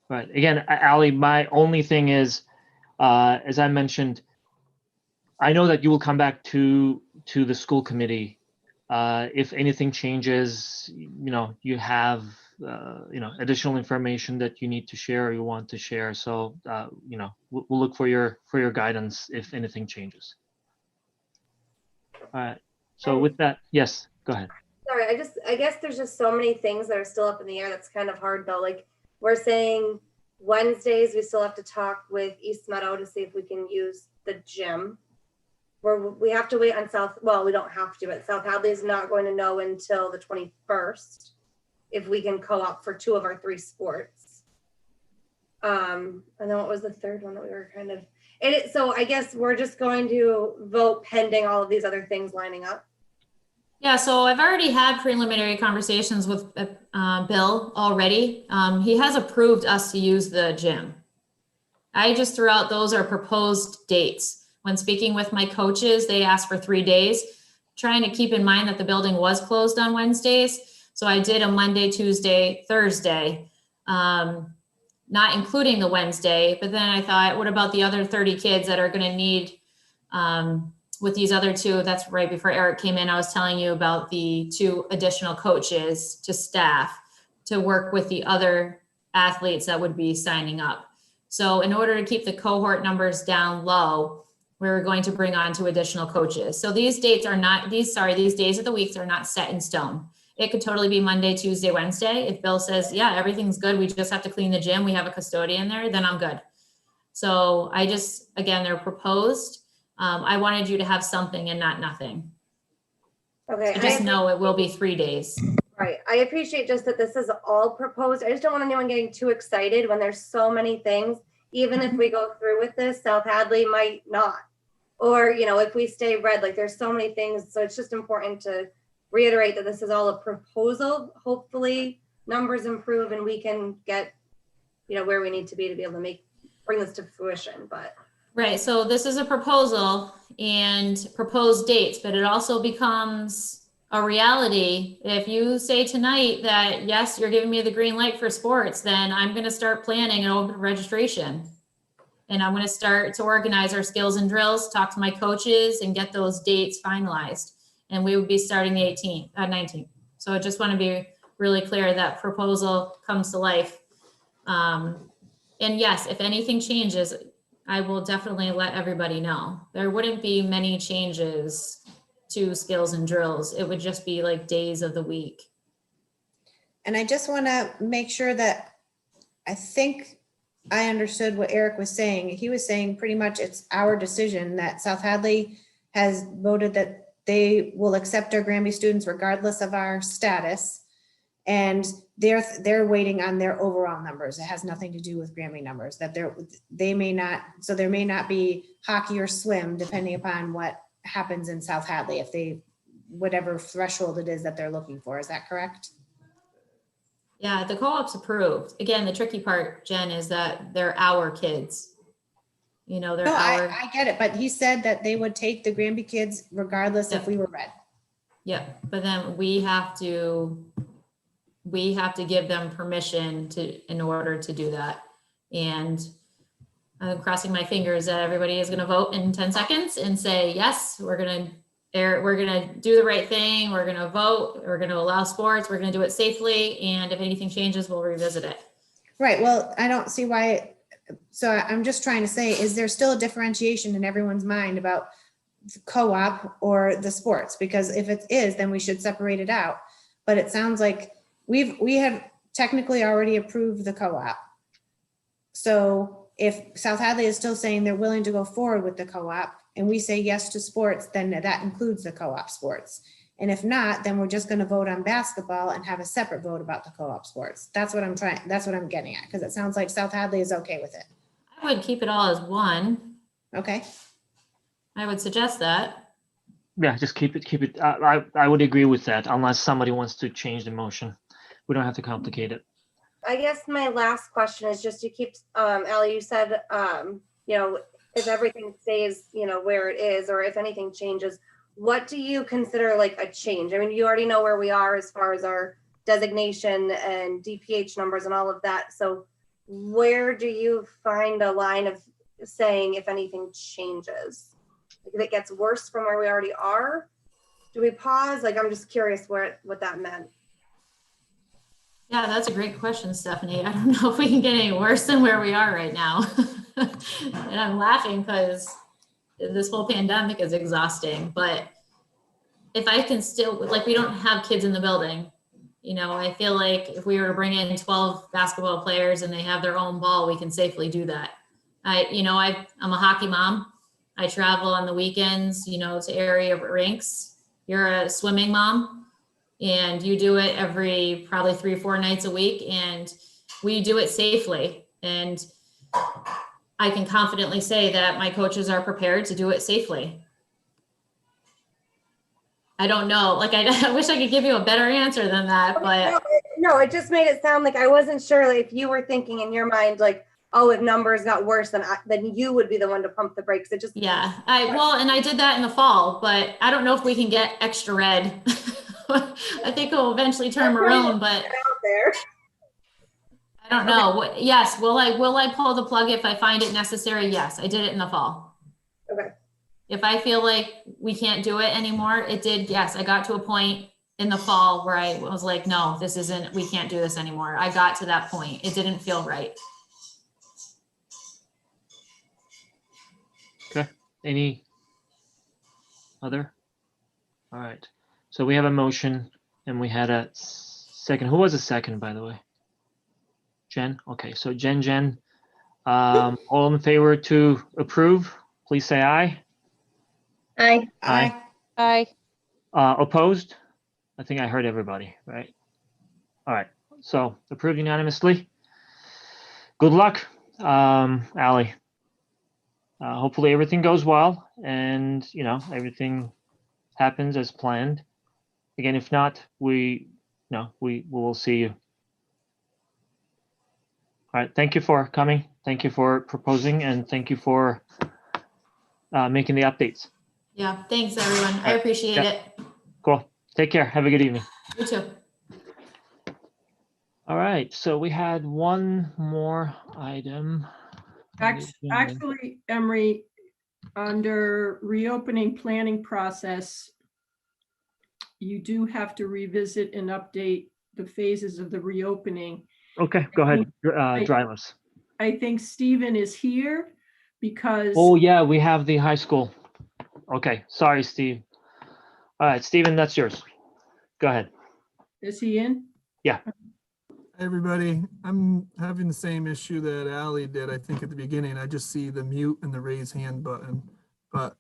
Right, again, Ally, my only thing is, as I mentioned, I know that you will come back to the school committee. If anything changes, you have, additional information that you need to share or you want to share. So, we'll look for your guidance if anything changes. All right, so with that, yes, go ahead. Sorry, I guess there's just so many things that are still up in the air. That's kind of hard though. Like we're saying Wednesdays, we still have to talk with East Meadow to see if we can use the gym. We have to wait on we don't have to, but South Hadley is not going to know until the 21st if we can co-op for 2 of our 3 sports. And then what was the third one that we were kind of, so I guess we're just going to vote pending all of these other things lining up. Yeah, so I've already had preliminary conversations with Bill already. He has approved us to use the gym. I just threw out those are proposed dates. When speaking with my coaches, they asked for 3 days, trying to keep in mind that the building was closed on Wednesdays. So I did a Monday, Tuesday, Thursday, not including the Wednesday. But then I thought, what about the other 30 kids that are going to need, with these other 2? That's right before Eric came in. I was telling you about the 2 additional coaches to staff to work with the other athletes that would be signing up. So in order to keep the cohort numbers down low, we're going to bring on 2 additional coaches. So these days of the week are not set in stone. It could totally be Monday, Tuesday, Wednesday. If Bill says, yeah, everything's good, we just have to clean the gym, we have a custodian there, then I'm good. So again, they're proposed. I wanted you to have something and not nothing. Okay. So just know it will be 3 days. Right. I appreciate just that this is all proposed. I just don't want anyone getting too excited when there's so many things. Even if we go through with this, South Hadley might not. Or, if we stay red, like there's so many things. So it's just important to reiterate that this is all a proposal. Hopefully numbers improve and we can get, where we need to be able to bring this to fruition. But right. So this is a proposal and proposed dates, but it also becomes a reality. If you say tonight that, yes, you're giving me the green light for sports, then I'm going to start planning an open registration. And I'm going to start to organize our skills and drills, talk to my coaches and get those dates finalized. And we would be starting the 19th. So I just want to be really clear that proposal comes to life. And yes, if anything changes, I will definitely let everybody know. There wouldn't be many changes to skills and drills. It would just be like days of the week. And I just want to make sure that I think I understood what Eric was saying. He was saying pretty much it's our decision that South Hadley has voted that they will accept our GRANBY students regardless of our status. And they're waiting on their overall numbers. It has nothing to do with GRANBY numbers, that there may not be hockey or swim depending upon what happens in South Hadley, if whatever threshold it is that they're looking for. Is that correct? Yeah, the co-op's approved. Again, the tricky part, Jen, is that they're our kids. their No, hour. I get it, but he said that they would take the Granby kids regardless if Yep. we were red. Yeah, but then we have to give them permission in order to do that. And I'm crossing my fingers that everybody is gonna vote in 10 seconds and say, yes, we're gonna do the right thing. We're gonna vote, we're gonna allow sports, we're gonna do it safely. And if anything changes, we'll revisit it. Right, well, I don't see why, so I'm just trying to say, is there still a differentiation in everyone's mind about the co-op or the sports? Because if it is, then we should separate it out. But it sounds like we have technically already approved the co-op. So if South Hadley is still saying they're willing to go forward with the co-op and we say yes to sports, then that includes the co-op sports. And if not, then we're just going to vote on basketball and have a separate vote about the co-op sports. That's what I'm getting at, because it sounds like South Hadley is okay with it. I would keep it all as one. Okay. I would suggest that. Yeah, just keep it. I would agree with that, unless somebody wants to change the motion. We don't have to complicate it. I guess my last question is just to keep, Ally, you said, if everything stays, where it is, or if anything changes, what do you consider like a change? I mean, you already know where we are as far as our designation and DPH numbers and all of that. So where do you find a line of saying if anything changes? Like if it gets worse from where we already are, do we pause? Like, I'm just curious what that meant. Yeah, that's a great question, Stephanie. I don't know if we can get any worse than where we are right now. And I'm laughing because this whole pandemic is exhausting, but if I can still, like, we don't have kids in the building. I feel like if we were to bring in 12 basketball players and they have their own ball, we can safely do that. I'm a hockey mom. I travel on the weekends, to area rinks. You're a swimming mom. And you do it every probably 3 or 4 nights a week, and we do it safely. And I can confidently say that my coaches are prepared to do it safely. I don't know, like, I wish I could give you a better answer than that, but. No, it just made it sound like I wasn't sure like, if you were thinking in your mind, like, oh, if numbers got worse, then you would be the one to pump the brakes. It just. Yeah, and I did that in the fall, but I don't know if we can get extra red. I think it will eventually turn maroon, but out there. I don't know. Yes, will I pull the plug if I find it necessary? Yes, I did it in the fall. Okay. If I feel like we can't do it anymore, it did. Yes, I got to a point in the fall where I was like, no, we can't do this anymore. I got to that point. It didn't feel right. Okay. Any other? All right. So we have a motion and we had a second. Who was the second, by the way? Jen? Okay. So Jen, all in favor to approve, please say aye. Aye. Aye. Opposed? I think I heard everybody, right? All right. So approved unanimously. Good luck, Ally. Hopefully everything goes well and, everything happens as planned. Again, if not, we will see you. All right. Thank you for coming. Thank you for proposing, and thank you for making the updates. Yeah. Thanks, everyone. I appreciate it. Cool. Take care. Have a good evening. You too. All right. So we had one more item. Actually, Emery, under reopening planning process, you do have to revisit and update the phases of the reopening. Okay, go ahead, drive us. I think Stephen is here because. Oh yeah, we have the high school. Okay, sorry, Steve. All right, Stephen, that's yours. Go ahead. Is he in? Yeah. Hey everybody, I'm having the same issue that Ally did, I think, at the beginning. I just see the mute and the raise hand button, but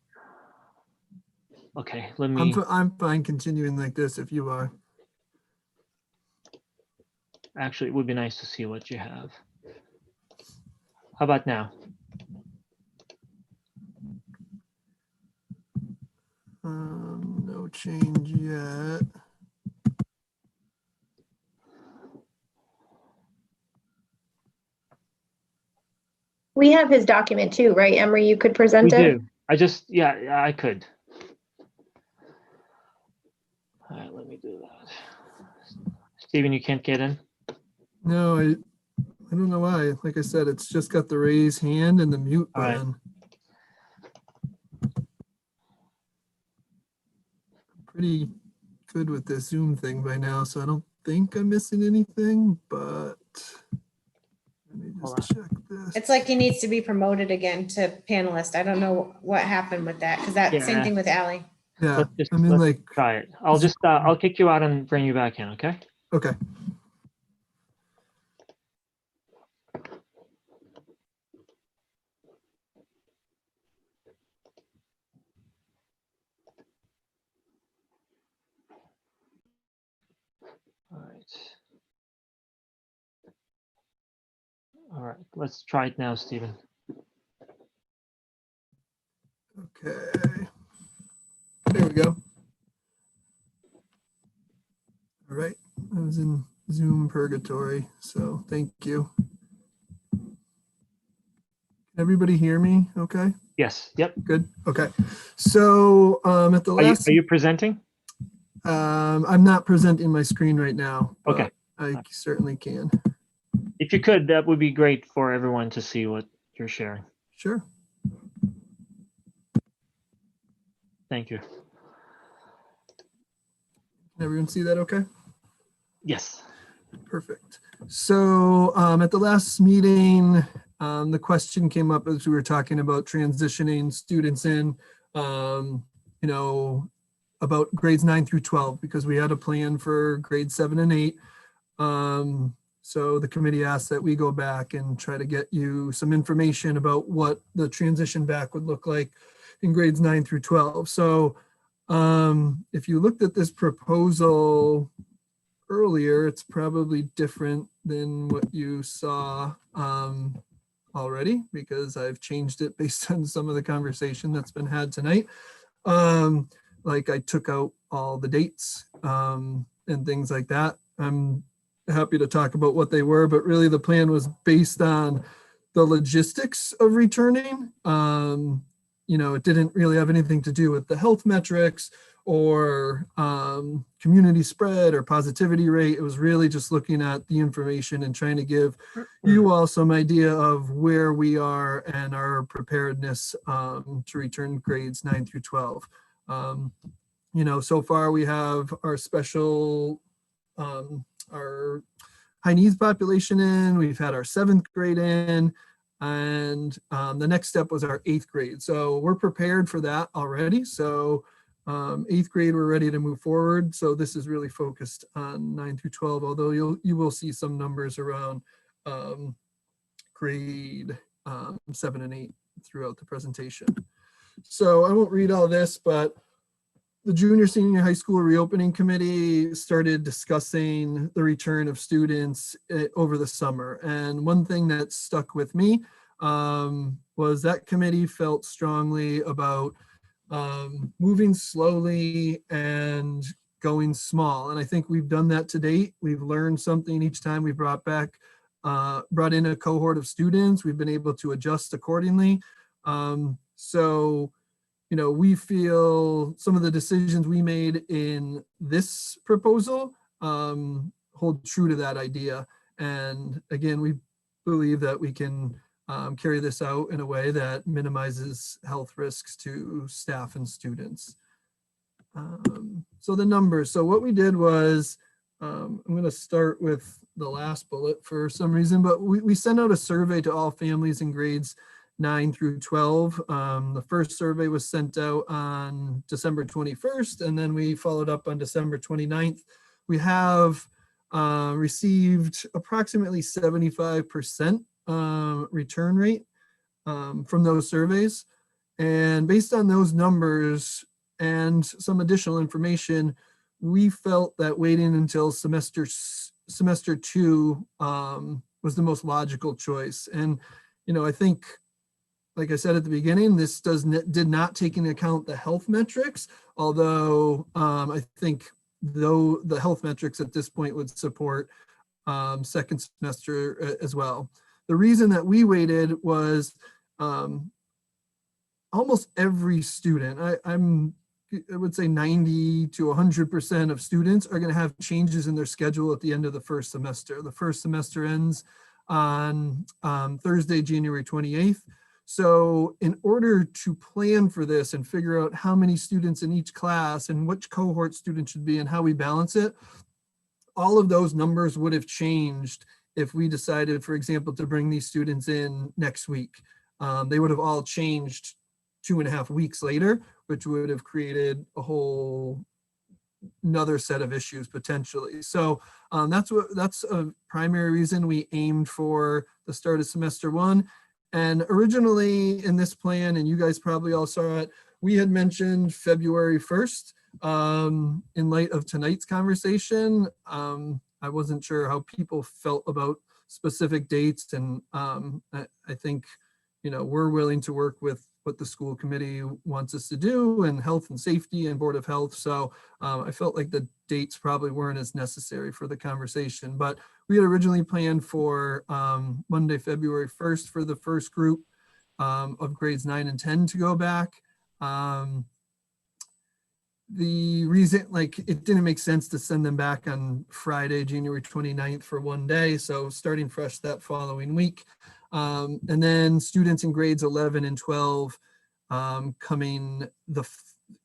okay, let me. I'm fine continuing like this if you are. Actually, it would be nice to see what you have. How about now? No change yet. We have his document too, right, Emery? You could We present it? do. Yeah, I could. All right, let me do that. Stephen, you can't get in? No, I don't know why. Like I said, it's just got the raise hand and the mute All right. button. Pretty good with this Zoom thing by now, so I don't think I'm missing anything, but let me Hold just check this. It's like he needs to be promoted again to panelist. I don't know what happened with that, because that same Yeah. thing with Ally. Yeah, Let's I'm in like, try it. I'll kick you out and bring you back in, okay? okay. All right. All right, let's try it now, Stephen. Okay. There we go. All right. I was in Zoom purgatory, so thank you. Can everybody hear me? Okay, Yes, yep. good. Okay. So at the last, Are you presenting? I'm not presenting my screen right now, but Okay. I certainly can. If you could, that would be great for everyone to see what you're sharing. Sure. Thank you. Can everyone see that okay? Yes. Perfect. So at the last meeting, the question came up as we were talking about transitioning students in, you know, about grades 9 through 12, because we had a plan for grades 7 and 8. So the committee asked that we go back and try to get you some information about what the transition back would look like in grades 9 through 12. So if you looked at this proposal earlier, it's probably different than what you saw already, because I've changed it based on some of the conversation that's been had tonight. Like I took out all the dates and things like that. I'm happy to talk about what they were, but really the plan was based on the logistics of returning. You know, it didn't really have anything to do with the health metrics or community spread or positivity rate. It was really just looking at the information and trying to give you all some idea of where we are and our preparedness to return grades 9 through 12. You know, so far we have our special, our high needs population in, we've had our 7th grade in, and the next step was our 8th grade. So we're prepared for that already. So 8th grade, we're ready to move forward. So this is really focused on 9 through 12, although you will see some numbers around grade 7 and 8 throughout the presentation. So I won't read all this, but the junior senior high school reopening committee started discussing the return of students over the summer. And one thing that stuck with me was that committee felt strongly about moving slowly and going small. And I think we've done that to date. We've learned something each time we brought in a cohort of students. We've been able to adjust accordingly. So, you know, we feel some of the decisions we made in this proposal hold true to that idea. And again, we believe that we can carry this out in a way that minimizes health risks to staff and students. So the numbers. So what we did was, I'm going to start with the last bullet for some reason, but we sent out a survey to all families in grades 9 through 12. The first survey was sent out on December 21st, and then we followed up on December 29th. We have received approximately 75% return rate from those surveys. And based on those numbers and some additional information, we felt that waiting until semester 2 was the most logical choice. And, you know, I think, like I said at the beginning, this did not take into account the health metrics, although I think though the health metrics at this point would support second semester as well. The reason that we waited was almost every student, I would say 90 to 100% of students are going to have changes in their schedule at the end of the first semester. The first semester ends on Thursday, January 28th. So in order to plan for this and figure out how many students in each class and which cohort students should be and how we balance it, all of those numbers would have changed if we decided, for example, to bring these students in next week. They would have all changed 2.5 weeks later, which would have created a whole another set of issues potentially. So that's a primary reason we aimed for the start of semester 1. And originally in this plan, and you guys probably all saw it, we had mentioned February 1st. In light of tonight's conversation, I wasn't sure how people felt about specific dates, and I think, we're willing to work with what the school committee wants us to do, and health and safety and Board of Health. So I felt like the dates probably weren't as necessary for the conversation, but we had originally planned for Monday, February 1st for the first group of grades 9 and 10 to go back. The reason, it didn't make sense to send them back on Friday, January 29th for one day. So starting fresh that following week. And then students in grades 11 and 12 coming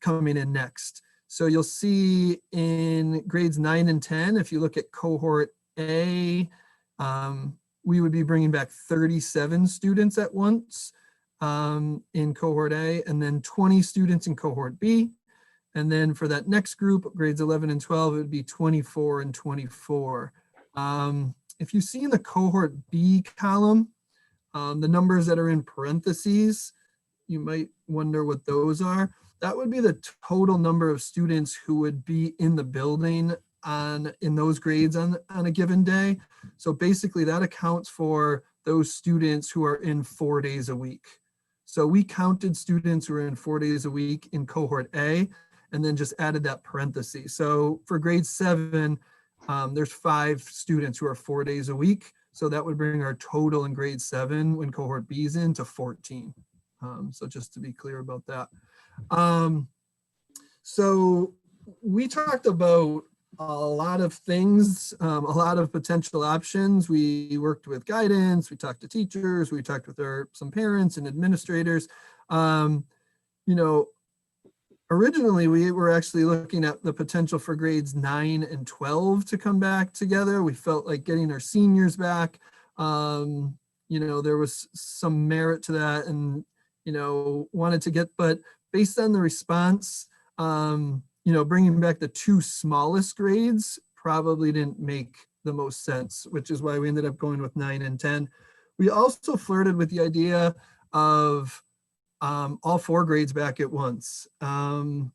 in next. So you'll see in grades 9 and 10, if you look at cohort A, we would be bringing back 37 students at once in cohort A, and then 20 students in cohort B. And then for that next group, grades 11 and 12, it would be 24 and 24. If you see in the cohort B column, the numbers that are in parentheses, you might wonder what those are. That would be the total number of students who would be in the building in those grades on a given day. So basically that accounts for those students who are in 4 days a week. So we counted students who are in 4 days a week in cohort A, and then just added that parenthesis. So for grade 7, there's 5 students who are 4 days a week. So that would bring our total in grade 7 when cohort B is in to 14. So just to be clear about that. So we talked about a lot of things, a lot of potential options. We worked with guidance, we talked to teachers, we talked with some parents and administrators. Originally, we were actually looking at the potential for grades 9 and 12 to come back together. We felt like getting our seniors back. There was some merit to that, and, wanted to get, but based on the response, bringing back the 2 smallest grades probably didn't make the most sense, which is why we ended up going with 9 and 10. We also flirted with the idea of all 4 grades back at once. And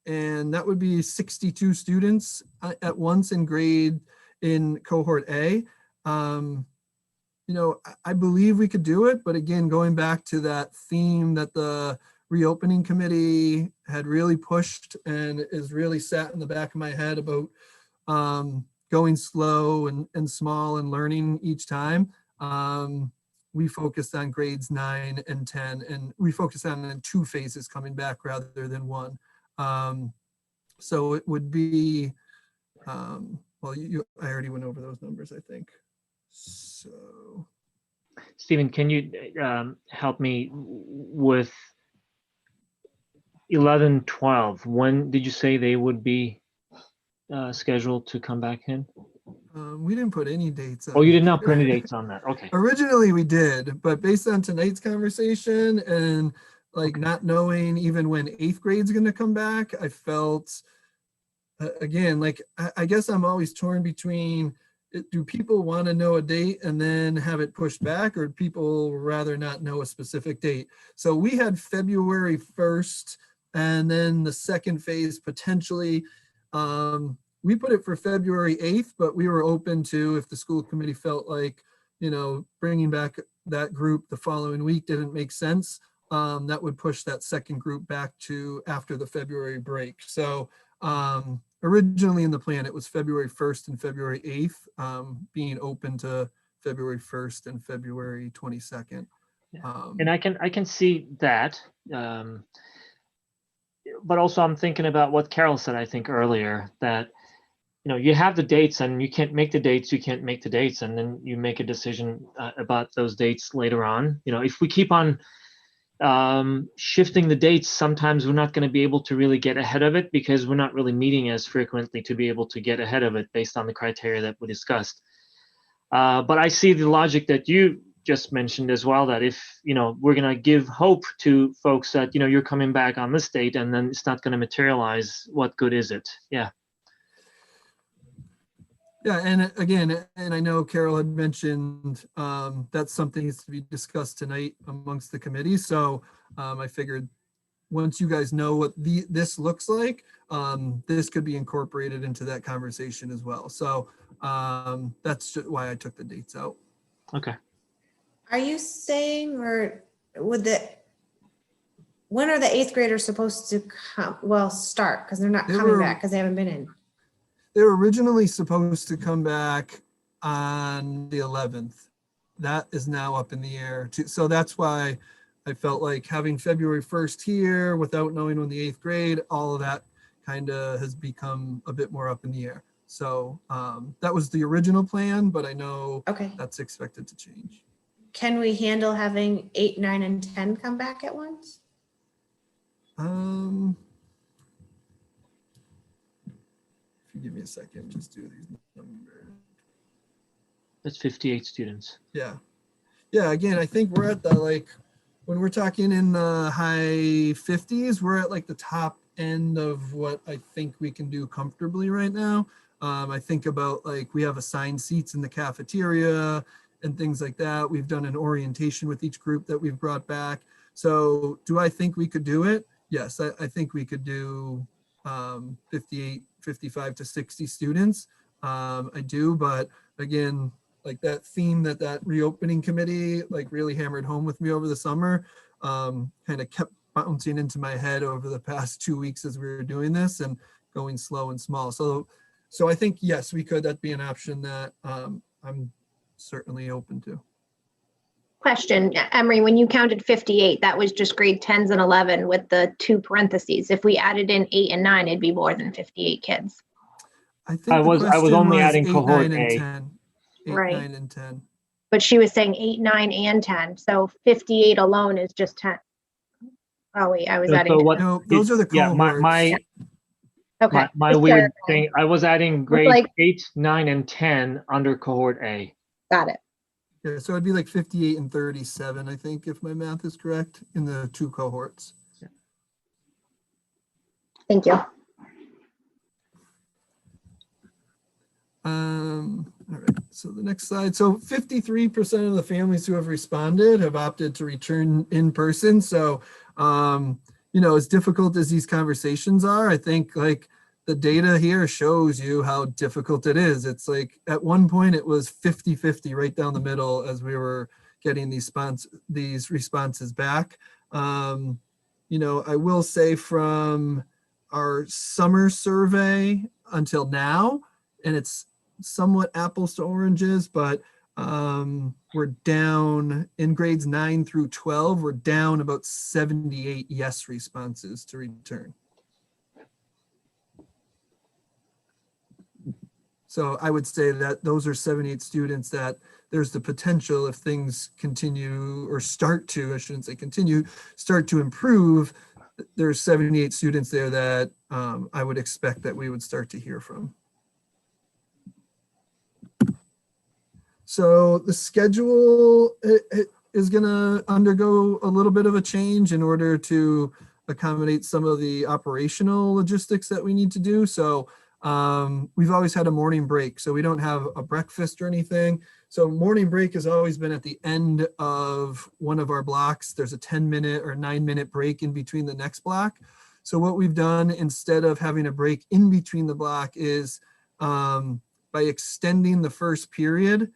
that would be 62 students at once in cohort A. I believe we could do it, but again, going back to that theme that the reopening committee had really pushed and is really sat in the back of my head about going slow and small and learning each time. We focused on grades 9 and 10, and we focused on in 2 phases coming back rather than 1. So it would be, I already went over those numbers, I think. So. Stephen, can you help me with 11, 12? When did you say they would be scheduled to come back in? We didn't put any dates on. Oh, you did not put any dates on that. Okay. Originally we did, but based on tonight's conversation and not knowing even when 8th grade is going to come back, I felt, again, I guess I'm always torn between, do people want to know a date and then have it pushed back, or do people rather not know a specific date? So we had February 1st, and then the second phase potentially, we put it for February 8th, but we were open to, if the school committee felt like, bringing back that group the following week didn't make sense, that would push that second group back to after the February break. So originally in the plan, it was February 1st and February 8th, being open to February 1st and February 22nd. And I can see that. But also I'm thinking about what Carol said, I think earlier, that you have the dates and you can't make the dates, and then you make a decision about those dates later on. If we keep on shifting the dates, sometimes we're not going to be able to really get ahead of it because we're not really meeting as frequently to be able to get ahead of it based on the criteria that we discussed. But I see the logic that you just mentioned as well, that if we're going to give hope to folks that you're coming back on this date and then it's not going to materialize, what good is it? Yeah. Yeah, and again, and I know Carol had mentioned that's something needs to be discussed tonight amongst the committee. So I figured once you guys know what this looks like, this could be incorporated into that conversation as well. So that's just why I took the dates out. Okay. Are you saying, or when are the 8th graders supposed to start? Because they're not coming back because they haven't been in. They were originally supposed to come back on the 11th. That is now up in the air too. So that's why I felt like having February 1st here without knowing when the 8th grade, all of that kind of has become a bit more up in the air. So that was the original plan, but I know that's expected to change. Can we handle having 8, 9, and 10 come back at once? If you give me a second, just do these numbers. That's 58 students. Yeah. Yeah, again, I think we're at the, when we're talking in the high 50s, we're at the top end of what I think we can do comfortably right now. I think about we have assigned seats in the cafeteria and things like that. We've done an orientation with each group that we've brought back. So do I think we could do it? Yes, I think we could do 58, 55 to 60 students. I do, but again, that theme that reopening committee really hammered home with me over the summer, kind of kept bouncing into my head over the past 2 weeks as we were doing this and going slow and small. So I think, yes, we could. That'd be an option that I'm certainly open to. Question, Emery, when you counted 58, that was just grade 10s and 11 with the 2 parentheses. If we added in 8 and 9, it'd be more than 58 kids. I think I was only adding 8, cohort 9, and A. 10. 8, Right. 9, and 10. But she was saying 8, 9, and 10. So 58 alone is just 10. Oh wait, I was adding. No, those are the cohorts. Okay. My Just weird clarifying. thing, I was adding grade 8, 9, and 10 under cohort A. Got it. Yeah, so it'd be 58 and 37, I think, if my math is correct, in the 2 cohorts. Thank you. All right, so the next slide. So 53% of the families who have responded have opted to return in person. So, as difficult as these conversations are, I think the data here shows you how difficult it is. It's at one point it was 50-50 right down the middle as we were getting these responses back. I will say from our summer survey until now, and it's somewhat apples to oranges, but we're down in grades 9 through 12, we're down about 78 yes responses to return. So I would say that those are 78 students that there's the potential, if things continue or start to, I shouldn't say continue, start to improve, there's 78 students there that I would expect that we would start to hear from. So the schedule is going to undergo a little bit of a change in order to accommodate some of the operational logistics that we need to do. So we've always had a morning break, so we don't have a breakfast or anything. So morning break has always been at the end of one of our blocks. There's a 10-minute or 9-minute break in between the next block. So what we've done instead of having a break in between the block is by extending the first period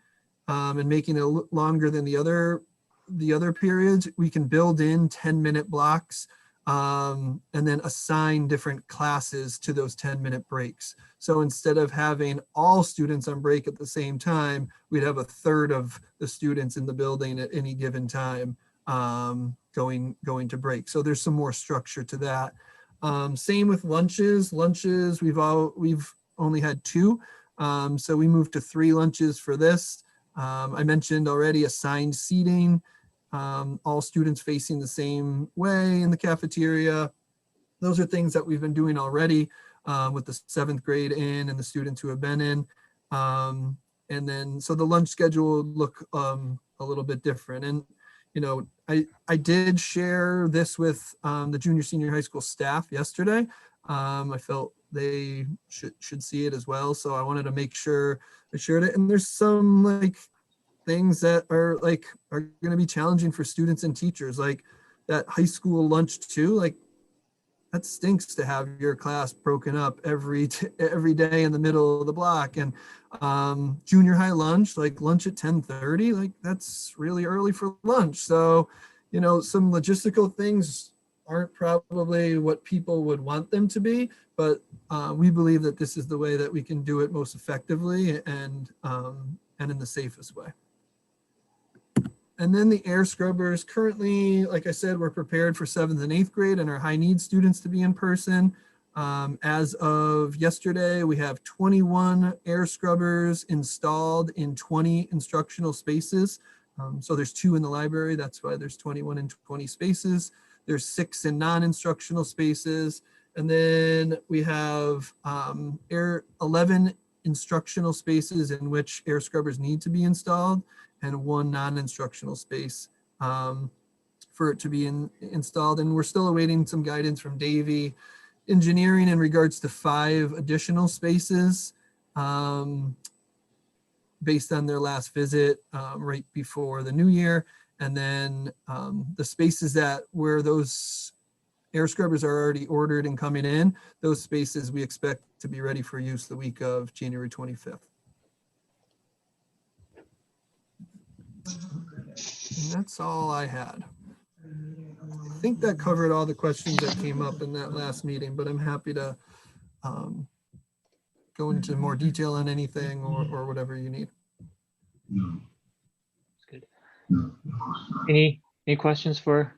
and making it longer than the other periods, we can build in 10-minute blocks and then assign different classes to those 10-minute breaks. So instead of having all students on break at the same time, we'd have a third of the students in the building at any given time going to break. So there's some more structure to that. Same with lunches. Lunches, we've only had 2. So we moved to 3 lunches for this. I mentioned already assigned seating, all students facing the same way in the cafeteria. Those are things that we've been doing already with the 7th grade in and the students who have been in. And then, so the lunch schedule would look a little bit different. And, you know, I did share this with the junior, senior high school staff yesterday. I felt they should see it as well. So I wanted to make sure I shared it. And there's some like things that are going to be challenging for students and teachers, like that high school lunch too. Like that stinks to have your class broken up every day in the middle of the block. And junior high lunch, like lunch at 10:30, like that's really early for lunch. So, you know, some logistical things aren't probably what people would want them to be, but we believe that this is the way that we can do it most effectively and in the safest way. And then the air scrubbers, currently, like I said, we're prepared for 7th and 8th grade and our high needs students to be in person. As of yesterday, we have 21 air scrubbers installed in 20 instructional spaces. So there's 2 in the library. That's why there's 21 in 20 spaces. There's 6 in non-instructional spaces. And then we have 11 instructional spaces in which air scrubbers need to be installed, and 1 non-instructional space for it to be installed. And we're still awaiting some guidance from Davey Engineering in regards to 5 additional spaces based on their last visit right before the new year. And then the spaces where those air scrubbers are already ordered and coming in, those spaces we expect to be ready for use the week of January 25th. And that's all I had. I think that covered all the questions that came up in that last meeting, but I'm happy to go into more detail on anything or whatever you need. That's good. Any questions for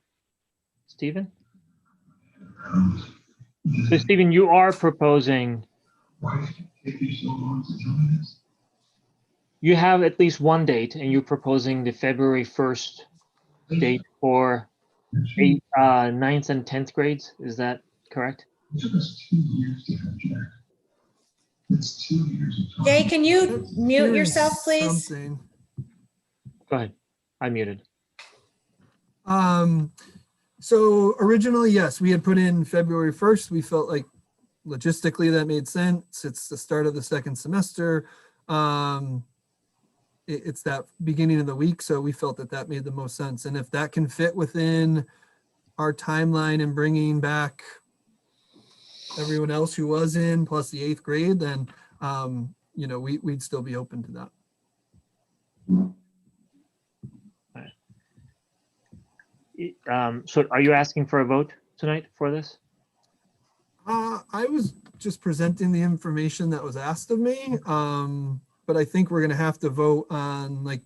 Stephen? So Stephen, you are proposing, you have at least one date and you're proposing the February 1st date for 8th, 9th and 10th grades. Is that correct? Jay, can you mute yourself, please? Something. Go ahead. I'm muted. So originally, yes, we had put in February 1st. We felt like logistically that made sense. It's the start of the 2nd semester. It's that beginning of the week. So we felt that made the most sense. And if that can fit within our timeline and bringing back everyone else who was in plus the 8th grade, then, you know, we'd still be open to that. So are you asking for a vote tonight for this? I was just presenting the information that was asked of me, but I think we're going to have to vote on like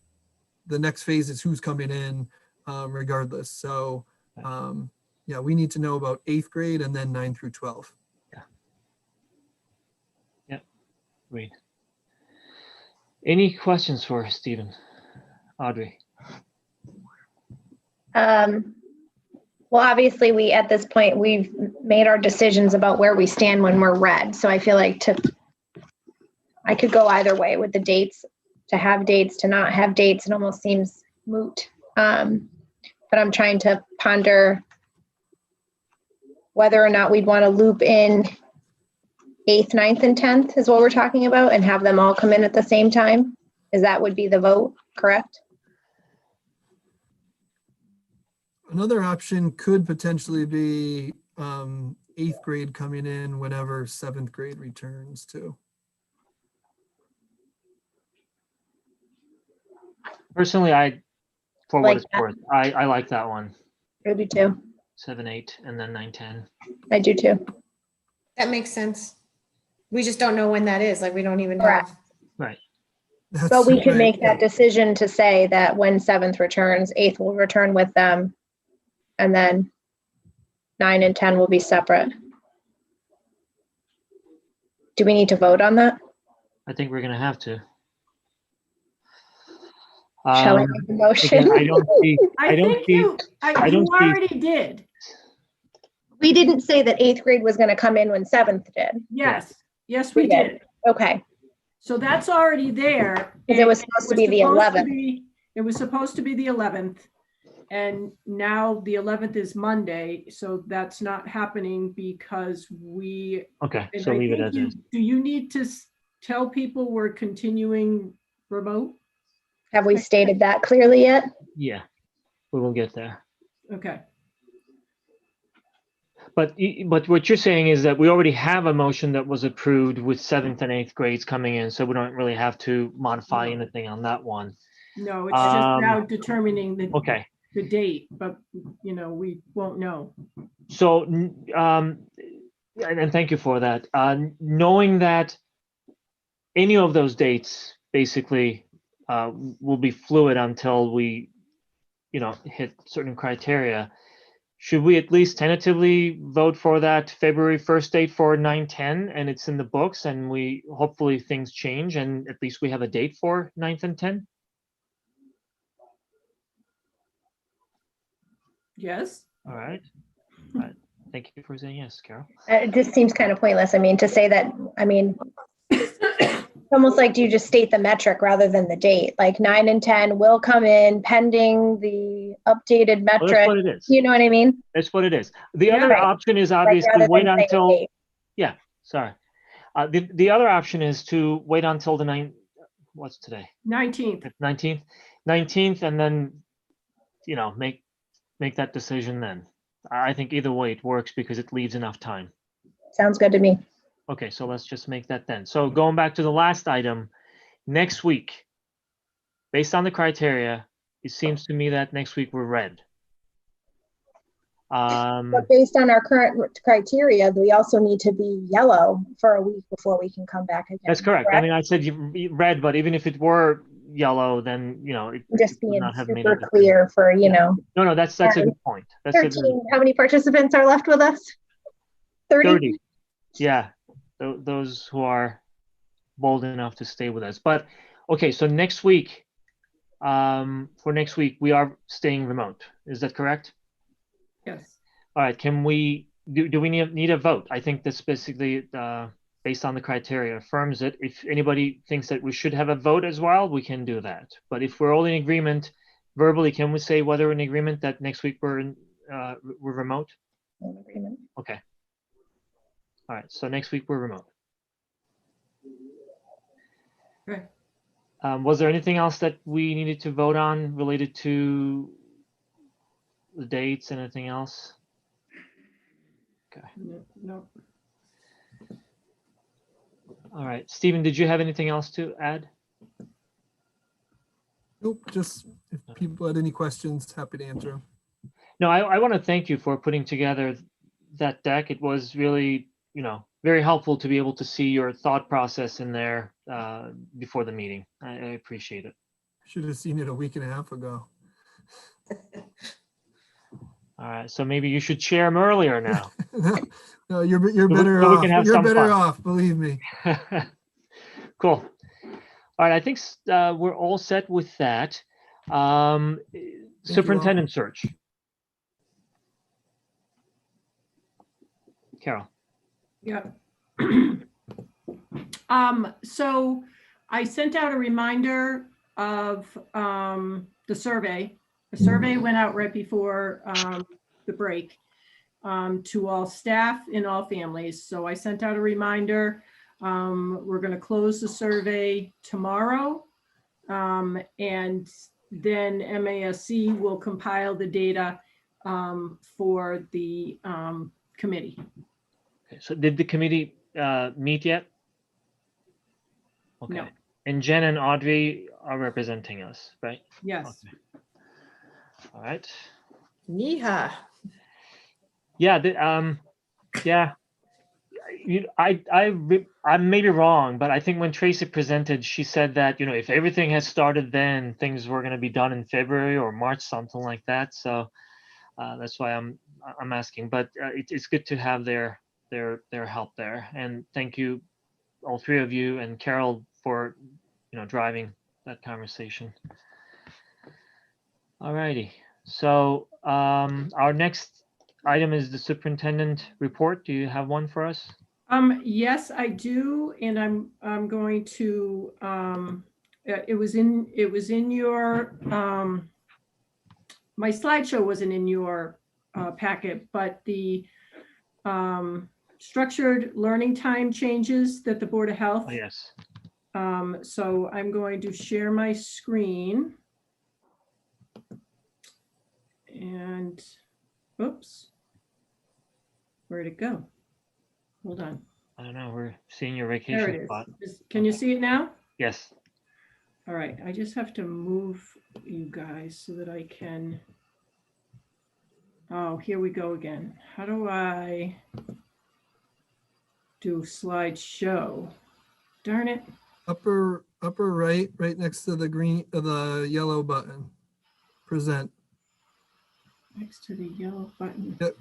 the next phase is who's coming in regardless. So yeah, we need to know about 8th grade and then 9 through 12. Yeah, great. Any questions for Stephen? Audrey? Well, obviously at this point, we've made our decisions about where we stand when we're red. So I feel like I could go either way with the dates, to have dates, to not have dates. It almost seems moot. But I'm trying to ponder whether or not we'd want to loop in 8th, 9th, and 10th is what we're talking about, and have them all come in at the same time. That would be the vote, correct? Another option could potentially be 8th grade coming in whenever 7th grade returns too. Personally, for what Like it's that. worth, I like that one. I do too. 7, 8, and then 9, 10. I do too. That makes sense. We just don't know when that is. Like, we don't even Correct. have. Right. That's But we could right, make yeah. that decision to say that when 7th returns, 8th will return with them. And then 9 and 10 will be separate. Do we need to vote on that? I think we're gonna have to. Shall I Um, make a motion? again, I don't see. I don't think see. you don't see- already did. We didn't say that 8th grade was going to come in when 7th did. Yes, yes, We we did. did. Okay. So that's already there. Because it was and supposed to be the 11th. It was supposed to be the 11th. And now the 11th is Monday, so that's not happening because we. Okay, and so I leave it think as you- is. Do you need to tell people we're continuing remote? Have we stated that clearly yet? Yeah, we will get there. Okay, But what you're saying is that we already have a motion that was approved with 7th and 8th grades coming in, so we don't really have to modify No. anything on that one. no, it's just now Um, determining Okay, the date, but we won't know. so and thank you for that. Knowing that any of those dates basically will be fluid until we, hit certain criteria. Should we at least tentatively vote for that February 1st date for 9/10, and it's in the books, and we hopefully things change, and at least we have a date for 9th and 10th? Yes? All right. All right. Thank you for saying yes, Carol. It just seems kind of pointless. I mean, to say that, it's almost like, do you just state the metric rather than the date? Like 9 and 10 will come in pending the updated Well, that's metric. what it is. You know what I mean? That's what it is. The Yeah. other Right. option is Like obviously rather wait than say a until, date. sorry. The other option is to wait until the 9th, what's today? 19th. 19th, and then, make that decision then. I think either way it works because it leaves enough time. Sounds good to me. Okay, so let's just make that then. So going back to the last item, next week, based on the criteria, it seems to me that next week we're red. But based on our current criteria, we also need to be yellow for a week before we can come back again. That's correct. I mean, I said red, but even if it were yellow, then, it Just would being not have made a super difference. clear for, No, that's a good point. That's a 13. How many participants are left with us? 30? 30. Yeah, those who are bold enough to stay with us. But okay, so next week, for next week, we are staying remote. Is that correct? Yes. All right. Can we do we need a vote? I think that's basically based on the criteria affirms it. If anybody thinks that we should have a vote as well, we can do that. But if we're all in agreement verbally, can we say whether we're in agreement that next week we're remote? In agreement. Okay. All right. So next week we're remote. Okay. Was there anything else that we needed to vote on related to the dates? Anything else? Okay. No. All right. Stephen, did you have anything else to add? Nope, just if people had any questions, happy to answer them. No, I want to thank you for putting together that deck. It was really, very helpful to be able to see your thought process in there before the meeting. I appreciate it. Should have seen it a week and a half ago. All right. So maybe you should share them earlier now. No, you're better so we off. can have You're some better fun. off, believe me. Cool. All right. I think we're all set with that. Superintendent search. Carol. Yeah. So I sent out a reminder of the survey. The survey went out right before the break to all staff in all families. So I sent out a reminder. We're going to close the survey tomorrow. And then MASC will compile the data for the committee. Okay, so did the committee meet yet? Okay. No. And Jen and Audrey are representing us, right? Yes. Okay. All right. Yeehaw. Yeah, yeah. I may be wrong, but I think when Tracy presented, she said that, if everything has started then, things were going to be done in February or March, something like that. So that's why I'm asking. But it's good to have their help there. And thank you, all three of you, and Carol for driving that conversation. All righty. So our next item is the superintendent report. Do you have one for us? Yes, I do, and I'm going to. It was in your. My slideshow wasn't in your packet, but the structured learning time changes that the Board of Health. Oh, yes. So I'm going to share my screen. And, oops, where'd it go? Hold on. I don't know. We're seeing your There vacation it spot. is. Can you see it now? Yes. All right, I just have to move you guys so that I can. Oh, here we go again. How do I do slideshow? Darn it. Upper right, right next to the yellow button. Present. Next to the yellow button. Yep.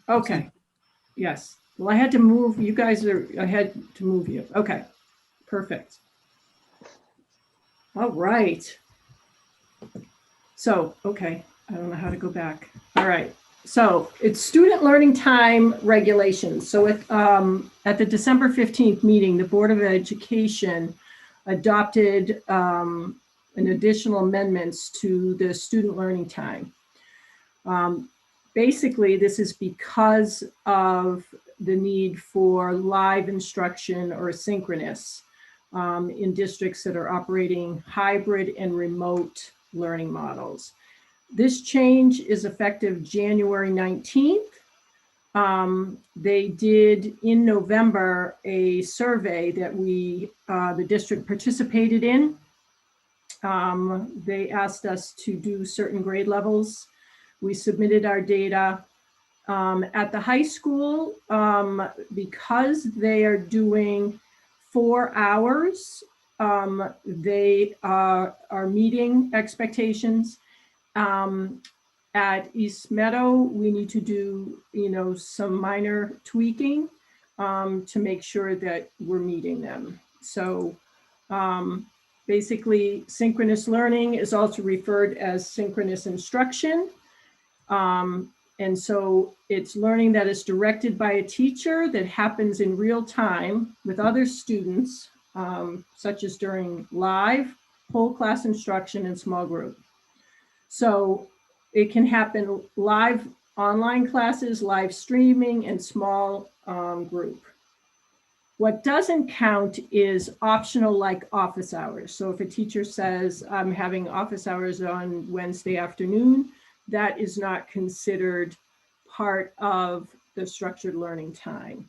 Okay. Yes. Well, I had to move. You guys are. I had to move you. Okay. Perfect. All right. So, okay. I don't know how to go back. All right. So it's student learning time regulations. So at the December 15th meeting, the Board of Education adopted an additional amendments to the student learning time. Basically, this is because of the need for live instruction or asynchronous in districts that are operating hybrid and remote learning models. This change is effective January 19th. They did in November a survey that the district participated in. They asked us to do certain grade levels. We submitted our data. At the high school, because they are doing 4 hours, they are meeting expectations. At East Meadow, we need to do, some minor tweaking to make sure that we're meeting them. So basically, synchronous learning is also referred as synchronous instruction. And so it's learning that is directed by a teacher that happens in real time with other students, such as during live, whole class instruction, and small group. So it can happen live online classes, live streaming, and small group. What doesn't count is optional, like office hours. So if a teacher says, I'm having office hours on Wednesday afternoon, that is not considered part of the structured learning time.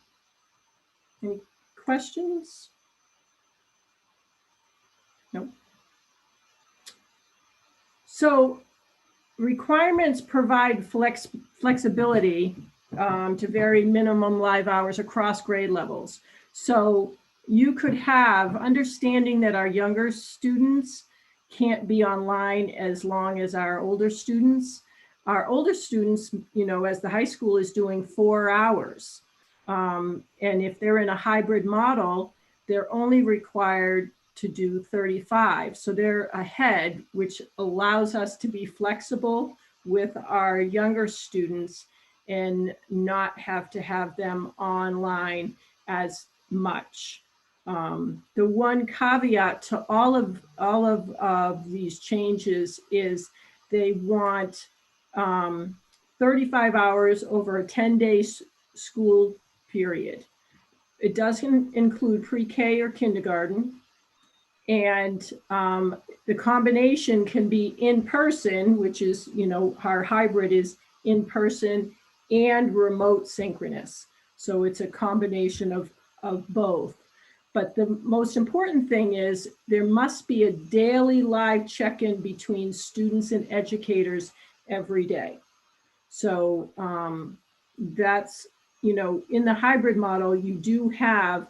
Any questions? Nope. So requirements provide flexibility to vary minimum live hours across grade levels. So you could have understanding that our younger students can't be online as long as our older students. Our older students, as the high school is doing 4 hours. And if they're in a hybrid model, they're only required to do 35. So they're ahead, which allows us to be flexible with our younger students and not have to have them online as much. The one caveat to all of these changes is they want 35 hours over a 10-day school period. It doesn't include pre-K or kindergarten. And the combination can be in person, which is, our hybrid is in person and remote synchronous. So it's a combination of both. But the most important thing is there must be a daily live check-in between students and educators every day. So that's, you know, in the hybrid model, you do have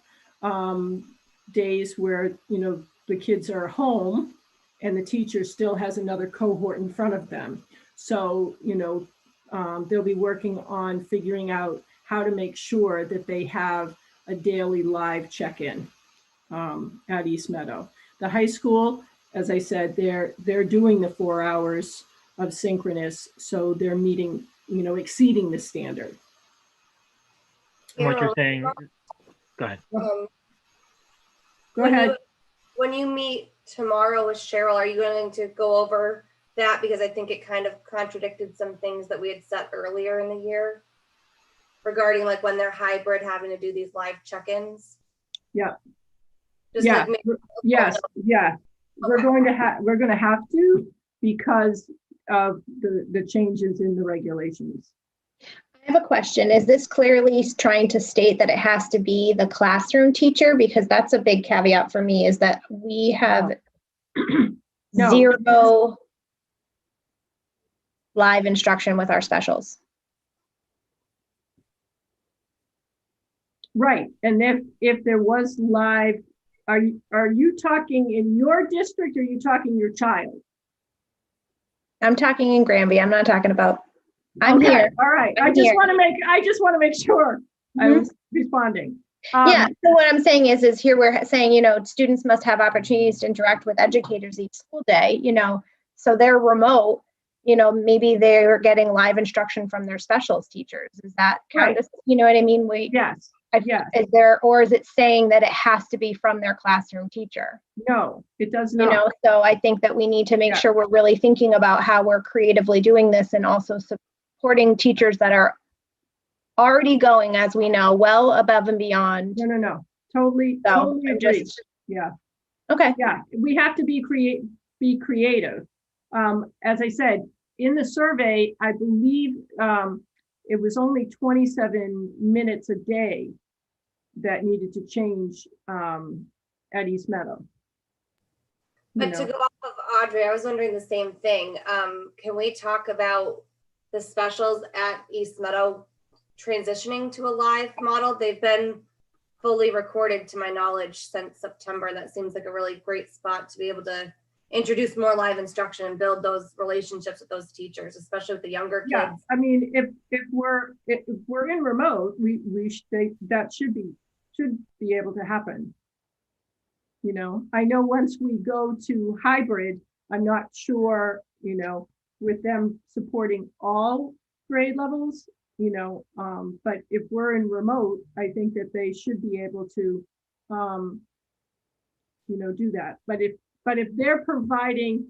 days where, you know, the kids are home and the teacher still has another cohort in front of them. So, you know, they'll be working on figuring out how to make sure that they have a daily live check-in at East Meadow. The high school, as I said, they're doing the 4 hours of synchronous, so they're meeting, you know, exceeding the standard. From what you're Carol, saying, go ahead. um, Go ahead. When you meet tomorrow with Cheryl, are you going to go over that? Because I think it kind of contradicted some things that we had set earlier in the year regarding like when they're hybrid, having to do these live check-ins. Yeah. Just Yeah. like Yes. Yeah. We're going to have to, because of the changes in the regulations. I have a question. Is this clearly trying to state that it has to be the classroom teacher? Because that's a big caveat for me, is that we have No. zero live instruction with our specials. Right. And if there was live, are you talking in your district, or are you talking your child? I'm talking in Granby. I'm not talking about, I'm Okay, here. All right. I'm I just here. want to make sure I was responding. Yeah, so what I'm saying is here we're saying, you know, students must have opportunities to interact with educators each school day, you know, so they're remote, you know, maybe they're getting live instruction from their specials teachers. Is that count Right. as, you know what I mean? Yes. Yes. Is there, or is it saying that it has to be from their classroom teacher? No, it does You not. know, so I think that we need to make Yeah. sure we're really thinking about how we're creatively doing this, and also supporting teachers that are already going, as we know, well above and beyond. No. Totally So I'm agree. just, Yeah. okay. Yeah. We have to be creative. As I said, in the survey, I believe it was only 27 minutes a day that needed to change at East Meadow. But to go off of Audrey, I was wondering the same thing. Can we talk about the specials at East Meadow transitioning to a live model? They've been fully recorded, to my knowledge, since September. That seems like a really great spot to be able to introduce more live instruction and build those relationships with those teachers, especially with the younger kids. Yeah, I mean, if we're in remote, that should be able to happen. You know, I know once we go to hybrid, I'm not sure, you know, with them supporting all grade levels, you know, but if we're in remote, I think that they should be able to, you know, do that. But if they're providing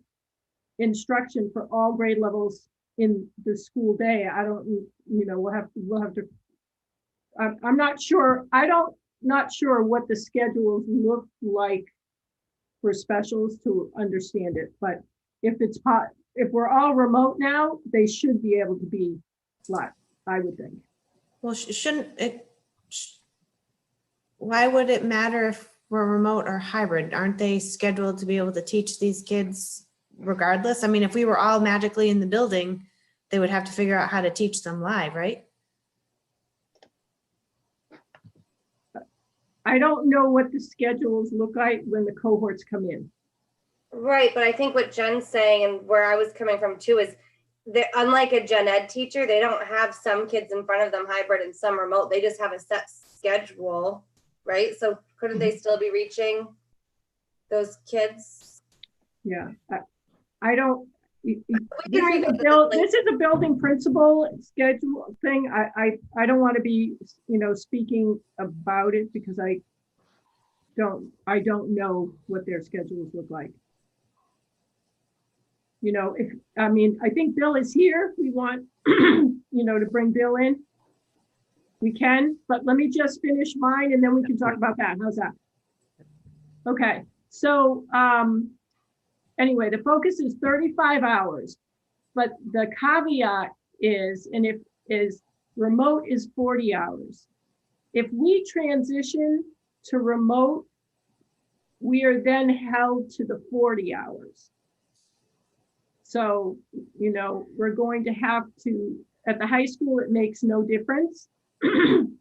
instruction for all grade levels in the school day, I don't, you know, we'll have to, I'm not sure, not sure what the schedules look like for specials to understand it, but if we're all remote now, they should be able to be live, I would think. Well, shouldn't it, why would it matter if we're remote or hybrid? Aren't they scheduled to be able to teach these kids regardless? I mean, if we were all magically in the building, they would have to figure out how to teach them live, right? I don't know what the schedules look like when the cohorts come in. Right, but I think what Jen's saying, and where I was coming from too, is that unlike a gen ed teacher, they don't have some kids in front of them hybrid and some remote. They just have a set schedule, right? So couldn't they still be reaching those kids? Yeah, I don't. We can revisit This is a building principal schedule thing. I don't want to be, you know, speaking about it because I don't know what their schedules look like. You know, I think Bill is here. We want, you know, to bring Bill in. We can, but let me just finish mine and then we can talk about that. How's that? Okay, so anyway, the focus is 35 hours, but the caveat is, remote is 40 hours. If we transition to remote, we are then held to the 40 hours. So, you know, we're going to have to at the high school, it makes no difference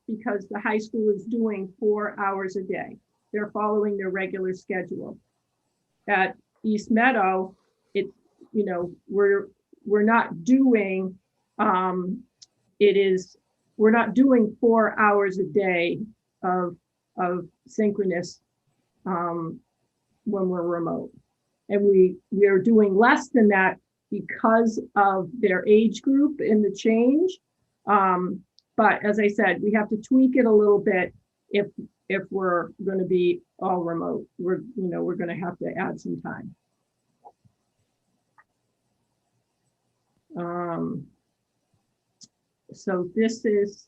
because the high school is doing 4 hours a day. They're following their regular schedule. At East Meadow, it, you know, we're not doing, we're not doing 4 hours a day of synchronous when we're remote. And we are doing less than that because of their age group and the change. But as I said, we have to tweak it a little bit if we're going to be all remote. We're going to have to add some time. So this is,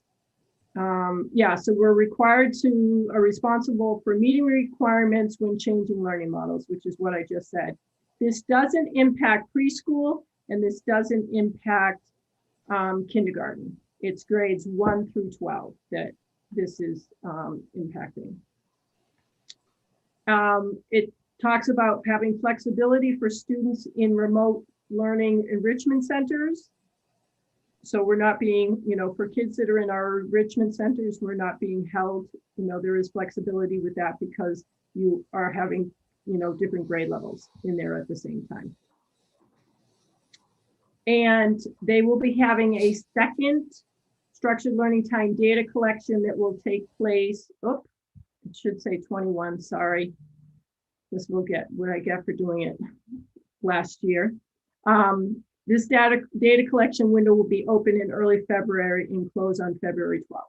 so we're responsible for meeting requirements when changing learning models, which is what I just said. This doesn't impact preschool, and this doesn't impact kindergarten. It's grades 1 through 12 that this is impacting. It talks about having flexibility for students in remote learning enrichment centers. So we're not being, for kids that are in our enrichment centers, we're not being held, there is flexibility with that because you are having, different grade levels in there at the same time. And they will be having a second structured learning time data collection that will take place, it should say 21, sorry. This will get what I get for doing it last year. This data collection window will be open in early February and close on February 12th.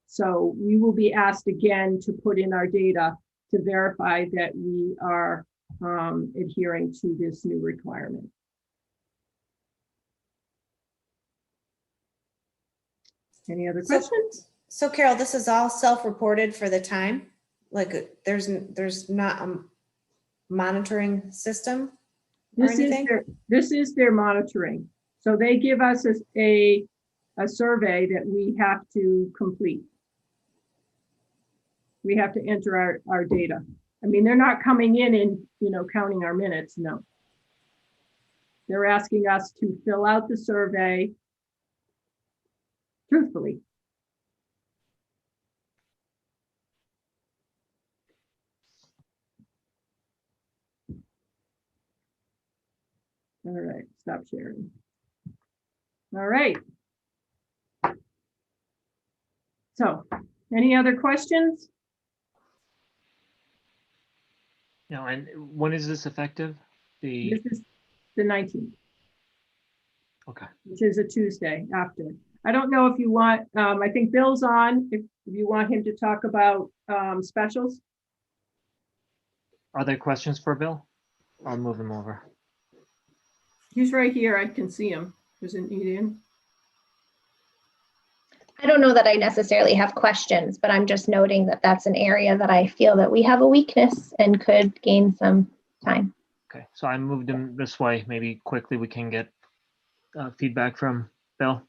So we will be asked again to put in our data to verify that we are adhering to this new requirement. Any other questions? So Carol, this is all self-reported for the time? Like there's not a monitoring system? This is their monitoring. So they give us a survey that we have to complete. We have to enter our data. I mean, they're not coming in and, counting our minutes, no. They're asking us to fill out the survey truthfully. All right, stop sharing. All right. So, any other questions? No, and when is this effective? This is the 19th. Okay. Which is a Tuesday after. I don't know if you want, I think Bill's on, if you want him to talk about specials. Are there questions for Bill? I'll move him over. He's right here. I can see him. Isn't he in? I don't know that I necessarily have questions, but I'm just noting that that's an area that I feel that we have a weakness and could gain some time. Okay, so I moved him this way. Maybe quickly we can get feedback from Bill.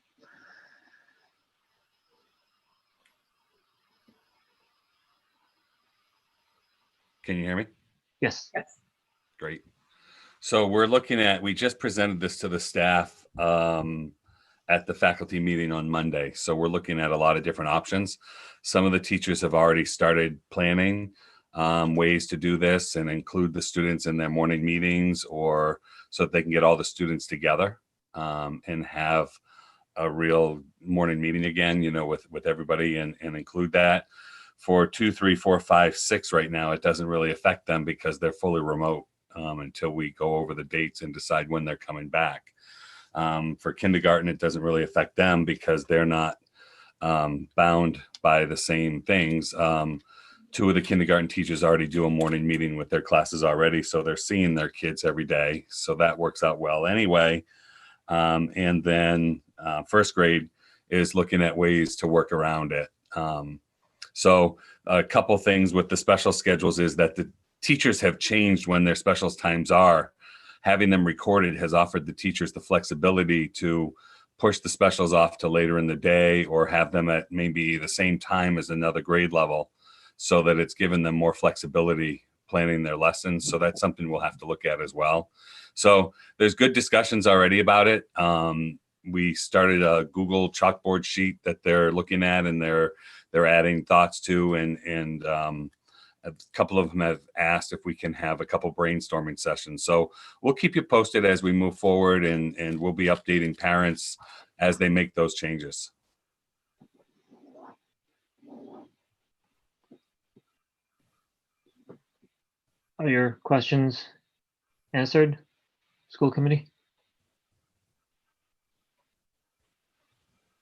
Can you hear me? Yes. Yes. Great. So we're looking at, we just presented this to the staff at the faculty meeting on Monday. So we're looking at a lot of different options. Some of the teachers have already started planning ways to do this and include the students in their morning meetings, or so that they can get all the students together and have a real morning meeting again, with everybody and include that. For 2, 3, 4, 5, 6 right now, it doesn't really affect them because they're fully remote until we go over the dates and decide when they're coming back. For kindergarten, it doesn't really affect them because they're not bound by the same things. 2 of the kindergarten teachers already do a morning meeting with their classes already, so they're seeing their kids every day. So that works out well anyway. And then first grade is looking at ways to work around it. So a couple things with the special schedules is that the teachers have changed when their specials times are. Having them recorded has offered the teachers the flexibility to push the specials off to later in the day or have them at maybe the same time as another grade level, so that it's given them more flexibility planning their lessons. So that's something we'll have to look at as well. So there's good discussions already about it. we started a Google chalkboard sheet that they're looking at and they're adding thoughts to, and a couple of them have asked if we can have a couple brainstorming sessions. So we'll keep you posted as we move forward, and we'll be updating parents as they make those changes. Are your questions answered, school committee?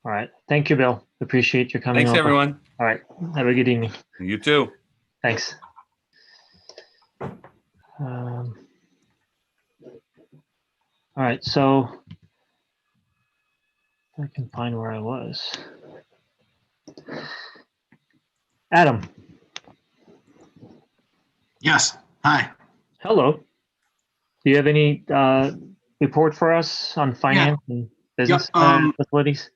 All right. Thank you, Bill. Appreciate your coming Thanks, over. everyone. All right. Have a good evening. You too. Thanks. All right. So I can find where I was. Adam. Yes. Hi. Hello. Do you have any report for us on finance and business facilities?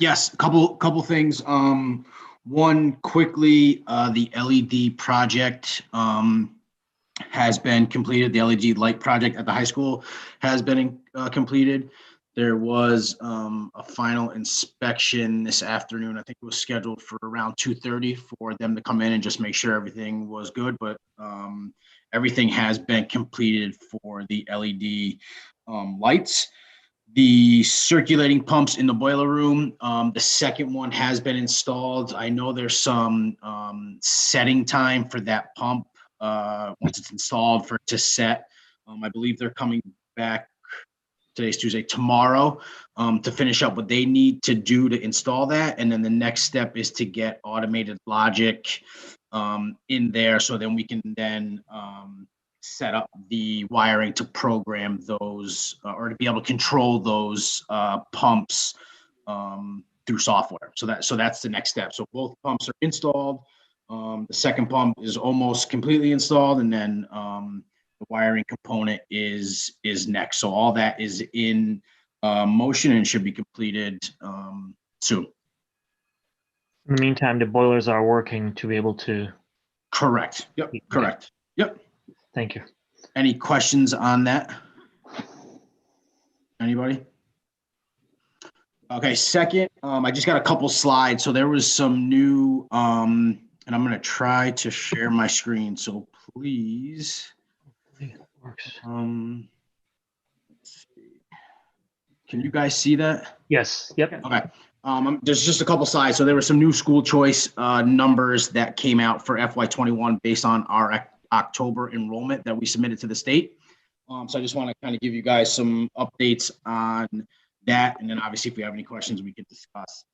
Yes, a couple things. One quickly, the LED project has been completed. The LED light project at the high school has been completed. There was a final inspection this afternoon. I think it was scheduled for around 2:30 for them to come in and just make sure everything was good. But everything has been completed for the LED lights. The circulating pumps in the boiler room, the second one has been installed. I know there's some setting time for that pump once it's installed for it to set. I believe they're coming back, today's Tuesday, tomorrow, to finish up what they need to do to install that. And then the next step is to get automated logic in there, so then we can then set up the wiring to program those or to be able to control those pumps through software. So that's the next step. So both pumps are installed. The second pump is almost completely installed, and then the wiring component is next. So all that is in motion and should be completed soon. In the meantime, the boilers are working to be able to. Correct. Yep. Correct. Yep. Thank you. Any questions on that? Anybody? Okay, second, I just got a couple slides. So there was some new, and I'm going to try to share my screen. So please, Works. let's see. Can you guys see that? Yes. Yep. Okay. There's just a couple slides. So there were some new school choice numbers that came out for FY21 based on our October enrollment that we submitted to the state. So I just want to kind of give you guys some updates on that. And then obviously if we have any questions, we can discuss.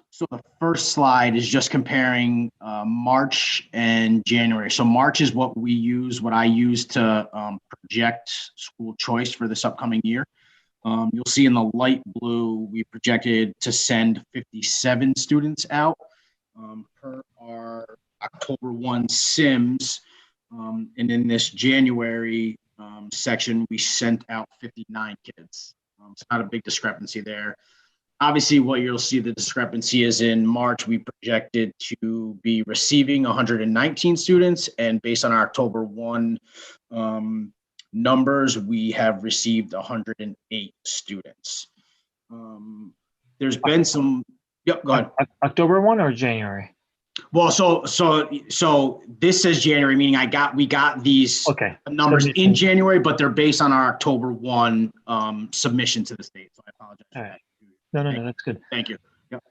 So the first slide is just comparing March and January. So March is what I use to project school choice for this upcoming year. You'll see in the light blue, we projected to send 57 students out per our October 1 SIMS. And in this January section, we sent out 59 kids. It's not a big discrepancy there. Obviously, what you'll see the discrepancy is in March, we projected to be receiving 119 students. And based on our October 1 numbers, we have received 108 students. There's been some, yep, go ahead. October 1 or January? Well, so this says January, meaning we got these numbers in January, but they're based on our October 1 submission to the state. So I apologize. All right. No, that's good. Thank you. Yep.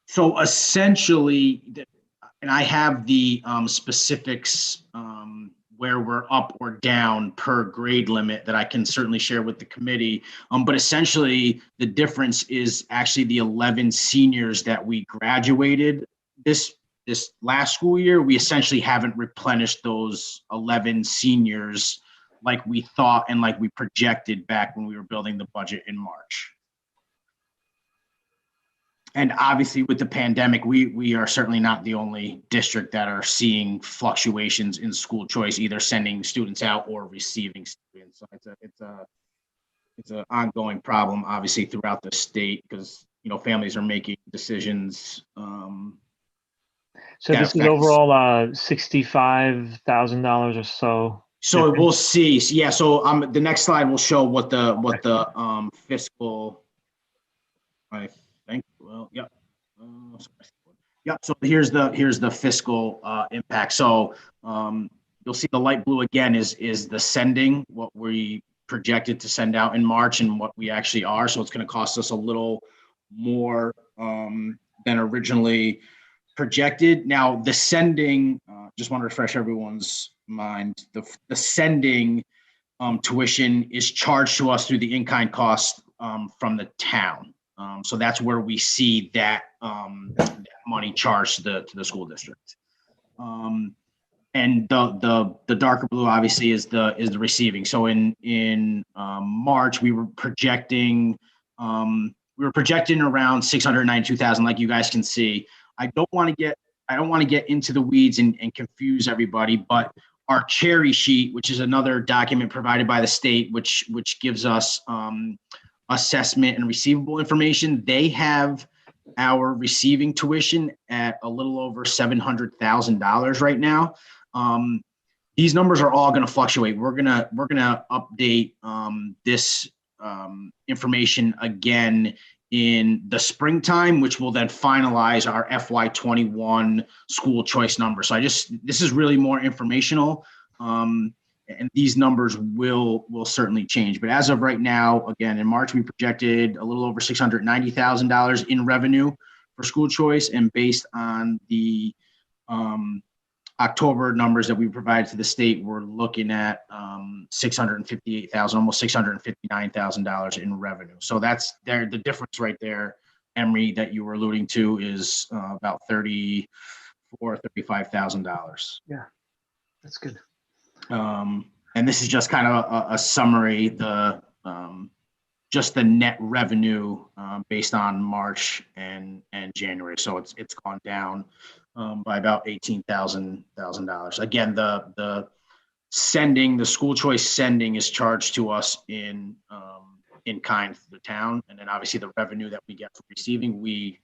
So essentially, and I have the specifics where we're up or down per grade limit that I can certainly share with the committee. But essentially, the difference is actually the 11 seniors that we graduated this last school year. We essentially haven't replenished those 11 seniors like we thought and like we projected back when we were building the budget in March. And obviously with the pandemic, we are certainly not the only district that are seeing fluctuations in school choice, either sending students out or receiving students. So it's an ongoing problem, obviously, throughout the state, because families are making decisions. So this is overall $65,000 or so So we'll see. Yeah. So the next slide will show what the fiscal. I think. Well, yeah. Yeah. So here's the fiscal impact. So you'll see the light blue again is the sending, what we projected to send out in March and what we actually are. So it's going to cost us a little more than originally projected. Now the sending, just want to refresh everyone's mind. The sending tuition is charged to us through the in-kind cost from the town. So that's where we see that, that money charged to the school district. And the darker blue obviously is the receiving. So in March we were projecting around 692,000, like you guys can see. I don't want to get into the weeds and confuse everybody, but our cherry sheet, which is another document provided by the state, which gives us assessment and receivable information, they have our receiving tuition at a little over $700,000 right now. These numbers are all going to fluctuate. We're gonna update this information again in the springtime, which will then finalize our FY21 school choice numbers. So this is really more informational, and these numbers will certainly change. But as of right now, again, in March, we projected a little over $690,000 in revenue for school choice, and based on the October numbers that we provided to the state, we're looking at $658,000, almost $659,000 in revenue. So that's there. The difference right there, Emery, that you were alluding to is about $35,000. Yeah, that's good. And this is just kind of a summary, just the net revenue based on March and January. So it's gone down by about $18,000. Again, the school choice sending is charged to us in kind for the town, and then obviously the revenue that we get for receiving, the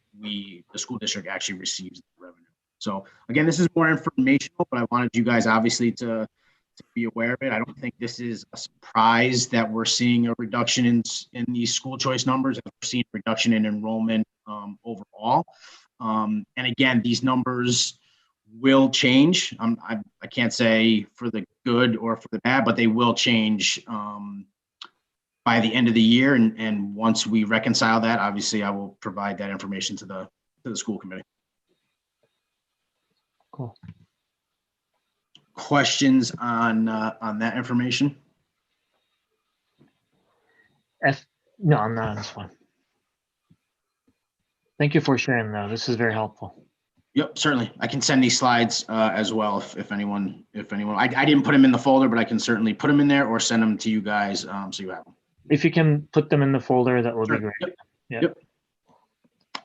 school district actually receives the revenue. So again, this is more informational, but I wanted you guys obviously to be aware of it. I don't think this is a surprise that we're seeing a reduction in these school choice numbers. We're seeing a reduction in enrollment overall. And again, these numbers will change. I can't say for the good or for the bad, but they will change by the end of the year. And once we reconcile that, obviously I will provide that information to the school committee. Cool. Questions on that information? No, I'm not on this one. Thank you for sharing though. This is very helpful. Yep, certainly. I can send these slides as well if anyone. I didn't put them in the folder, but I can certainly put them in there or send them to you guys so you have them. If you can put them in the folder, that would be great. Yep.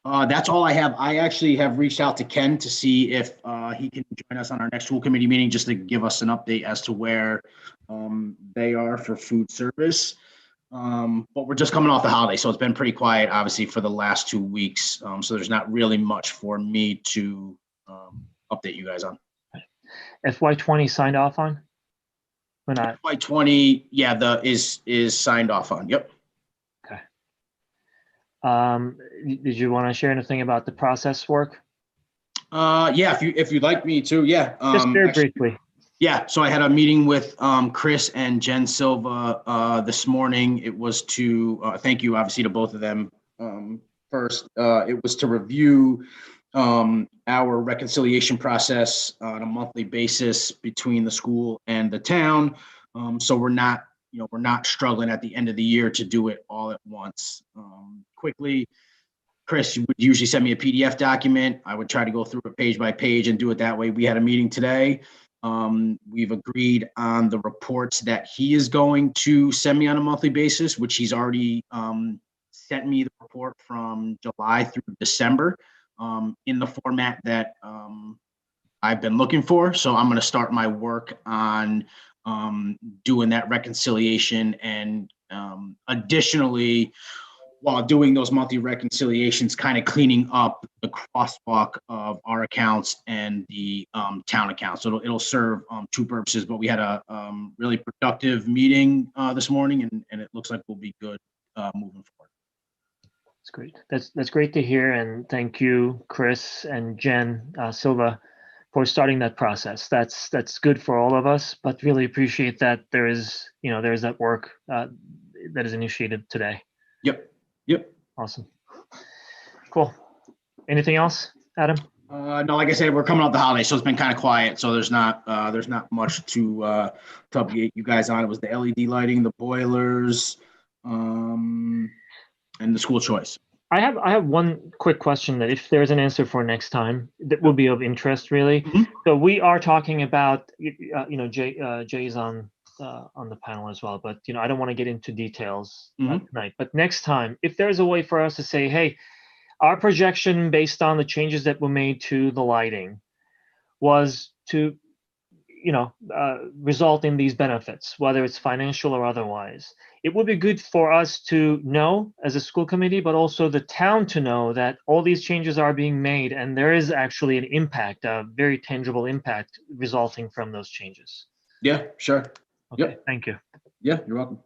That's all I have. I actually have reached out to Ken to see if he can join us on our next school committee meeting, just to give us an update as to where they are for food service. But we're just coming off the holiday, so it's been pretty quiet, obviously, for the last 2 weeks. So there's not really much for me to update you guys on. FY20 signed off on? Or not? FY20, yeah, is signed off on. Yep. Okay. Did you want to share anything about the process work? Yeah, if you'd like me to, yeah. Just very briefly. Yeah, so I had a meeting with Chris and Jen Silva this morning. It was to thank you, obviously, to both of them. First, it was to review our reconciliation process on a monthly basis between the school and the town. So we're not struggling at the end of the year to do it all at once. Quickly, Chris would usually send me a PDF document. I would try to go through it page by page and do it that way. We had a meeting today. We've agreed on the reports that he is going to send me on a monthly basis, which he's already sent me the report from July through December in the format that I've been looking for. So I'm going to start my work on doing that reconciliation, and additionally, while doing those monthly reconciliations, kind of cleaning up the crosswalk of our accounts and the town accounts. So it'll serve two purposes, but we had a really productive meeting this morning, and it looks like we'll be good moving forward. That's great. That's great to hear. And thank you, Chris and Jen Silva, for starting that process. That's good for all of us, but really appreciate that there's that work that is initiated today. Yep. Awesome. Cool. Anything else, Adam? No, like I said, we're coming out the holiday, so it's been kind of quiet. So there's not much to update you guys on. It was the LED lighting, the boilers, and the school choice. I have one quick question that if there's an answer for next time, that will be of interest, really. Mhm. So we are talking about, Jay's on the panel as well, but I don't want to get into details tonight. But next time, if there's a way for us to say, hey, our projection based on the changes that were made to the lighting was to, result in these benefits, whether it's financial or otherwise. It would be good for us to know as a school committee, but also the town to know that all these changes are being made and there is actually an impact, a very tangible impact resulting from those changes. Yeah, sure. Okay, Yep. Thank you. Yeah, you're welcome.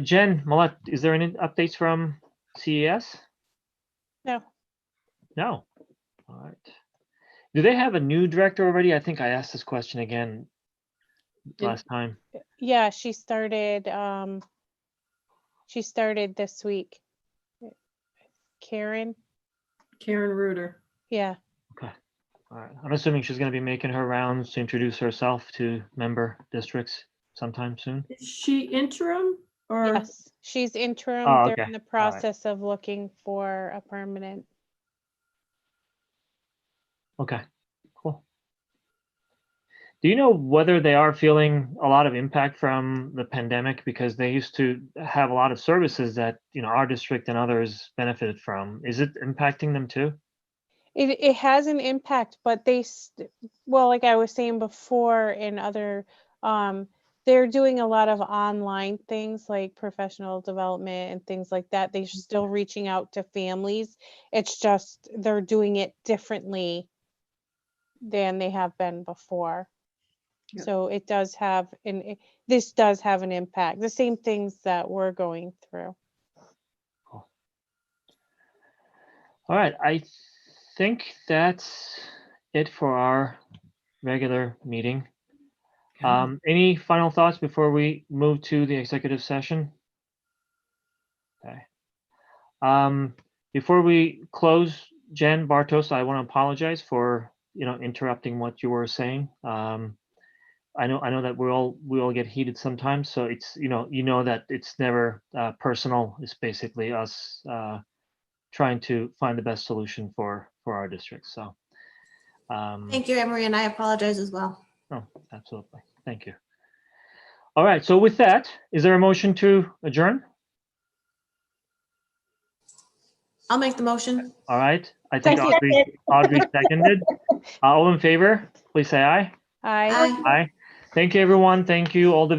Jen Millette, is there any updates from CES? No. No. All right. Do they have a new director already? I think I asked this question again last time. Yeah, she started this week. Karen. Reuter. Yeah. Okay. All right. I'm assuming she's going to be making her rounds to introduce herself to member districts sometime soon. Is she interim or? Yes, she's interim. Oh, They're okay. in the All right. process of looking for a permanent. Okay. Cool. Do you know whether they are feeling a lot of impact from the pandemic, because they used to have a lot of services that our district and others benefited from? Is it impacting them too? It has an impact, but well, like I was saying before in other, they're doing a lot of online things like professional development and things like that. They're still reaching out to families. It's just they're doing it differently than they have been before. Yeah. So it does have this does have an impact. The same things that we're going through. Cool. All right. I think that's it for our regular meeting. Any final thoughts before we move to the executive session? Okay. Before we close, Jen Bartos, I want to apologize for interrupting what you were saying. I know that we all get heated sometimes, so it's that it's never personal. It's basically us trying to find the best solution for our district. So Thank you, Emery, and I apologize as well. oh, absolutely. Thank you. All right. So with that, is there a motion to adjourn? I'll make the motion. All right. I think Audrey seconded. All in favor, please say aye. Aye. Aye. Aye. Thank you, everyone. Thank you, all the visitors.